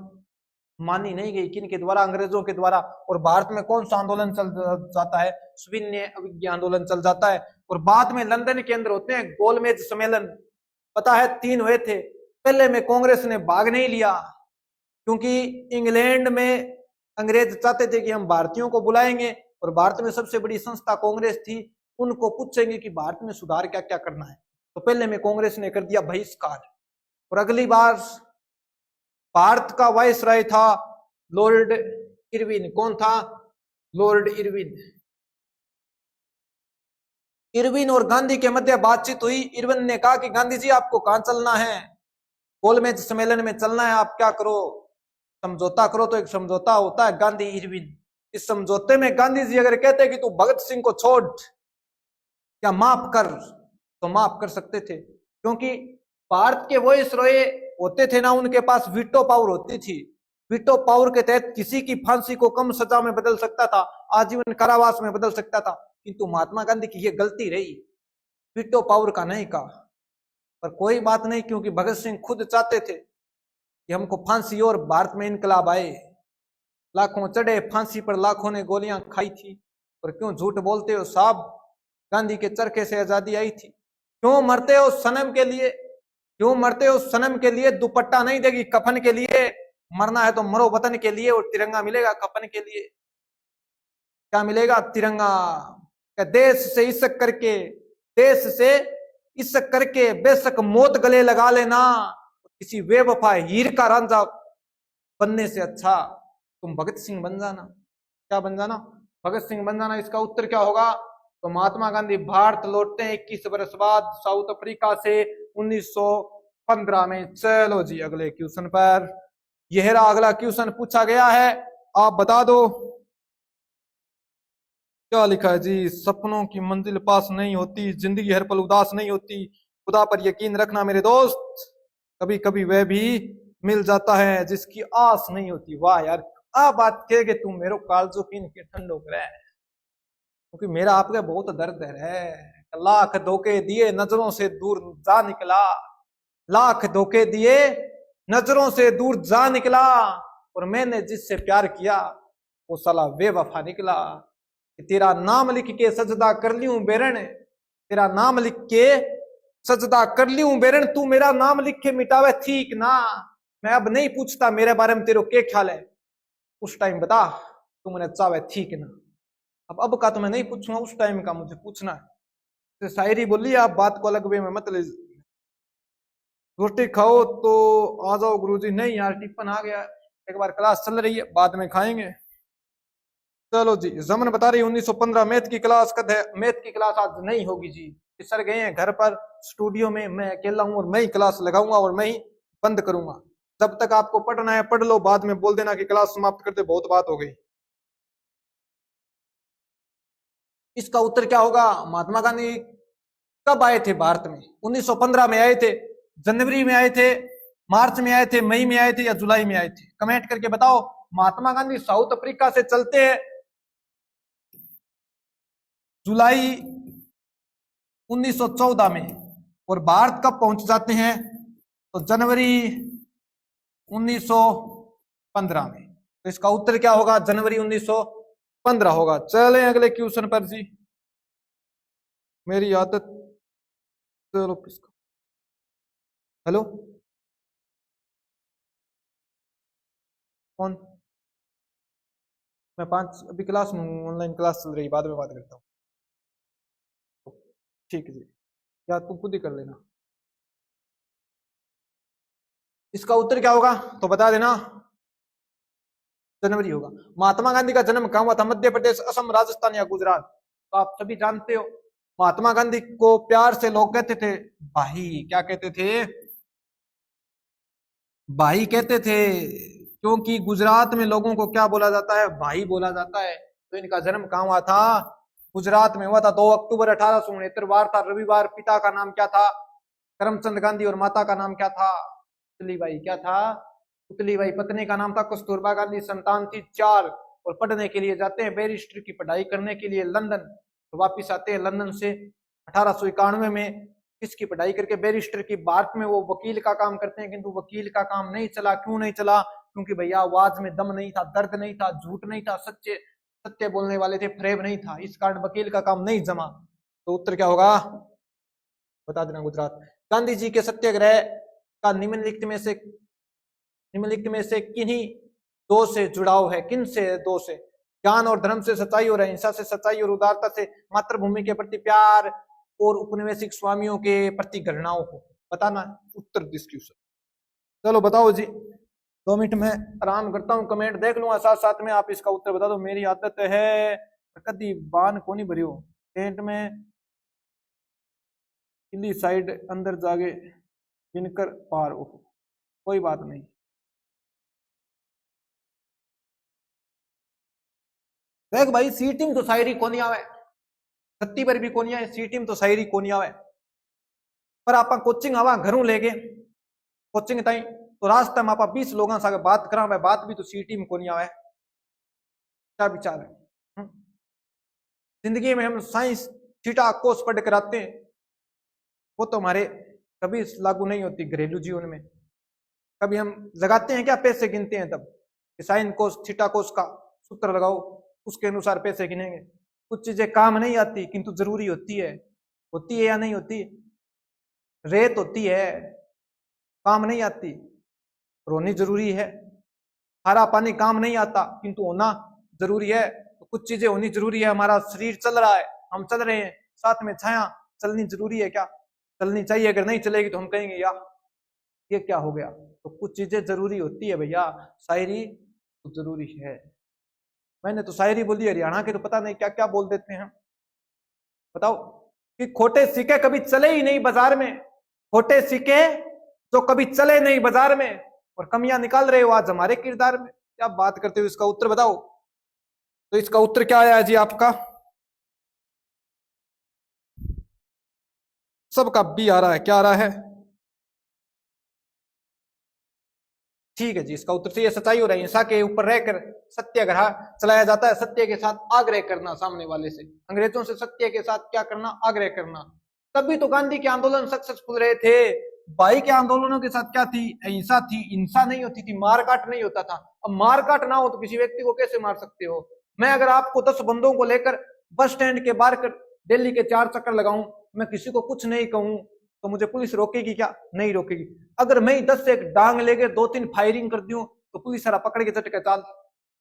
मानी नहीं गई। किन के द्वारा? अंग्रेजों के द्वारा। और भारत में कौन सा आंदोलन चल जाता है? सविनय अवज्ञा आंदोलन चल जाता है। और बाद में लंदन के अंदर होते हैं गोलमेज सम्मेलन। पता है 3 हुए थे। पहले में कांग्रेस ने भाग नहीं लिया क्योंकि इंग्लैंड में अंग्रेज चाहते थे कि हम भारतीयों को बुलाएंगे और भारत में सबसे बड़ी संस्था कांग्रेस थी, उनको पूछेंगे कि भारत में सुधार क्या क्या करना है। तो पहले में कांग्रेस ने कर दिया बहिष्कार। और अगली बार भारत का वायसराय था लॉर्ड इरविन। कौन था? Lord Irwin. इरविन और गांधी के मध्य बातचीत हुई। इरविन ने कहा कि गांधी जी आपको कहां चलना है? गोलमेज सम्मेलन में चलना है। आप क्या करो? समझौता करो। तो एक समझौता होता है गांधी इरविन। इस समझौते में गांधी जी अगर कहते कि तू भगत सिंह को छोड़ या माफ कर तो माफ कर सकते थे, क्योंकि भारत के वॉइस रॉय होते थे ना, उनके पास वीटो पावर होती थी। वीटो पावर के तहत किसी की फांसी को कम सजा में बदल सकता था, आजीवन कारावास में बदल सकता था। किंतु महात्मा गांधी की यह गलती रही, वीटो पावर का नहीं कहा। पर कोई बात नहीं, क्योंकि भगत सिंह खुद चाहते थे कि हमको फांसी और भारत में इनकलाब आए। लाखों चढ़े फांसी पर, लाखों ने गोलियां खाई थी। और क्यों झूठ बोलते हो साहब? गांधी के चरखे से आजादी आई थी। क्यों मरते हो सनम के लिए? क्यों मरते हो सनम के लिए? दुपट्टा नहीं देगी कफन के लिए। मरना है तो मरो वतन के लिए, और तिरंगा मिलेगा कफन के लिए। क्या मिलेगा? तिरंगा। देश से इश्क करके, देश से इश्क करके बेशक मौत गले लगा लेना, किसी बेवफा हीर का रांझा बनने से अच्छा तुम भगत सिंह बन जाना। क्या बन जाना? भगत सिंह बन जाना। इसका उत्तर क्या होगा? तो महात्मा गांधी भारत लौटते हैं 21 वर्ष बाद साउथ अफ्रीका से 1915 में। चलो जी अगले क्वेश्चन पर। यह रहा अगला क्वेश्चन पूछा गया है, आप बता दो क्या लिखा है जी। सपनों की मंजिल पास नहीं होती, जिंदगी हर पल उदास नहीं होती, खुदा पर यकीन रखना मेरे दोस्त, कभी कभी वह भी मिल जाता है जिसकी आस नहीं होती। वाह यार, आ बात कह के तुम मेरो कालजो पीन के ठंडो करे, क्योंकि मेरा आपके बहुत दर्द है। लाख धोखे दिए नजरों से दूर जा निकला, लाख धोखे दिए नजरों से दूर जा निकला, और मैंने जिससे प्यार किया वो साला बेवफा निकला। तेरा नाम लिख के सजदा कर लियूं बेरन, तेरा नाम लिख के सजदा कर लियूं बेरन, तू मेरा नाम लिख के मिटावे ठीक ना। मैं अब नहीं पूछता मेरे बारे में तेरे क्या ख्याल है, उस टाइम बता तू मैंने चाहे ठीक ना। अब का तो मैं नहीं पूछूंगा, उस टाइम का मुझे पूछना है। तो शायरी बोली, आप बात को अलग वे में मत ले। रोटी खाओ तो आ जाओ गुरुजी। नहीं यार टिफिन आ गया, एक बार क्लास चल रही है, बाद में खाएंगे। चलो जी, जमन बता रही 1915 मैथ की क्लास कद है। मैथ की क्लास आज नहीं होगी जी, सर गए हैं घर पर स्टूडियो में, मैं अकेला हूं और मैं ही क्लास लगाऊंगा और मैं ही बंद करूंगा। जब तक आपको पढ़ना है पढ़ लो, बाद में बोल देना कि क्लास समाप्त करते, बहुत बात हो गई। इसका उत्तर क्या होगा? महात्मा गांधी कब आए थे भारत में? 1915 में आए थे। जनवरी में आए थे, मार्च में आए थे, मई में आए थे या जुलाई में आए थे? कमेंट करके बताओ। महात्मा गांधी साउथ अफ्रीका से चलते हैं जुलाई 1914 में, और भारत कब पहुंच जाते हैं? तो जनवरी 1915 में। तो इसका उत्तर क्या होगा? जनवरी 1915 होगा। चलें अगले क्वेश्चन पर जी। मेरी आदत, चलो किसका, हेलो कौन? मैं 5 अभी क्लास में, ऑनलाइन क्लास चल रही, बाद में बात करता हूँ। ठीक है जी, या तुम खुद ही कर लेना। इसका उत्तर क्या होगा तो बता देना। जनवरी होगा। महात्मा गांधी का जन्म कहां हुआ था? मध्य प्रदेश, असम, राजस्थान या गुजरात? तो आप सभी जानते हो। महात्मा गांधी को प्यार से लोग कहते थे भाई। क्या कहते थे? भाई कहते थे, क्योंकि गुजरात में लोगों को क्या बोला जाता है? भाई बोला जाता है। तो इनका जन्म कहां हुआ था? गुजरात में हुआ था। 2 अक्टूबर 1869 वार था, रविवार। पिता का नाम क्या था? करमचंद गांधी। और माता का नाम क्या था? पुतलीबाई। क्या था? पुतलीबाई। पत्नी का नाम था कस्तूरबा गांधी। संतान थी 4। और पढ़ने के लिए जाते हैं बैरिस्टर की पढ़ाई करने के लिए लंदन। तो वापिस आते हैं लंदन से 1891 में। किसकी पढ़ाई करके? बैरिस्टर की। भारत में वो वकील का काम करते हैं, किंतु वकील का काम नहीं चला। क्यों नहीं चला? क्योंकि भैया आवाज में दम नहीं था, दर्द नहीं था, झूठ नहीं था, सत्य बोलने वाले थे, फ्रेब नहीं था। इस कारण वकील का काम नहीं जमा। तो उत्तर क्या होगा? बता देना गुजरात। गांधी जी के सत्याग्रह का निम्नलिखित में से किन्हीं दो से जुड़ाव है? किन से दो से? ज्ञान और धर्म से, सच्चाई और अहिंसा से, सच्चाई और उदारता से, मातृभूमि के प्रति प्यार और उपनिवेशिक स्वामियों के प्रति घृणाओं को। बताना उत्तर दिस। चलो बताओ जी। 2 मिनट में आराम करता हूँ, कमेंट देख लूंगा, साथ साथ में आप इसका उत्तर बता दो। मेरी आदत है कदी बान को नहीं भरियो टेंट में किली साइड अंदर जागे जिनकर पार हो। कोई बात नहीं। देख भाई, सी टीम तो शायरी कोनी आवे, छत्ती पर भी कोनी आए, सी टीम तो शायरी कोनी आवे। पर आप कोचिंग आवा घरों लेके कोचिंग ताई तो रास्ते में आप 20 लोगों से बात करा, बात भी तो सी टीम कोनी आवे। क्या विचार है? जिंदगी में हम साइंस थीटा कोर्स पढ़ कर आते हैं, वो तो हमारे कभी लागू नहीं होती घरेलू जीवन में। कभी हम लगाते हैं क्या? पैसे गिनते हैं तब साइन कोस थीटा कोस का सूत्र लगाओ, उसके अनुसार पैसे गिनेंगे। कुछ चीजें काम नहीं आती किंतु जरूरी होती है या नहीं होती? रेत होती है, काम नहीं आती, रोनी जरूरी है। खारा पानी काम नहीं आता किंतु होना जरूरी है। तो कुछ चीजें होनी जरूरी है। हमारा शरीर चल रहा है, हम चल रहे हैं, साथ में छाया चलनी जरूरी है क्या? चलनी चाहिए। अगर नहीं चलेगी तो हम कहेंगे यार ये क्या हो गया। तो कुछ चीजें जरूरी होती है भैया। शायरी तो जरूरी है। मैंने तो शायरी बोली, हरियाणा के तो पता नहीं क्या क्या बोल देते हैं। बताओ कि खोटे सिक्के कभी चले ही नहीं बाजार में, खोटे सिक्के जो कभी चले नहीं बाजार में, और कमियां निकाल रहे हो आज हमारे किरदार में। क्या बात करते हो? इसका उत्तर बताओ। तो इसका उत्तर क्या आया जी आपका? सबका बी आ रहा है। क्या आ रहा है? ठीक है जी, इसका उत्तर सही है। सच्चाई और अहिंसा के ऊपर रहकर सत्याग्रह चलाया जाता है। सत्य के साथ आग्रह करना, सामने वाले से, अंग्रेजों से सत्य के साथ क्या करना? आग्रह करना। तभी तो गांधी के आंदोलन सक्सेसफुल रहे थे। भाई के आंदोलनों के साथ क्या थी? अहिंसा थी, हिंसा नहीं होती थी, मारकाट नहीं होता था। अब मारकाट ना हो तो किसी व्यक्ति को कैसे मार सकते हो? मैं अगर आपको 10 बंदों को लेकर बस स्टैंड के बाहर कर दिल्ली के 4 चक्कर लगाऊं, मैं किसी को कुछ नहीं कहूं, तो मुझे पुलिस रोकेगी क्या? नहीं रोकेगी। अगर मैं 10 से एक डांग लेके 2-3 फायरिंग कर दूं तो पुलिस सारा पकड़ के झटके चाल,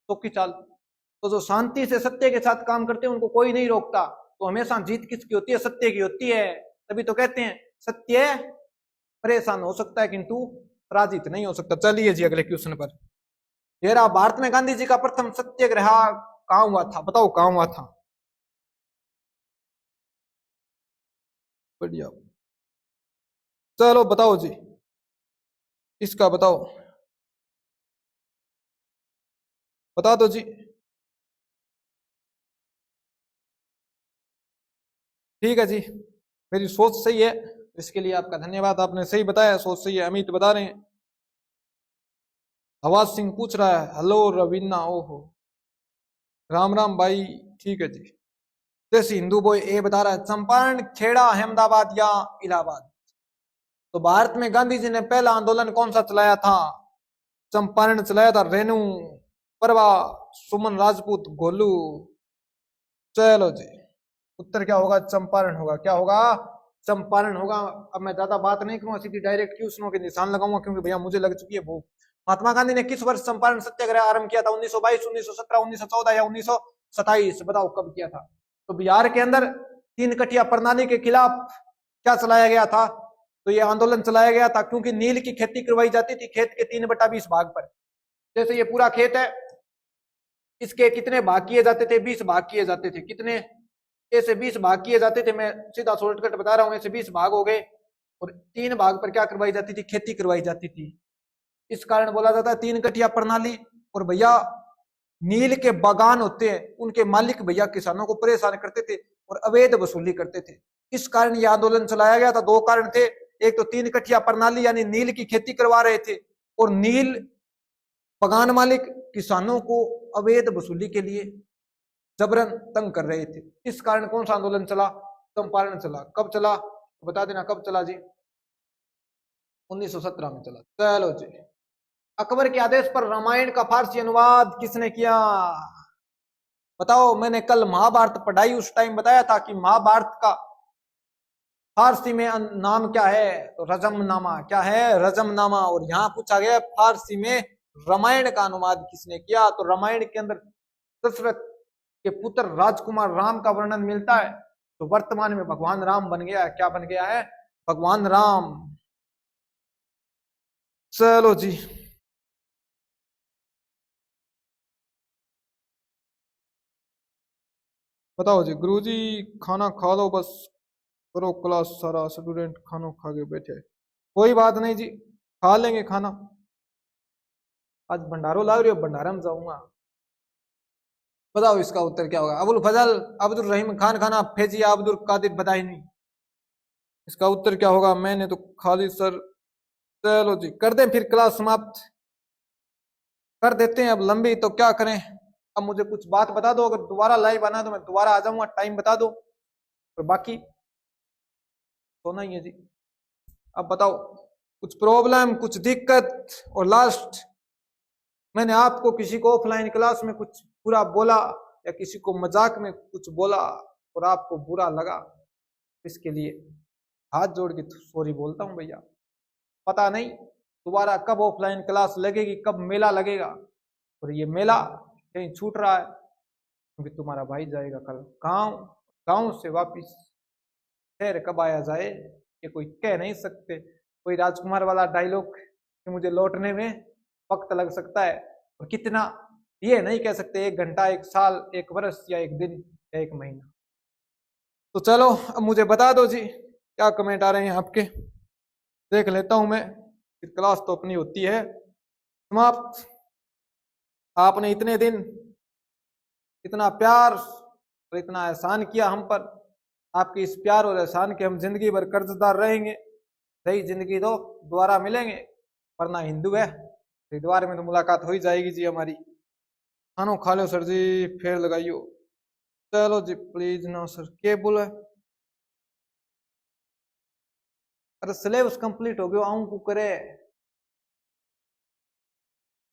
तो की चाल। तो जो शांति से सत्य के साथ काम करते हैं उनको कोई नहीं रोकता। तो हमेशा जीत किसकी होती है? सत्य की होती है। तभी तो कहते हैं सत्य परेशान हो सकता है किंतु पराजित नहीं हो सकता। चलिए जी अगले क्वेश्चन पर। तेरा भारत में गांधी जी का प्रथम सत्याग्रह कहां हुआ था? बताओ कहां हुआ था? बढ़िया, चलो बताओ जी, इसका बताओ, बता दो जी। ठीक है जी, मेरी सोच सही है, इसके लिए आपका धन्यवाद। आपने सही बताया, सोच सही है। अमित बता रहे हैं। हवाज सिंह पूछ रहा है हेलो रवीना, ओहो राम राम भाई। ठीक है जी। जैसे हिंदू बॉय ए बता रहा है चंपारण, खेड़ा, अहमदाबाद या इलाहाबाद। तो भारत में गांधी जी ने पहला आंदोलन कौन सा चलाया था? चंपारण चलाया था। रेणु, परवा, सुमन राजपूत, गोलू। चलो जी, उत्तर क्या होगा? चंपारण होगा। क्या होगा? चंपारण होगा। अब मैं ज्यादा बात नहीं करूंगा, सीधी डायरेक्ट क्वेश्चनों के निशान लगाऊंगा क्योंकि भैया मुझे लग चुकी है भूख। महात्मा गांधी ने किस वर्ष चंपारण सत्याग्रह आरंभ किया था? 1922, 1917, 1914 या 1927? बताओ कब किया था? तो बिहार के अंदर 3 कटिया प्रणाली के खिलाफ क्या चलाया गया था? तो ये आंदोलन चलाया गया था क्योंकि नील की खेती करवाई जाती थी खेत के 3/20 भाग पर। जैसे ये पूरा खेत है, इसके कितने भाग किए जाते थे? 20 भाग किए जाते थे। कितने? ऐसे 20 भाग किए जाते थे। मैं सीधा शॉर्टकट बता रहा हूं, ऐसे 20 भाग हो गए और 3 भाग पर क्या करवाई जाती थी? खेती करवाई जाती थी। इस कारण बोला जाता है 3 कटिया प्रणाली। और भैया नील के बागान होते हैं, उनके मालिक भैया किसानों को परेशान करते थे और अवैध वसूली करते थे। इस कारण यह आंदोलन चलाया गया था। दो कारण थे, एक तो 3 कठिया प्रणाली यानी नील की खेती करवा रहे थे, और नील बागान मालिक किसानों को अवैध वसूली के लिए जबरन तंग कर रहे थे। इस कारण कौन सा आंदोलन चला? चंपारण चला। कब चला बता देना, कब चला जी? 1917 में चला। चलो जी। अकबर के आदेश पर रामायण का फारसी अनुवाद किसने किया? बताओ। मैंने कल महाभारत पढ़ाई, उस टाइम बताया था कि महाभारत का फारसी में नाम क्या है? तो रजमनामा। क्या है? रजमनामा। और यहाँ पूछा गया फारसी में रामायण का अनुवाद किसने किया? तो रामायण के अंदर दशरथ के पुत्र राजकुमार राम का वर्णन मिलता है। तो वर्तमान में भगवान राम बन गया है। क्या बन गया है? भगवान राम। चलो जी। बताओ जी। गुरुजी खाना खा लो बस, करो क्लास, सारा स्टूडेंट खाना खा के बैठे। कोई बात नहीं जी, खा लेंगे खाना। आज भंडारो लाग रही हो, भंडारा में जाऊंगा। बताओ इसका उत्तर क्या होगा? अबुल फजल अब्दुल रहीम खान खाना फेजिया अब्दुल कादिर बदायनी। इसका उत्तर क्या होगा? मैंने तो खाली सर। चलो जी, कर दें फिर क्लास समाप्त? कर देते हैं। अब लंबी तो क्या करें। अब मुझे कुछ बात बता दो, अगर दोबारा लाइव आना तो मैं दोबारा आ जाऊंगा, टाइम बता दो। और बाकी सोना ही है जी। अब बताओ कुछ प्रॉब्लम, कुछ दिक्कत। और लास्ट, मैंने आपको किसी को ऑफलाइन क्लास में कुछ बुरा बोला या किसी को मजाक में कुछ बोला और आपको बुरा लगा, इसके लिए हाथ जोड़ के सॉरी बोलता हूं भैया। पता नहीं दोबारा कब ऑफलाइन क्लास लगेगी, कब मेला लगेगा, और ये मेला कहीं छूट रहा है क्योंकि तुम्हारा भाई जाएगा कल गांव। गांव से वापिस शहर कब आया जाए ये कोई कह नहीं सकते। कोई राजकुमार वाला डायलॉग कि मुझे लौटने में वक्त लग सकता है, और कितना ये नहीं कह सकते, 1 घंटा, 1 साल, 1 वर्ष या 1 दिन या 1 महीना। तो चलो अब मुझे बता दो जी क्या कमेंट आ रहे हैं आपके, देख लेता हूं मैं। फिर क्लास तो अपनी होती है समाप्त। आपने इतने दिन इतना प्यार और इतना एहसान किया हम पर, आपके इस प्यार और एहसान के हम जिंदगी भर कर्जदार रहेंगे। सही जिंदगी दो, दोबारा मिलेंगे, वरना हिंदू है हरिद्वार में तो मुलाकात हो ही जाएगी जी हमारी। खानो खा लो सर जी, फिर लगाइयो। चलो जी प्लीज ना सर, के बोला? अरे सिलेबस कंप्लीट हो गया, आऊं को करे।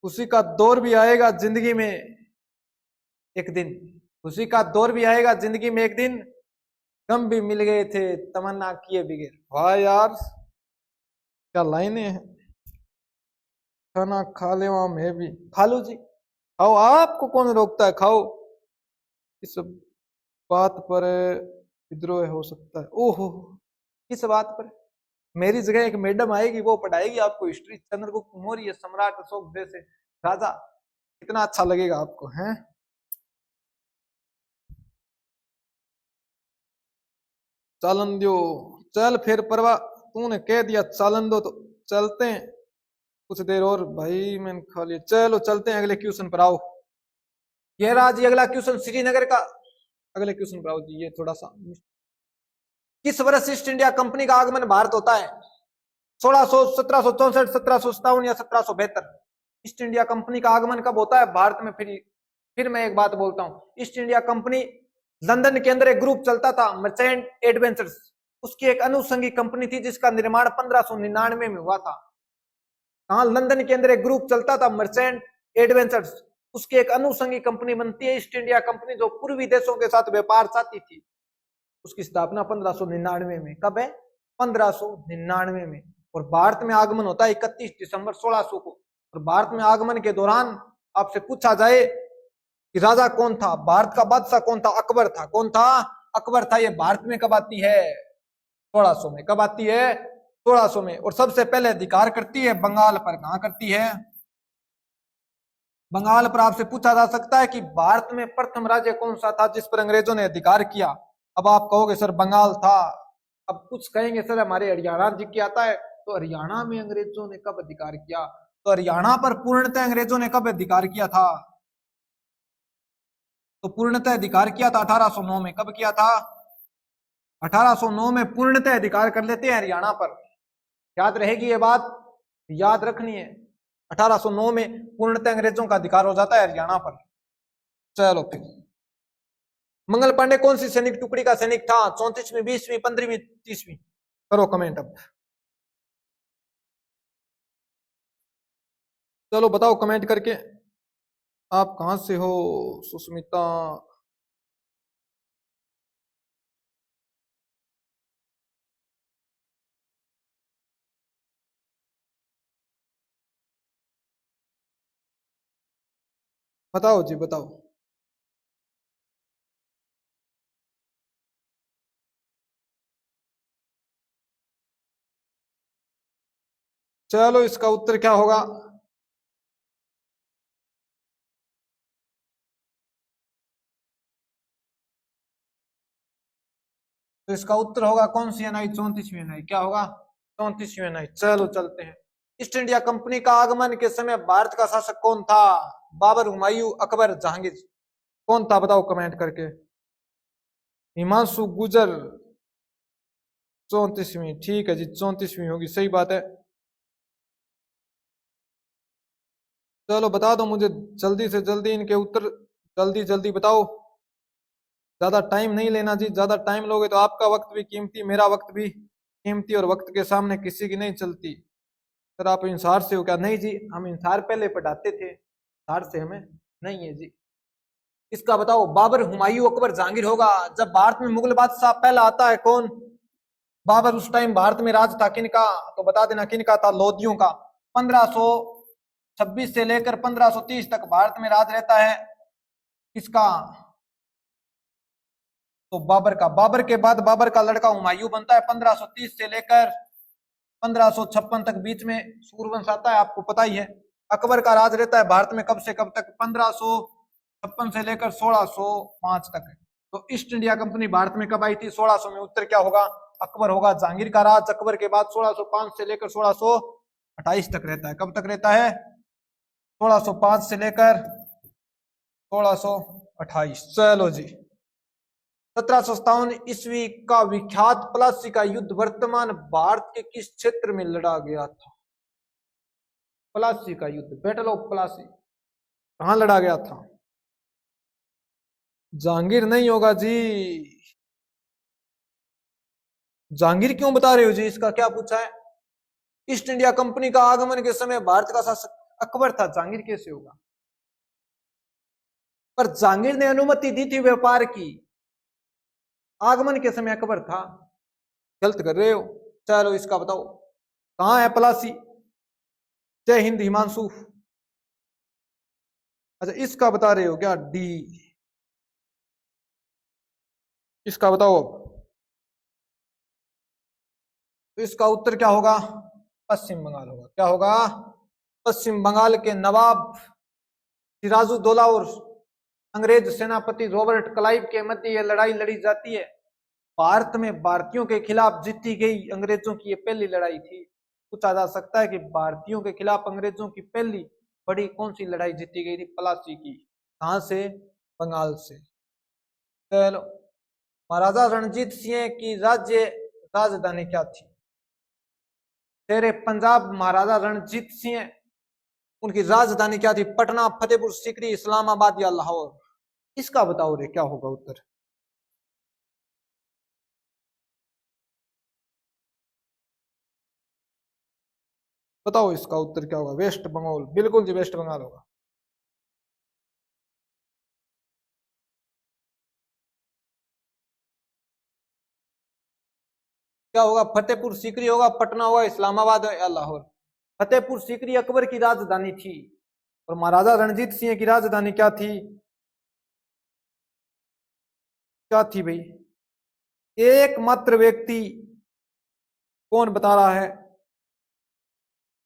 उसी का दौर भी आएगा जिंदगी में एक दिन, उसी का दौर भी आएगा जिंदगी में एक दिन। गम भी मिल गए थे, तमन्ना किए बिगैर। वाह यार क्या लाइनें हैं। खाना खा ले वहां, मैं भी खा लू जी। खाओ, आपको कौन रोकता है, खाओ। इस बात पर विद्रोह हो सकता है। ओहो, किस बात पर? मेरी जगह एक मैडम आएगी, वो पढ़ाएगी आपको हिस्ट्री, चंद्रगुप्त मौर्य सम्राट अशोक जैसे राजा। कितना अच्छा लगेगा आपको, हैं? चालन दो। चल फिर परवा, तूने कह दिया चालन दो तो चलते हैं कुछ देर और। भाई मैंने खा लिया। चलो चलते हैं, अगले क्वेश्चन पर आओ। ये रहा जी अगला क्वेश्चन श्रीनगर का। अगले क्वेश्चन पर आओ जी। ये थोड़ा सा, किस वर्ष ईस्ट इंडिया कंपनी का आगमन भारत होता है? 1600, 1764, 1757 या 1772? ईस्ट इंडिया कंपनी का आगमन कब होता है भारत में? फिर मैं एक बात बोलता हूं, ईस्ट इंडिया कंपनी लंदन के अंदर एक ग्रुप चलता था मर्चेंट एडवेंचर्स, उसकी एक अनुषंगी कंपनी थी जिसका निर्माण 1599 में हुआ था। कहा? लंदन के अंदर एक ग्रुप चलता था मर्चेंट एडवेंचर्स, उसकी एक अनुषंगी कंपनी बनती है ईस्ट इंडिया कंपनी, जो पूर्वी देशों के साथ व्यापार चाहती थी। उसकी स्थापना 1599 में। कब है? 1599 में। और भारत में आगमन होता है 31 दिसंबर 1600 को। और भारत में आगमन के दौरान आपसे पूछा जाए कि राजा कौन था, भारत का बादशाह कौन था? अकबर था। कौन था? अकबर था। ये भारत में कब आती है? 1600 में। कब आती है? 1600 में। और सबसे पहले अधिकार करती है बंगाल पर। कहां करती है? बंगाल पर। आपसे पूछा जा सकता है कि भारत में प्रथम राज्य कौन सा था जिस पर अंग्रेजों ने अधिकार किया? अब आप कहोगे सर बंगाल था। अब कुछ कहेंगे सर हमारे हरियाणा जी की आता है, तो हरियाणा में अंग्रेजों ने कब अधिकार किया? तो हरियाणा पर पूर्णतः अंग्रेजों ने कब अधिकार किया था? तो पूर्णतः अधिकार किया था 1809 में। कब किया था? 1809 में पूर्णतः अधिकार कर लेते हैं हरियाणा पर। याद रहेगी ये बात, याद रखनी है। 1809 में पूर्णतः अंग्रेजों का अधिकार हो जाता है हरियाणा पर। चलो फिर, मंगल पांडे कौन सी सैनिक टुकड़ी का सैनिक था? 34वीं, 20वीं, 15वीं, 30वीं? करो कमेंट अब। चलो बताओ कमेंट करके, आप कहां से हो सुष्मिता? बताओ जी बताओ। चलो इसका उत्तर क्या होगा? तो इसका उत्तर होगा कौन सी एनआई? 34वीं एनआई। क्या होगा? 34वीं एनआई। चलो चलते हैं। ईस्ट इंडिया कंपनी का आगमन के समय भारत का शासक कौन था? बाबर, हुमायूं, अकबर, जहांगीर? कौन था बताओ कमेंट करके। हिमांशु गुजर। 34वीं, ठीक है जी, 34वीं होगी, सही बात है। चलो बता दो मुझे जल्दी से जल्दी इनके उत्तर, जल्दी जल्दी बताओ। ज्यादा टाइम नहीं लेना जी, ज्यादा टाइम लोगे तो आपका वक्त भी कीमती, मेरा वक्त भी कीमती, और वक्त के सामने किसी की नहीं चलती। सर आप इंसार से हो क्या? नहीं जी, हम इंसार पहले पढ़ाते थे, इंसार से हमें नहीं है जी। इसका बताओ, बाबर, हुमायूं, अकबर, जहांगीर होगा। जब भारत में मुगल बादशाह पहला आता है कौन? बाबर। उस टाइम भारत में राज था किनका? तो बता देना किनका था? लोधियों का। 1526 से लेकर 1530 तक भारत में राज रहता है किसका? तो बाबर का। बाबर के बाद बाबर का लड़का हुमायूं बनता है 1530 से लेकर 1556 तक, बीच में सूर्यवंश आता है, आपको पता ही है। अकबर का राज रहता है भारत में कब से कब तक? 1556 से लेकर 1605 तक। तो ईस्ट इंडिया कंपनी भारत में कब आई थी? 1600 में। उत्तर क्या होगा? अकबर होगा। जहांगीर का राज अकबर के बाद 1605 से लेकर 1628 तक रहता है। कब तक रहता है? 1605 से लेकर 1628। चलो जी। 1757 ईस्वी का विख्यात प्लासी का युद्ध वर्तमान भारत के किस क्षेत्र में लड़ा गया था? प्लासी का युद्ध, बैटल ऑफ प्लासी, कहां लड़ा गया था? जहांगीर नहीं होगा जी। जहांगीर क्यों बता रहे हो जी? इसका क्या पूछा है? ईस्ट इंडिया कंपनी का आगमन के समय भारत का शासक अकबर था, जहांगीर कैसे होगा? पर जहांगीर ने अनुमति दी थी व्यापार की, आगमन के समय अकबर था। गलत कर रहे हो। चलो इसका बताओ, कहां है प्लासी? जय हिंद हिमांशु। अच्छा इसका बता रहे हो क्या? डी। इसका बताओ अब। तो इसका उत्तर क्या होगा? पश्चिम बंगाल होगा। क्या होगा? पश्चिम बंगाल के नवाब सिराजुद्दौला और अंग्रेज सेनापति रॉबर्ट क्लाइव के मध्य यह लड़ाई लड़ी जाती है। भारत में भारतीयों के खिलाफ जीती गई अंग्रेजों की ये पहली लड़ाई थी। पूछा जा सकता है कि भारतीयों के खिलाफ अंग्रेजों की पहली बड़ी कौन सी लड़ाई जीती गई थी? प्लासी की। कहां से? बंगाल से। चलो, महाराजा रणजीत सिंह की राज्य राजधानी क्या थी? तेरे पंजाब महाराजा रणजीत सिंह, उनकी राजधानी क्या थी? पटना, फतेहपुर सीकरी, इस्लामाबाद या लाहौर? इसका बताओ रे, क्या होगा उत्तर? बताओ इसका उत्तर क्या होगा? वेस्ट बंगाल, बिल्कुल जी, वेस्ट बंगाल होगा। क्या होगा? फतेहपुर सीकरी होगा, पटना होगा, इस्लामाबाद या लाहौर? फतेहपुर सीकरी अकबर की राजधानी थी। और महाराजा रणजीत सिंह की राजधानी क्या थी? क्या थी भाई? एकमात्र व्यक्ति कौन बता रहा है?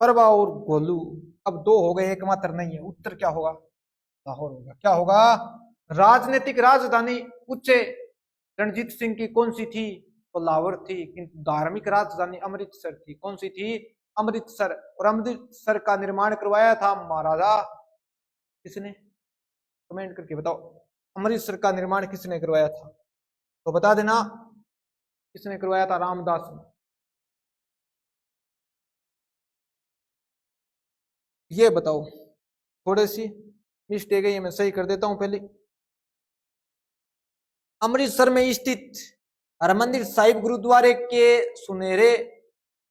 परवा और गोलू। अब दो हो गए, एकमात्र नहीं है। उत्तर क्या होगा? लाहौर होगा। क्या होगा? राजनीतिक राजधानी पूछे रणजीत सिंह की कौन सी थी? तो लाहौर थी। किंतु धार्मिक राजधानी अमृतसर थी। कौन सी थी? अमृतसर। और अमृतसर का निर्माण करवाया था महाराजा किसने? कमेंट करके बताओ। अमृतसर का निर्माण किसने करवाया था? तो बता देना किसने करवाया था? रामदास ने। ये बताओ, थोड़ी सी मिस्टेक है, ये मैं सही कर देता हूं पहले। अमृतसर में स्थित हरमंदिर साहिब गुरुद्वारे के सुनहरे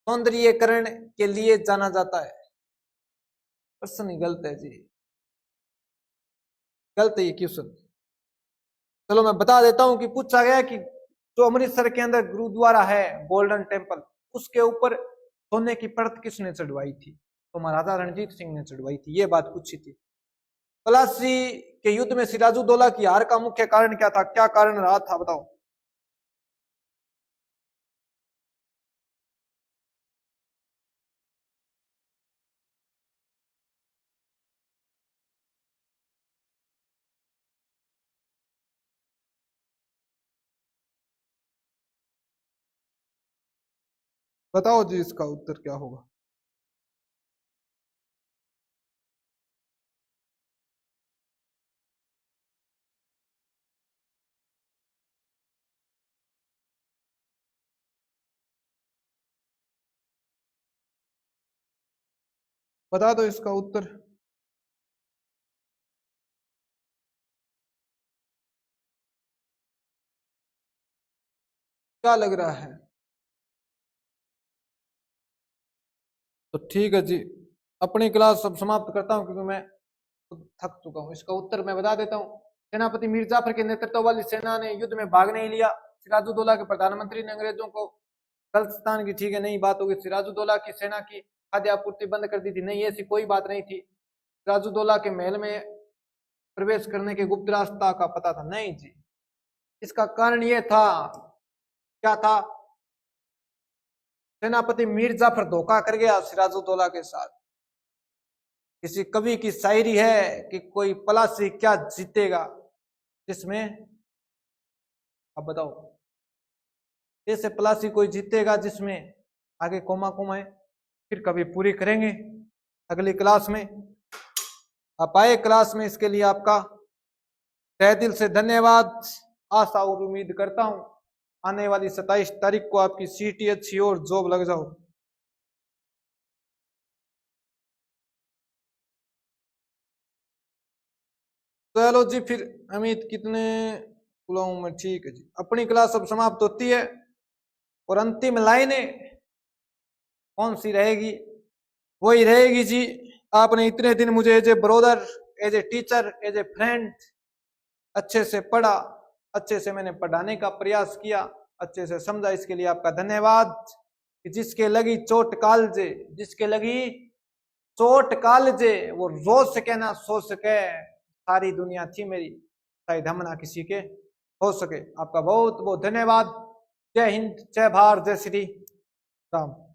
सौंदर्यीकरण के लिए जाना जाता है। प्रश्न ही गलत है जी, गलत है ये क्वेश्चन। चलो मैं बता देता हूं कि पूछा गया कि जो अमृतसर के अंदर गुरुद्वारा है गोल्डन टेम्पल, उसके ऊपर सोने की परत किसने चढ़वाई थी? तो महाराजा रणजीत सिंह ने चढ़वाई थी, ये बात पूछी थी। प्लासी के युद्ध में सिराजुद्दौला की हार का मुख्य कारण क्या था? क्या कारण रहा था बताओ। बताओ जी, इसका उत्तर क्या होगा? बता दो इसका उत्तर। क्या लग रहा है? तो ठीक है जी, अपनी क्लास अब समाप्त करता हूं क्योंकि मैं थक चुका हूं। इसका उत्तर मैं बता देता हूं। सेनापति मीर जाफर के नेतृत्व वाली सेना ने युद्ध में भाग नहीं लिया। सिराजुद्दौला के प्रधानमंत्री ने अंग्रेजों को गलतिस्तान की, ठीक है, नहीं बात होगी। सिराजुद्दौला की सेना की खाद्य आपूर्ति बंद कर दी थी, नहीं ऐसी कोई बात नहीं थी। सिराजुद्दौला के महल में प्रवेश करने के गुप्त रास्ता का पता था, नहीं जी। इसका कारण यह था, क्या था? सेनापति मीर जाफर धोखा कर गया सिराजुद्दौला के साथ। किसी कवि की शायरी है कि कोई पलासी क्या जीतेगा, जिसमें, अब बताओ, ऐसे पलासी कोई जीतेगा जिसमें, आगे कोमा कोमा है, फिर कभी पूरी करेंगे अगली क्लास में। आप आए क्लास में, इसके लिए आपका तहे दिल से धन्यवाद। आशा और उम्मीद करता हूं आने वाली 27 तारीख को आपकी सीटी अच्छी और जॉब लग जाओ। चलो जी, फिर अमित कितने बुलाऊं मैं? ठीक है जी, अपनी क्लास अब समाप्त होती है और अंतिम लाइनें कौन सी रहेगी? वही रहेगी जी, आपने इतने दिन मुझे as a brother, as a teacher, as a friend अच्छे से पढ़ा, अच्छे से मैंने पढ़ाने का प्रयास किया, अच्छे से समझा, इसके लिए आपका धन्यवाद। कि जिसके लगी चोट कालजे, जिसके लगी चोट कालजे, वो रो सके ना सो सके, सारी दुनिया थी मेरी, शायद हम ना किसी के हो सके। आपका बहुत बहुत धन्यवाद। जय हिंद, जय भारत, जय श्री राम।